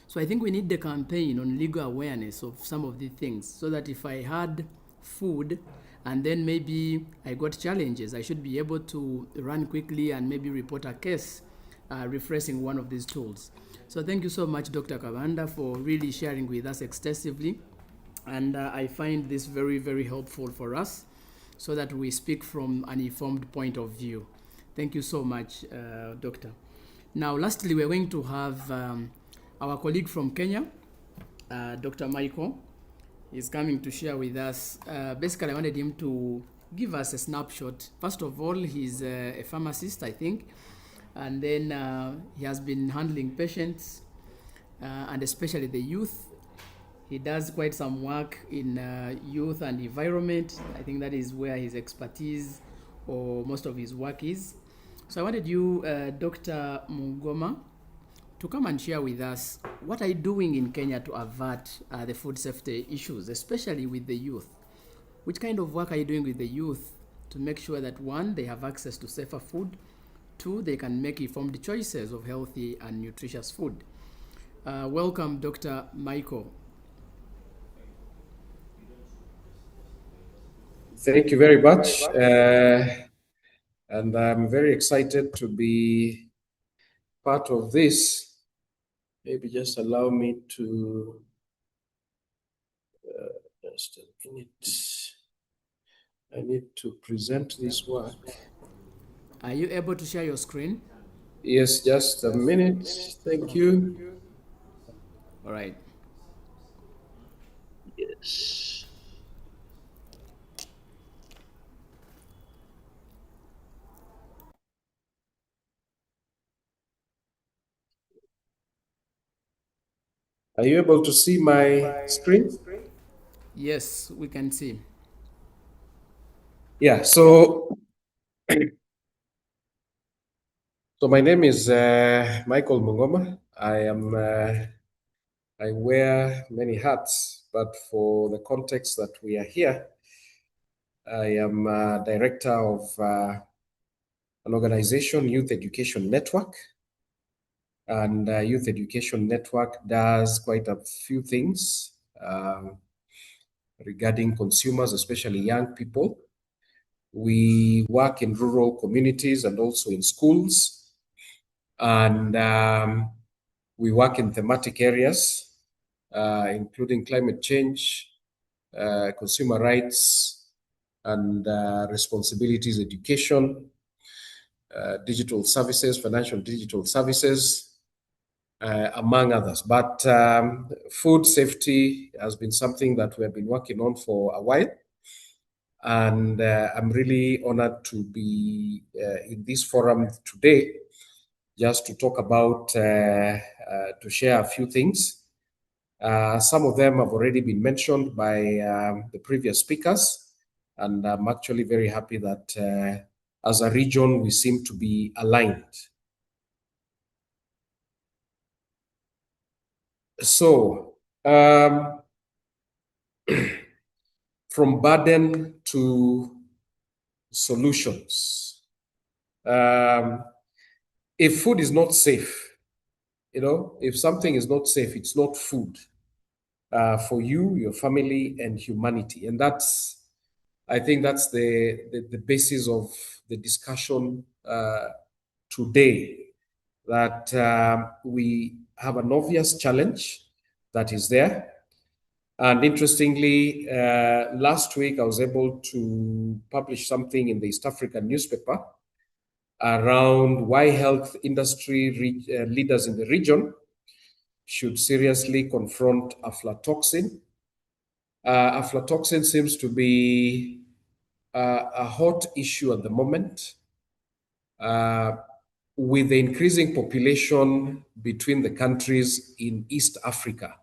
So I think we need the campaign on legal awareness of some of these things, so that if I had food and then maybe I got challenges, I should be able to run quickly and maybe report a case refreshing one of these tools. So thank you so much, Dr. Kabanda, for really sharing with us extensively. And I find this very, very helpful for us so that we speak from an informed point of view. Thank you so much, Doctor. Now, lastly, we're going to have our colleague from Kenya, Dr. Michael, is coming to share with us. Basically, I wanted him to give us a snapshot. First of all, he's a pharmacist, I think, and then he has been handling patients and especially the youth. He does quite some work in youth and environment. I think that is where his expertise or most of his work is. So I wanted you, Dr. Mungoma, to come and share with us what are you doing in Kenya to avert the food safety issues, especially with the youth. Which kind of work are you doing with the youth to make sure that, one, they have access to safer food, two, they can make informed choices of healthy and nutritious food. Welcome, Dr. Michael.
Thank you very much. And I'm very excited to be part of this. Maybe just allow me to, just a minute. I need to present this work.
Are you able to share your screen?
Yes, just a minute. Thank you.
All right.
Yes. Are you able to see my screen?
Yes, we can see.
Yeah, so my name is Michael Mungoma. I wear many hats, but for the context that we are here, I am director of an organization, Youth Education Network. And Youth Education Network does quite a few things regarding consumers, especially young people. We work in rural communities and also in schools. And we work in thematic areas, including climate change, consumer rights, and responsibilities education, digital services, financial digital services, among others. But food safety has been something that we have been working on for a while. And I'm really honored to be in this forum today, just to talk about, to share a few things. Some of them have already been mentioned by the previous speakers. And I'm actually very happy that as a region, we seem to be aligned. So, from burden to solutions. If food is not safe, if something is not safe, it's not food for you, your family, and humanity. And I think that's the basis of the discussion today, that we have an obvious challenge that is there. And interestingly, last week I was able to publish something in the East African newspaper around why health industry leaders in the region should seriously confront aflatoxin. Aflatoxin seems to be a hot issue at the moment. With the increasing population between the countries in East Africa,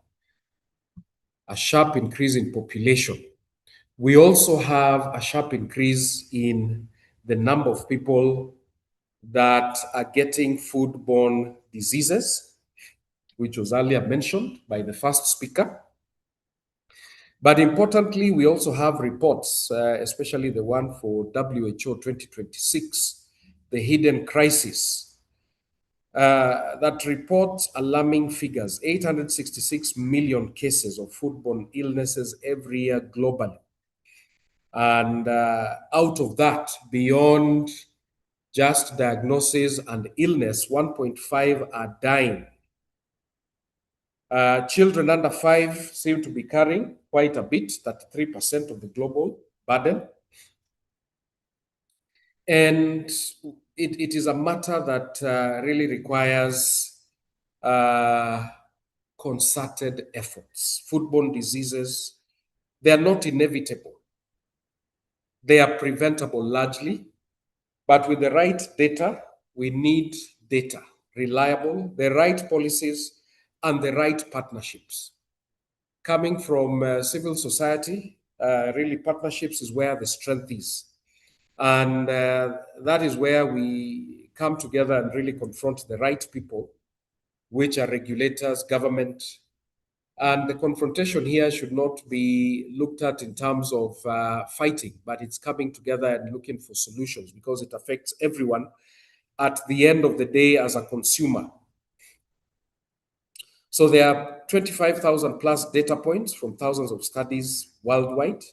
a sharp increase in population. We also have a sharp increase in the number of people that are getting foodborne diseases, which was earlier mentioned by the first speaker. But importantly, we also have reports, especially the one for WHO 2026, the hidden crisis, that reports alarming figures, 866 million cases of foodborne illnesses every year globally. And out of that, beyond just diagnosis and illness, 1.5 are dying. Children under 5 seem to be carrying quite a bit, 33% of the global burden. And it is a matter that really requires concerted efforts. Foodborne diseases, they are not inevitable. They are preventable largely, but with the right data, we need data, reliable, the right policies, and the right partnerships. Coming from civil society, really partnerships is where the strength is. And that is where we come together and really confront the right people, which are regulators, government. And the confrontation here should not be looked at in terms of fighting, but it's coming together and looking for solutions because it affects everyone at the end of the day as a consumer. So there are 25,000 plus data points from thousands of studies worldwide.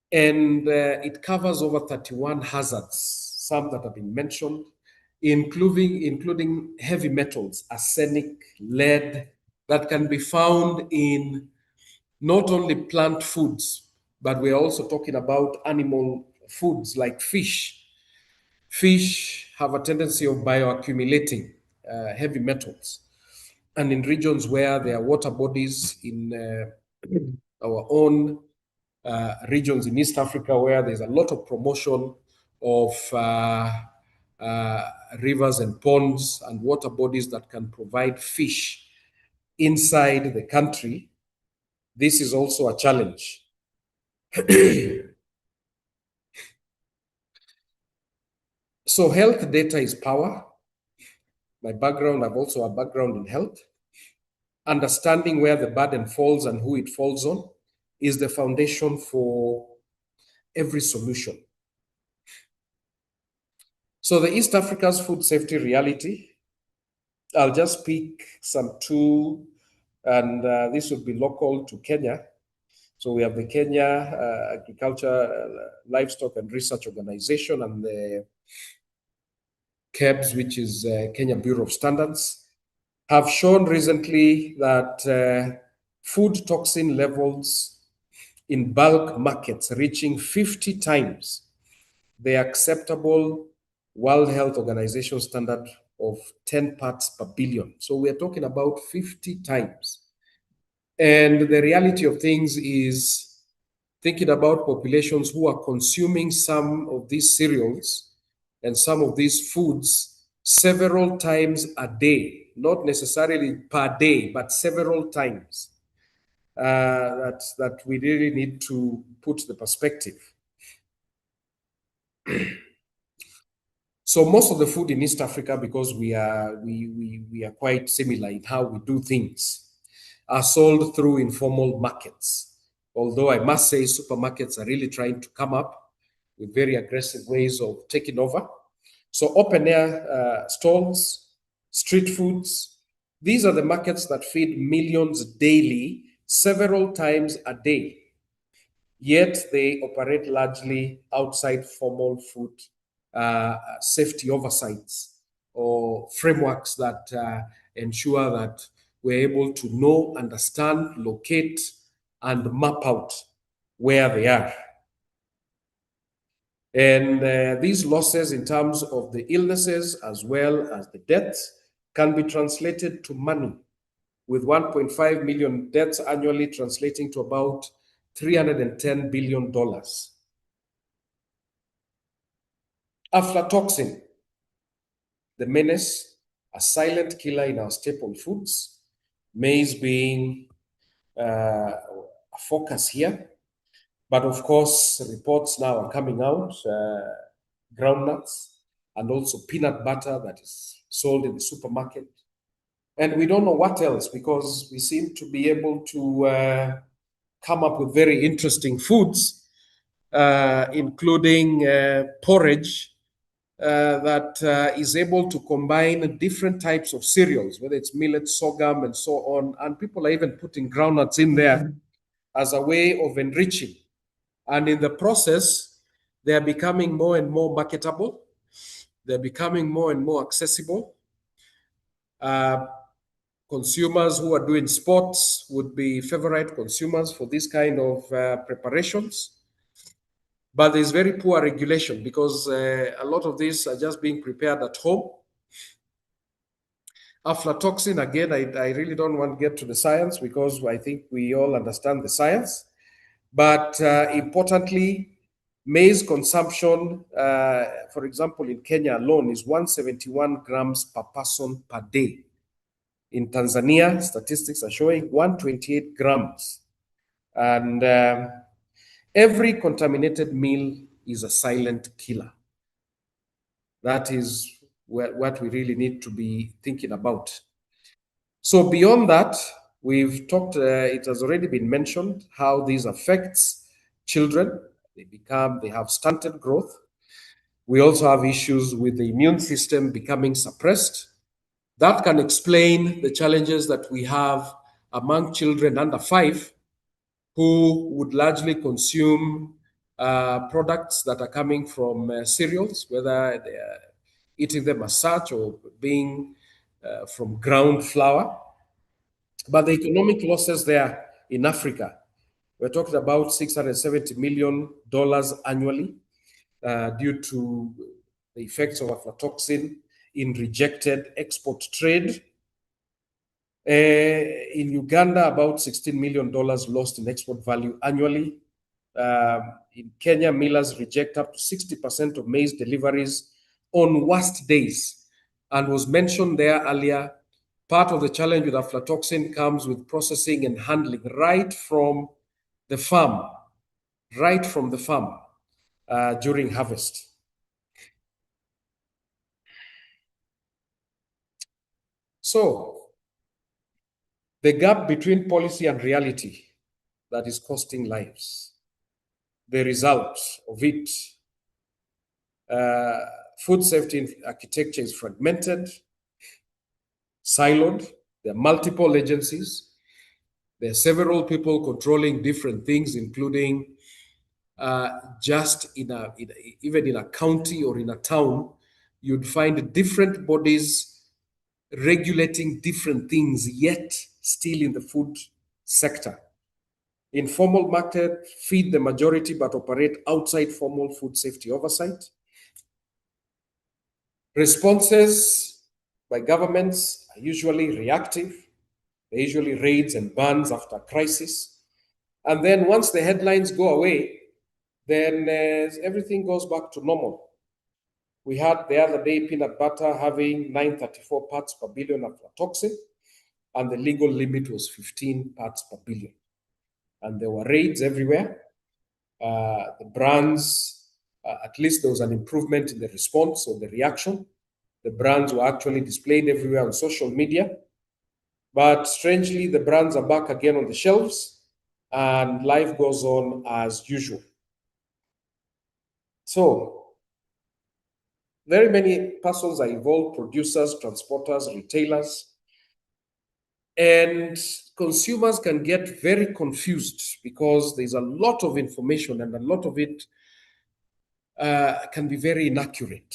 And it covers over 31 hazards, some that have been mentioned, including heavy metals, arsenic, lead, that can be found in not only plant foods, but we're also talking about animal foods like fish. Fish have a tendency of bioaccumulating heavy metals. And in regions where there are water bodies in our own regions in East Africa, where there's a lot of promotion of rivers and ponds and water bodies that can provide fish inside the country, this is also a challenge. So health data is power. My background, I've also a background in health. Understanding where the burden falls and who it falls on is the foundation for every solution. So the East Africa's food safety reality, I'll just pick some two, and this would be local to Kenya. So we have the Kenya Agriculture, Livestock and Research Organization and the KEBS, which is Kenya Bureau of Standards, have shown recently that food toxin levels in bulk markets reaching 50 times the acceptable World Health Organization standard of 10 parts per billion. So we are talking about 50 times. And the reality of things is thinking about populations who are consuming some of these cereals and some of these foods several times a day, not necessarily per day, but several times. That we really need to put the perspective. So most of the food in East Africa, because we are quite similar in how we do things, are sold through informal markets. Although I must say supermarkets are really trying to come up with very aggressive ways of taking over. So open air stalls, street foods, these are the markets that feed millions daily, several times a day. Yet they operate largely outside formal food safety oversights or frameworks that ensure that we're able to know, understand, locate, and map out where they are. And these losses in terms of the illnesses as well as the deaths can be translated to money, with 1.5 million deaths annually translating to about $310 billion. Aflatoxin, the menace, a silent killer in our staple foods, maize being a focus here. But of course, reports now are coming out, groundnuts and also peanut butter that is sold in the supermarket. And we don't know what else, because we seem to be able to come up with very interesting foods, including porridge that is able to combine different types of cereals, whether it's millet, sorghum, and so on. And people are even putting groundnuts in there as a way of enriching. And in the process, they are becoming more and more marketable. They're becoming more and more accessible. Consumers who are doing sports would be favorite consumers for this kind of preparations. But there's very poor regulation, because a lot of these are just being prepared at home. Aflatoxin, again, I really don't want to get to the science, because I think we all understand the science. But importantly, maize consumption, for example, in Kenya alone, is 171 grams per person per day. In Tanzania, statistics are showing 128 grams. And every contaminated meal is a silent killer. That is what we really need to be thinking about. So beyond that, we've talked, it has already been mentioned how this affects children. They have stunted growth. We also have issues with the immune system becoming suppressed. That can explain the challenges that we have among children under 5 who would largely consume products that are coming from cereals, whether they are eating them as such or being from ground flour. But the economic losses there in Africa, we're talking about $670 million annually due to the effects of aflatoxin in rejected export trade. In Uganda, about $16 million lost in export value annually. In Kenya, millers reject up to 60% of maize deliveries on worst days. And was mentioned there earlier, part of the challenge with aflatoxin comes with processing and handling right from the farm, during harvest. So, the gap between policy and reality that is costing lives. The result of it, food safety architecture is fragmented, siloed. There are multiple agencies. There are several people controlling different things, including even in a county or in a town, you'd find different bodies regulating different things, yet still in the food sector. Informal market feed the majority but operate outside formal food safety oversight. Responses by governments are usually reactive. They usually raids and bans after crisis. And then once the headlines go away, then everything goes back to normal. We had the other day peanut butter having 934 parts per billion aflatoxin, and the legal limit was 15 parts per billion. And there were raids everywhere. The brands, at least there was an improvement in the response or the reaction. The brands were actually displayed everywhere on social media. But strangely, the brands are back again on the shelves, and life goes on as usual. So, very many persons are involved: producers, transporters, retailers. And consumers can get very confused because there's a lot of information, and a lot of it can be very inaccurate.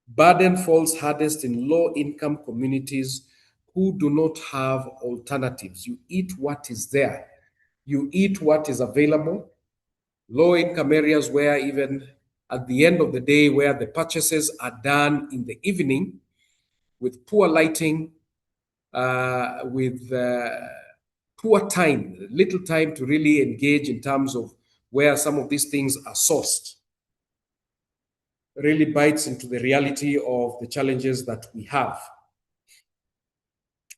Burden falls hardest in low-income communities who do not have alternatives. You eat what is there. You eat what is available. Low-income areas where even at the end of the day, where the purchases are done in the evening with poor lighting, with poor time, little time to really engage in terms of where some of these things are sourced, really bites into the reality of the challenges that we have.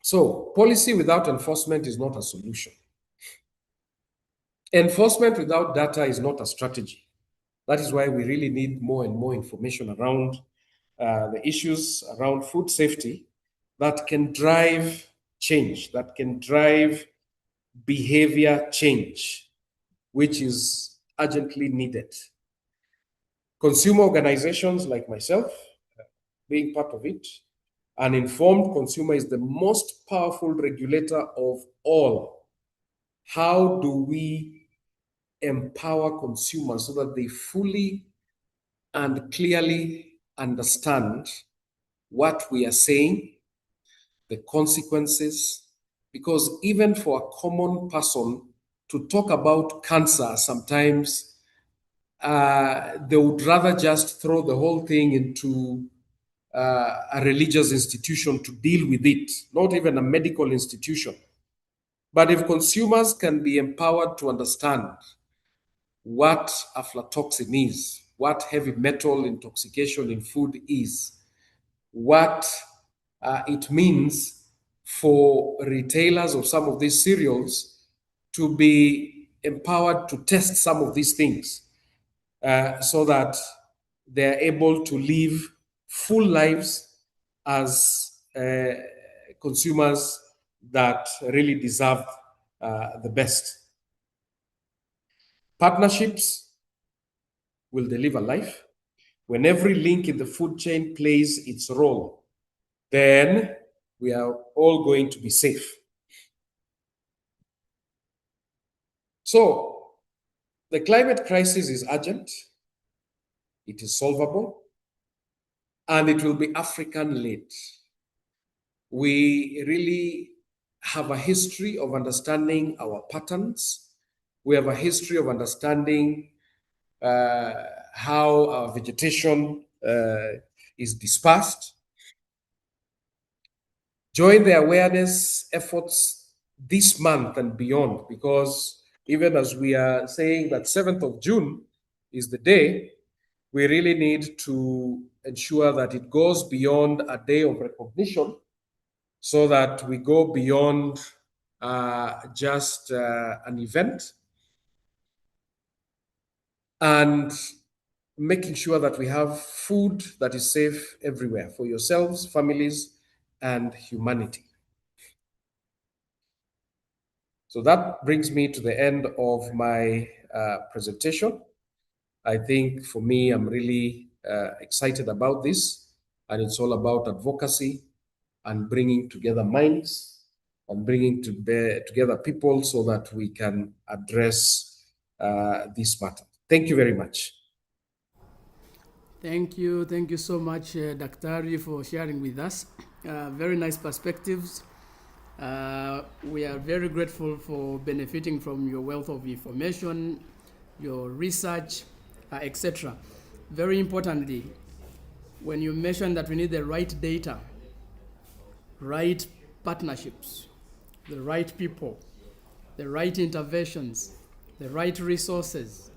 So policy without enforcement is not a solution. Enforcement without data is not a strategy. That is why we really need more and more information around the issues around food safety that can drive change, that can drive behavior change, which is urgently needed. Consumer organizations like myself, being part of it, an informed consumer is the most powerful regulator of all. How do we empower consumers so that they fully and clearly understand what we are saying, the consequences? Because even for a common person to talk about cancer, sometimes they would rather just throw the whole thing into a religious institution to deal with it, not even a medical institution. But if consumers can be empowered to understand what aflatoxin is, what heavy metal intoxication in food is, what it means for retailers of some of these cereals to be empowered to test some of these things so that they're able to live full lives as consumers that really deserve the best. Partnerships will deliver life. When every link in the food chain plays its role, then we are all going to be safe. So the climate crisis is urgent, it is solvable, and it will be African-led. We really have a history of understanding our patterns. We have a history of understanding how our vegetation is dispersed. Join the awareness efforts this month and beyond, because even as we are saying that 7th of June is the day, we really need to ensure that it goes beyond a day of recognition, so that we go beyond just an event, and making sure that we have food that is safe everywhere for yourselves, families, and humanity. So that brings me to the end of my presentation. I think for me, I'm really excited about this, and it's all about advocacy and bringing together minds and bringing together people so that we can address this matter. Thank you very much.
Thank you so much, Daktari, for sharing with us. Very nice perspectives. We are very grateful for benefiting from your wealth of information, your research, etc. Very importantly, when you mentioned that we need the right data, right partnerships, the right people, the right interventions, the right resources,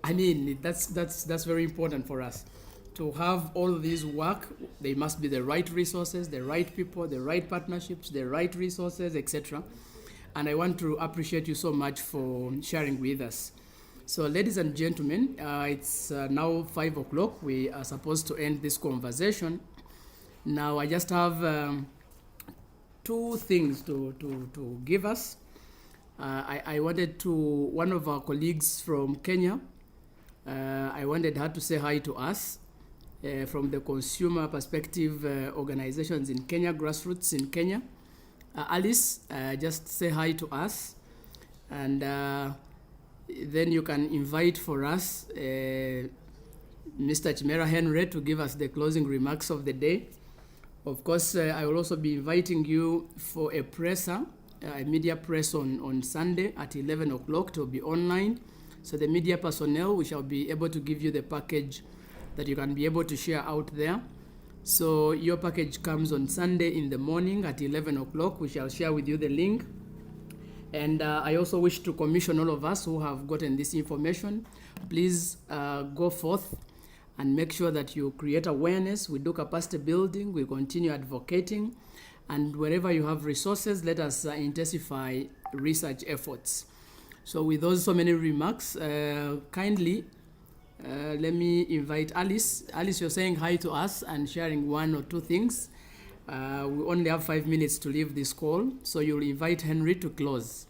I mean, that's very important for us. To have all these work, they must be the right resources, the right people, the right partnerships, the right resources, etc. And I want to appreciate you so much for sharing with us. So, ladies and gentlemen, it's now 5 o'clock. We are supposed to end this conversation. Now, I just have two things to give us. I wanted to, one of our colleagues from Kenya, I wanted her to say hi to us. From the consumer perspective organizations in Kenya, grassroots in Kenya. Alice, just say hi to us, and then you can invite for us Mr. Chimera Henry to give us the closing remarks of the day. Of course, I will also be inviting you for a presser, a media press on Sunday at 11 o'clock to be online. So the media personnel, we shall be able to give you the package that you can be able to share out there. So your package comes on Sunday in the morning at 11 o'clock. We shall share with you the link. And I also wish to commission all of us who have gotten this information. Please go forth and make sure that you create awareness. We do capacity building, we continue advocating, and wherever you have resources, let us intensify research efforts. So with those so many remarks, kindly let me invite Alice. Alice, you're saying hi to us and sharing one or two things. We only have 5 minutes to leave this call, so you'll invite Henry to close.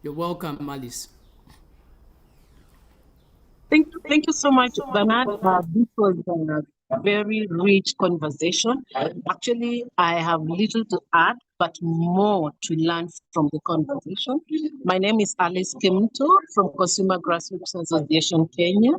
You're welcome, Alice.
Thank you so much, Bernard. This was a very rich conversation. Actually, I have little to add, but more to learn from the conversation. My name is Alice Kimto from Consumer Grassroots Association Kenya,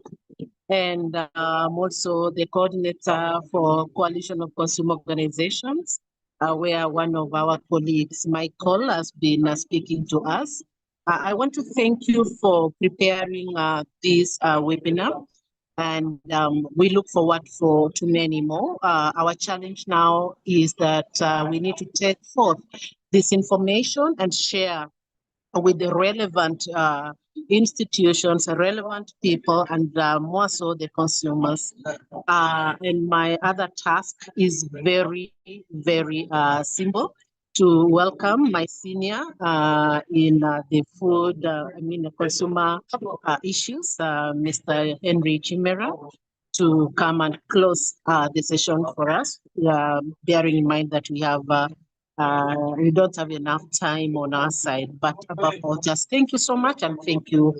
and I'm also the coordinator for Coalition of Consumer Organizations, where one of our colleagues, Michael, has been speaking to us. I want to thank you for preparing this webinar, and we look forward to many more. Our challenge now is that we need to take forth this information and share with the relevant institutions, relevant people, and more so the consumers. And my other task is very, very simple: to welcome my senior in the food, the consumer issues, Mr. Henry Chimera, to come and close the session for us, bearing in mind that we don't have enough time on our side. But above all, just thank you so much, and thank you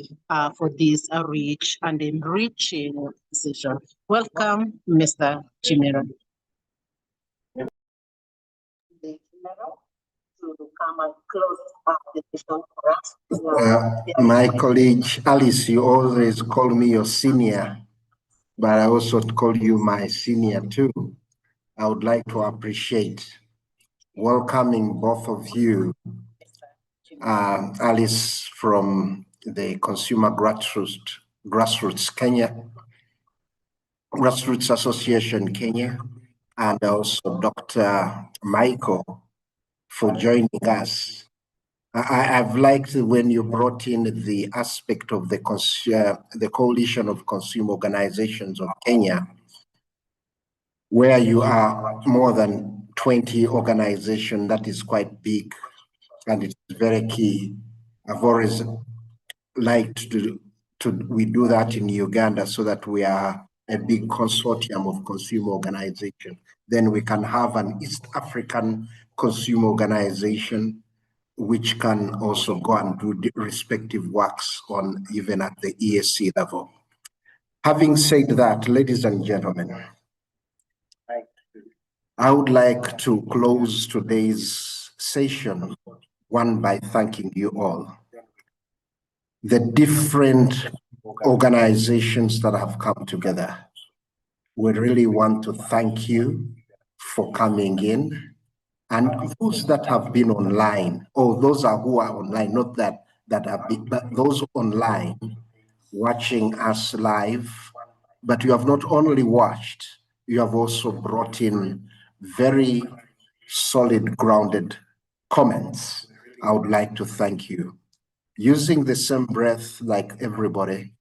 for this rich and enriching session. Welcome, Mr. Chimera. To come and close the session for us.
My colleague Alice, you always call me your senior, but I also call you my senior too. I would like to appreciate welcoming both of you, Alice from the Consumer Grassroots Kenya, Grassroots Association Kenya, and also Dr. Michael for joining us. I've liked when you brought in the aspect of the Coalition of Consumer Organizations of Kenya, where you are more than 20 organizations. That is quite big, and it's very key. I've always liked we do that in Uganda so that we are a big consortium of consumer organizations. Then we can have an East African consumer organization which can also go and do the respective works on even at the ESC level. Having said that, ladies and gentlemen, I would like to close today's session by thanking you all. The different organizations that have come together. We really want to thank you for coming in. And those that have been online, or those who are online, not that have been, but those online watching us live, but you have not only watched, you have also brought in very solid, grounded comments. I would like to thank you. Using the same breath like everybody,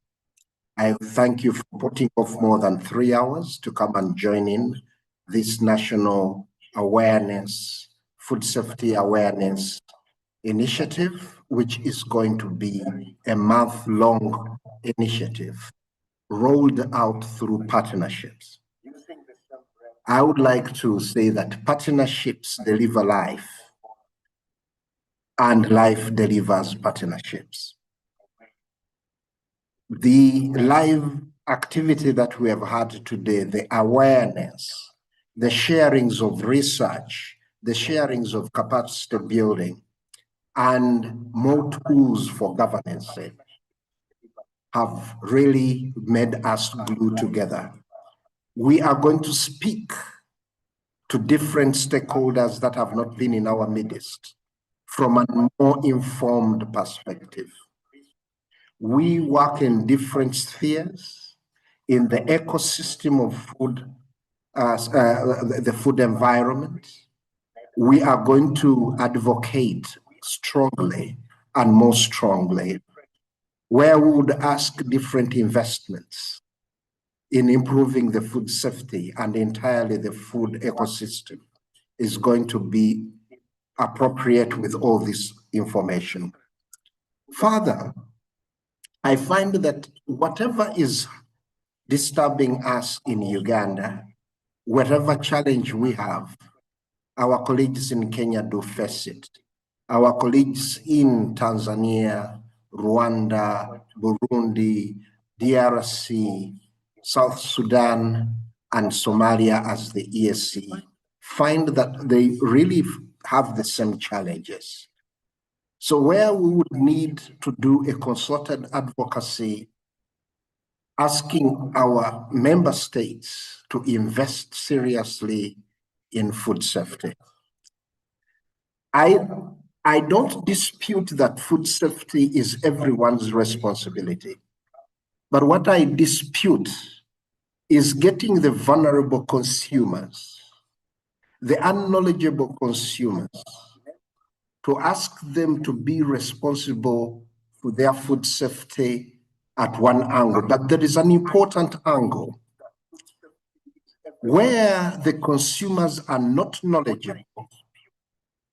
I thank you for putting off more than 3 hours to come and join in this national awareness, food safety awareness initiative, which is going to be a month-long initiative rolled out through partnerships. I would like to say that partnerships deliver life, and life delivers partnerships. The live activity that we have had today, the awareness, the sharings of research, the sharings of capacity building, and more tools for governance have really made us glue together. We are going to speak to different stakeholders that have not been in our midst from a more informed perspective. We work in different spheres in the ecosystem of food, the food environment. We are going to advocate strongly and more strongly where we would ask different investments in improving the food safety and entirely the food ecosystem is going to be appropriate with all this information. Further, I find that whatever is disturbing us in Uganda, whatever challenge we have, our colleagues in Kenya do face it. Our colleagues in Tanzania, Rwanda, Burundi, DRC, South Sudan, and Somalia as the ESC find that they really have the same challenges. So where we would need to do a concerted advocacy, asking our member states to invest seriously in food safety. I don't dispute that food safety is everyone's responsibility. But what I dispute is getting the vulnerable consumers, the unknowledgeable consumers, to ask them to be responsible for their food safety at one angle. But there is an important angle where the consumers are not knowledgeable,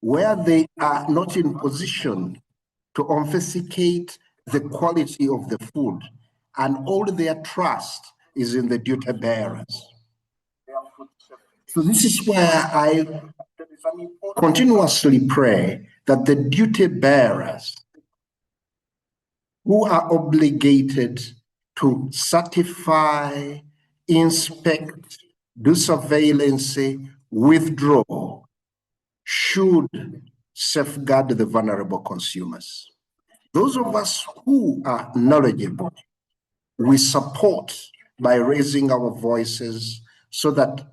where they are not in position to authenticate the quality of the food, and all their trust is in the duty bearers. So this is where I continuously pray that the duty bearers who are obligated to certify, inspect, do surveillance, withdraw, should safeguard the vulnerable consumers. Those of us who are knowledgeable, we support by raising our voices so that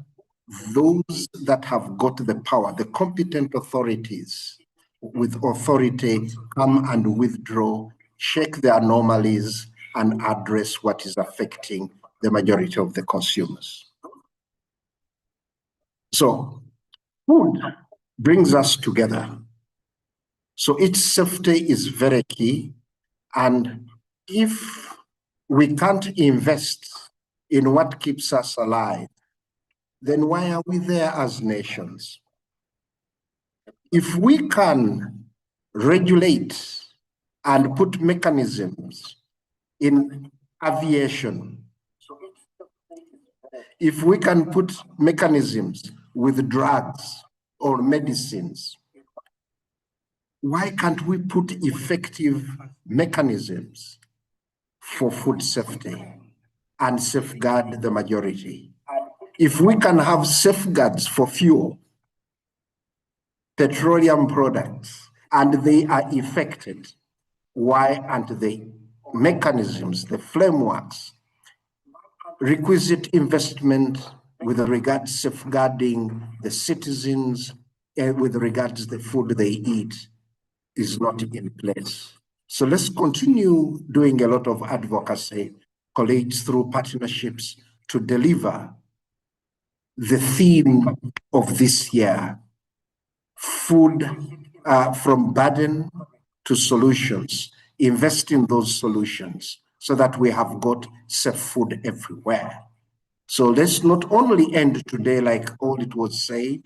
those that have got the power, the competent authorities with authority, come and withdraw, check the anomalies, and address what is affecting the majority of the consumers. So food brings us together. So its safety is very key. And if we can't invest in what keeps us alive, then why are we there as nations? If we can regulate and put mechanisms in aviation, if we can put mechanisms with drugs or medicines, why can't we put effective mechanisms for food safety and safeguard the majority? If we can have safeguards for fuel, petroleum products, and they are affected, why aren't the mechanisms, the frameworks, requisite investment with regards to safeguarding the citizens and with regards to the food they eat is not in place? So let's continue doing a lot of advocacy, colleagues, through partnerships to deliver the theme of this year, food from burden to solutions, invest in those solutions so that we have got safe food everywhere. So let's not only end today like all it was said,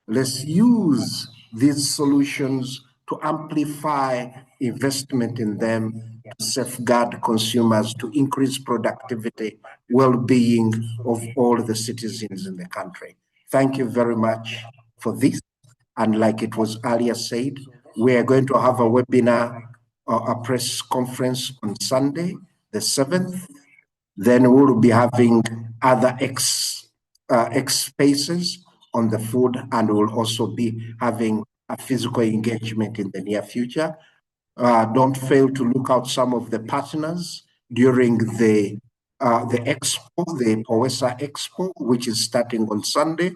let's use these solutions to amplify investment in them, to safeguard consumers, to increase productivity, well-being of all the citizens in the country. Thank you very much for this. And like it was earlier said, we are going to have a webinar, a press conference on Sunday, the 7th. Then we'll be having other X spaces on the food, and we'll also be having a physical engagement in the near future. Don't fail to look out some of the partners during the expo, the POESA Expo, which is starting on Sunday.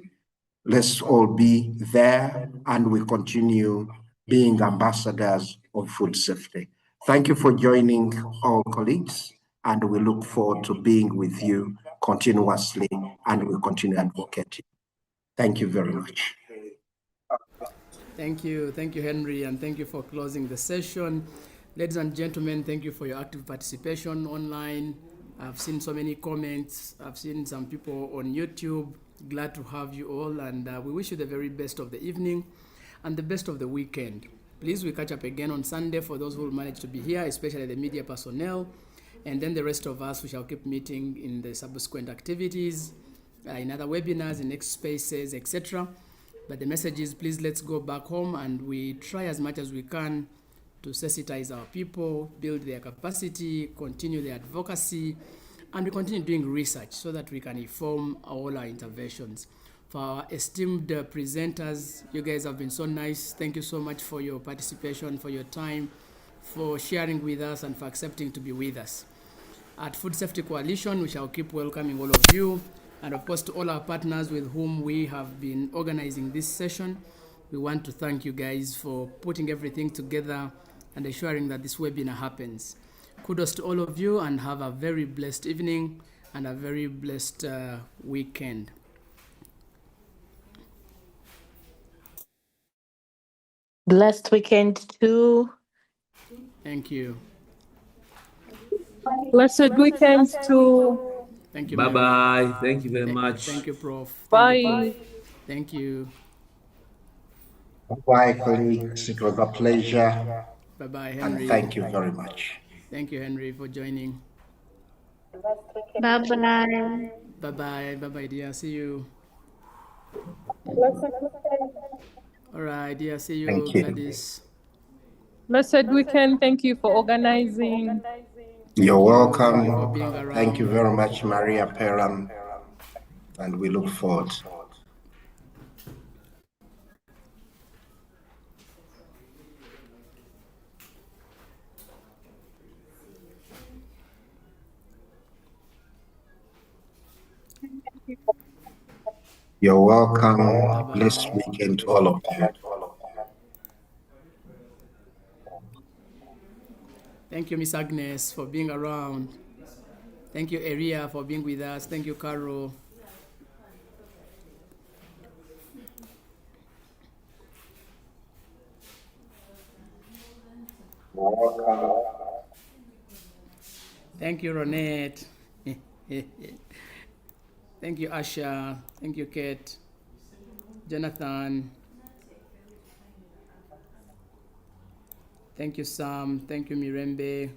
let's all be there and we continue being ambassadors of food safety. Thank you for joining, all colleagues, and we look forward to being with you continuously and we continue advocating. Thank you very much.
Thank you, Henry, and thank you for closing the session. Ladies and gentlemen, thank you for your active participation online. I've seen so many comments. I've seen some people on YouTube. Glad to have you all, and we wish you the very best of the evening and the best of the weekend. Please, we catch up again on Sunday for those who will manage to be here, especially the media personnel, and then the rest of us, we shall keep meeting in the subsequent activities, in other webinars, in next spaces, etc. But the message is, please, let's go back home and we try as much as we can to sensitize our people, build their capacity, continue their advocacy, and we continue doing research so that we can inform all our interventions. For our esteemed presenters, you guys have been so nice. Thank you so much for your participation, for your time, for sharing with us, and for accepting to be with us. At Food Safety Coalition, we shall keep welcoming all of you, and of course to all our partners with whom we have been organizing this session. We want to thank you guys for putting everything together and ensuring that this webinar happens. Kudos to all of you, and have a very blessed evening and a very blessed weekend.
Blessed weekend too.
Thank you.
Blessed weekend too.
Thank you.
Bye-bye. Thank you very much.
Thank you, Prof.
Bye.
Thank you.
Bye, colleagues. It was a pleasure.
Bye-bye,
And
Henry.
thank you very much.
Thank you, Henry, for joining.
Bye-bye.
Bye-bye. Bye-bye, dear. See you. All right, dear. See you,
Thank you.
Gladys.
Blessed weekend. Thank you for organizing.
You're welcome.
Thank you for being around.
Thank you very much, Maria Peram. And we look forward. You're welcome. Blessed weekend to all of you.
Thank you, Miss Agnes, for being around. Thank you, Eria, for being with us. Thank you, Carol. Thank you, Ronette. Thank you, Asha. Thank you, Kate. Jonathan. Thank you, Sam. Thank you, Mirembe.